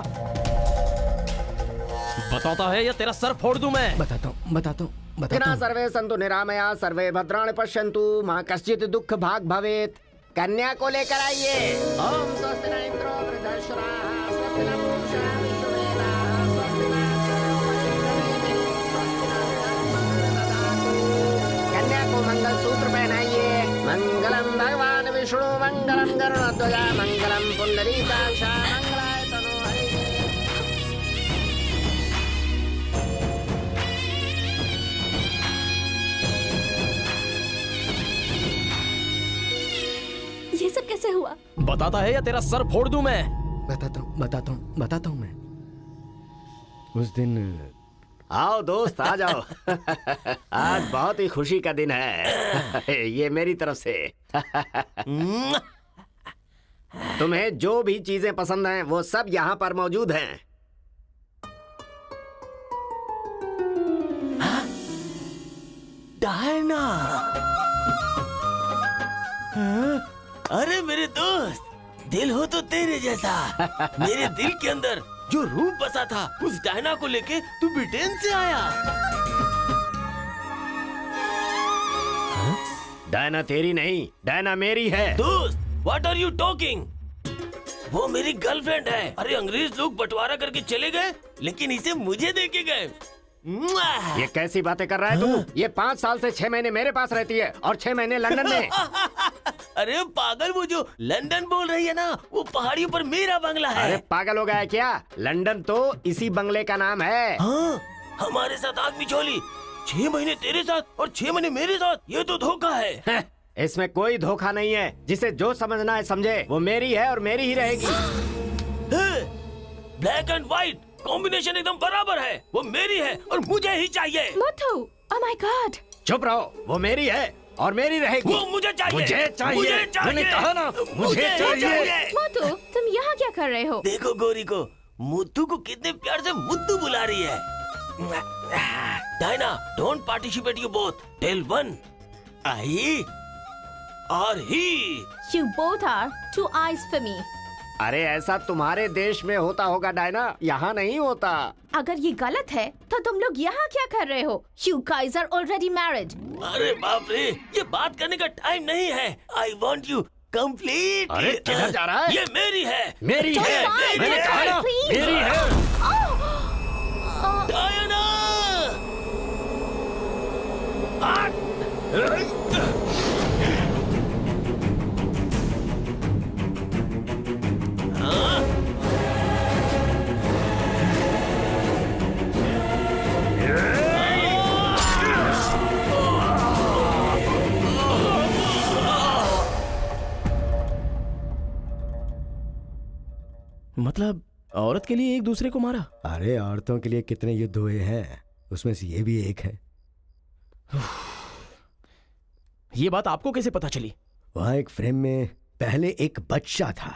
बताता है या तेरा सर फोड़ दूं मैं? बताता हूँ। सर्वे सन्तु निरामया सर्वे भद्राणि पश्यन्तु मां कश्चित् दुःख भाग भवेत्। कन्या को लेकर आइए। ओम स्वस्ति न इंद्रो वृद्धश्रवाः स्वस्ति न पूषा विश्ववेदाः स्वस्ति न कन्या को मंगल सूत्र पहनाइए। मंगलम भगवान विष्णु मंगलम गरुड़ध्वज मंगलम पुंडरीकाक्ष मंगलाय तनो हरिः। ये सब कैसे हुआ? बताता है या तेरा सर फोड़ दूं मैं? बताता हूँ मैं। उस दिन आओ दोस्त, आ जाओ। आज बहुत ही खुशी का दिन है। ये मेरी तरफ से। तुम्हें जो भी चीजें पसंद हैं वो सब यहाँ पर मौजूद हैं। डायना, अरे मेरे दोस्त, दिल हो तो तेरे जैसा। मेरे दिल के अंदर जो रूप बसा था, उस डायना को लेके तू ब्रिटेन से आया। डायना तेरी नहीं, डायना मेरी है। दोस्त, व्हाट आर यू टॉकिंग? वो मेरी गर्लफ्रेंड है। अरे अंग्रेज लोग बंटवारा करके चले गए, लेकिन इसे मुझे देके गए। ये कैसी बातें कर रहा है तू? ये 5 साल से 6 महीने मेरे पास रहती है और 6 महीने लंदन में। अरे पागल, वो जो लंदन बोल रही है ना, वो पहाड़ियों पर मेरा बंगला है। अरे पागल हो गया है क्या? लंदन तो इसी बंगले का नाम है। हाँ, हमारे साथ आग बिछोली। 6 महीने तेरे साथ और 6 महीने मेरे साथ, ये तो धोखा है। इसमें कोई धोखा नहीं है। जिसे जो समझना है समझे। वो मेरी है और मेरी ही रहेगी। ब्लैक एंड व्हाइट कॉम्बिनेशन एकदम बराबर है। वो मेरी है और मुझे ही चाहिए। Muthu, oh my God. चुप रहो, वो मेरी है और मेरी रहेगी। वो मुझे चाहिए। मुझे चाहिए। मैंने कहा ना, मुझे चाहिए। मुथु, तुम यहाँ क्या कर रहे हो? देखो गोरी को, मुत्तू को कितने प्यार से मुत्तू बुला रही है। Diana, don't participate you both. Tell one, I or he. You both are two eyes for me. अरे ऐसा तुम्हारे देश में होता होगा डायना, यहाँ नहीं होता। अगर ये गलत है तो तुम लोग यहाँ क्या कर रहे हो? You guys are already married. अरे बाप रे, ये बात करने का टाइम नहीं है। I want you complete. अरे किधर जा रहा है? ये मेरी है। मेरी Don't है। mind मैंने her, कहा ना, please. मेरी है। डायना! मतलब औरत के लिए एक दूसरे को मारा? अरे औरतों के लिए कितने युद्ध हुए हैं, उसमें से ये भी एक है। ये बात आपको कैसे पता चली? वहां एक फ्रेम में पहले एक बच्चा था।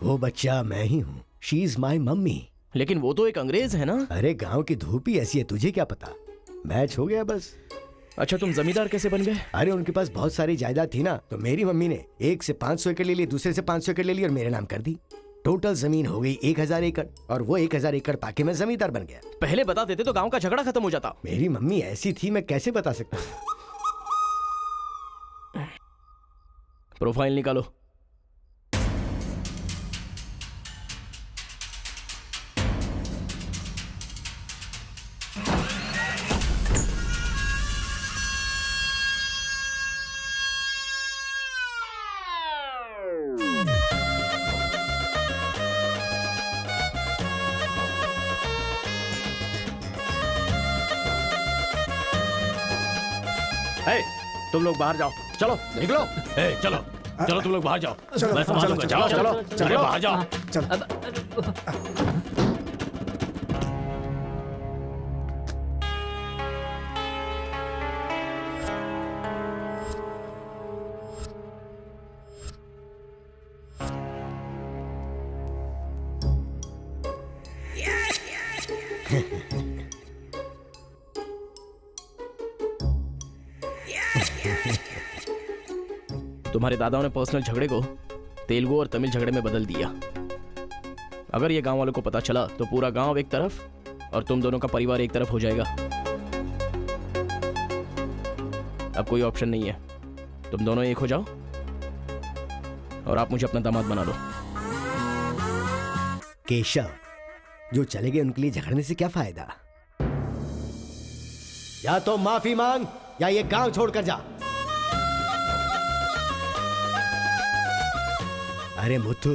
वो बच्चा मैं ही हूँ। She is my mummy. लेकिन वो तो एक अंग्रेज है ना? अरे गांव की धूप ही ऐसी है, तुझे क्या पता। मैच हो गया बस। अच्छा, तुम जमींदार कैसे बन गए? अरे उनके पास बहुत सारी जायदाद थी ना, तो मेरी मम्मी ने एक से 500 एकड़ ले ली, दूसरे से 500 एकड़ ले ली और मेरे नाम कर दी। टोटल जमीन हो गई 1000 एकड़ और वो 1000 एकड़ पाके मैं जमींदार बन गया। पहले बता देते तो गांव का झगड़ा खत्म हो जाता। मेरी मम्मी ऐसी थी, मैं कैसे बता सकता हूँ। प्रोफाइल निकालो। तुम लोग बाहर जाओ, चलो निकलो। चलो चलो, तुम लोग बाहर जाओ। चलो, मैं संभालूंगा। चलो, चलो चलो, चलो, चलो। बाहर जाओ। तुम्हारे दादाओं ने पर्सनल झगड़े को तेलुगु और तमिल झगड़े में बदल दिया। अगर ये गांव वालों को पता चला तो पूरा गांव एक तरफ और तुम दोनों का परिवार एक तरफ हो जाएगा। अब कोई ऑप्शन नहीं है, तुम दोनों एक हो जाओ और आप मुझे अपना दामाद बना लो। केशव, जो चले गए उनके लिए झगड़ने से क्या फायदा। या तो माफी मांग या ये गांव छोड़कर जा। अरे मुत्तू,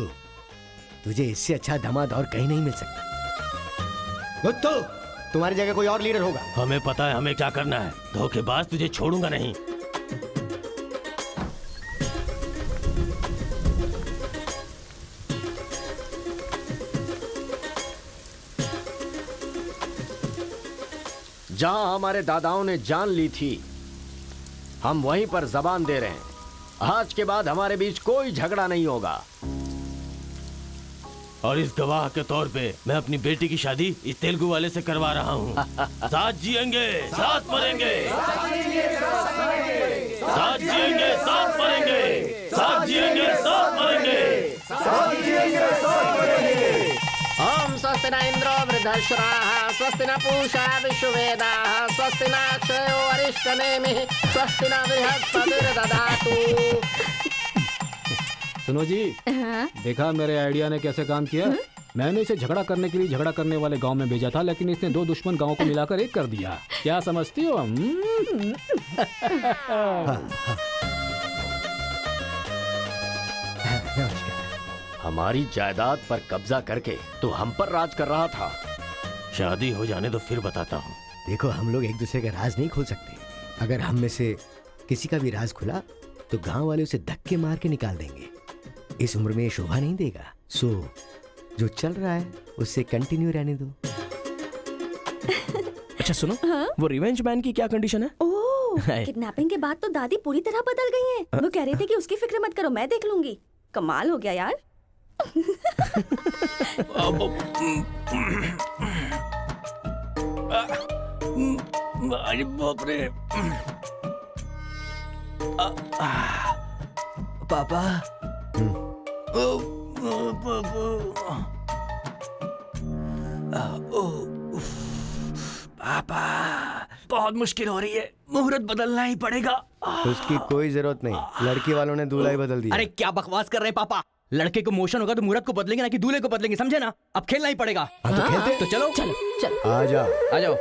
तुझे इससे अच्छा दामाद और कहीं नहीं मिल सकता। मुत्तू, तुम्हारी जगह कोई और लीडर होगा। हमें पता है हमें क्या करना है। धोखेबाज, तुझे छोड़ूंगा नहीं। जहां हमारे दादाओं ने जान ली थी, हम वहीं पर जबान दे रहे हैं। आज के बाद हमारे बीच कोई झगड़ा नहीं होगा। और इस गवाह के तौर पे मैं अपनी बेटी की शादी इस तेलुगु वाले से करवा रहा हूँ। साथ जिएंगे, साथ मरेंगे, साथ जिएंगे, साथ मरेंगे, साथ जिएंगे, साथ मरेंगे। ओम स्वस्ति न इंद्रो दशराः स्वस्ति न पूषा विश्ववेदाः स्वस्ति न अक्षयो अरिष्टनेमिः स्वस्ति न बृहस्पतिर्दधातु। सुनो जी, देखा मेरे आइडिया ने कैसे काम किया? मैंने इसे झगड़ा करने के लिए झगड़ा करने वाले गांव में भेजा था, लेकिन इसने दो दुश्मन गांवों को मिलाकर एक कर दिया। क्या समझती हो? हमारी जायदाद पर कब्जा करके तो हम पर राज कर रहा था। शादी हो जाने तो फिर बताता हूँ। देखो, हम लोग एक दूसरे का राज नहीं खोल सकते। अगर हम में से किसी का भी राज खुला तो गांव वाले उसे धक्के मार के निकाल देंगे। इस उम्र में ये शोभा नहीं देगा। सो जो चल रहा है उससे कंटिन्यू रहने दो। अच्छा सुनो, वो रिवेंज बैन की क्या कंडीशन है? ओह, किडनैपिंग के बाद तो दादी पूरी तरह बदल गई हैं। वो कह रही थी कि उसकी फिक्र मत करो, मैं देख लूंगी। कमाल हो गया यार। अरे बाप रे। पापा। पापा, बहुत मुश्किल हो रही है, मुहूर्त बदलना ही पड़ेगा। उसकी कोई जरूरत नहीं, लड़की वालों ने दूल्हा ही बदल दिया। अरे क्या बकवास कर रहे हैं पापा? लड़के को मोशन होगा तो मुहूर्त को बदलेंगे ना कि दूल्हे को बदलेंगे, समझे ना? अब खेलना ही पड़ेगा। हाँ, तो खेलते। तो चलो चलो चलो। आ जाओ, आ जाओ।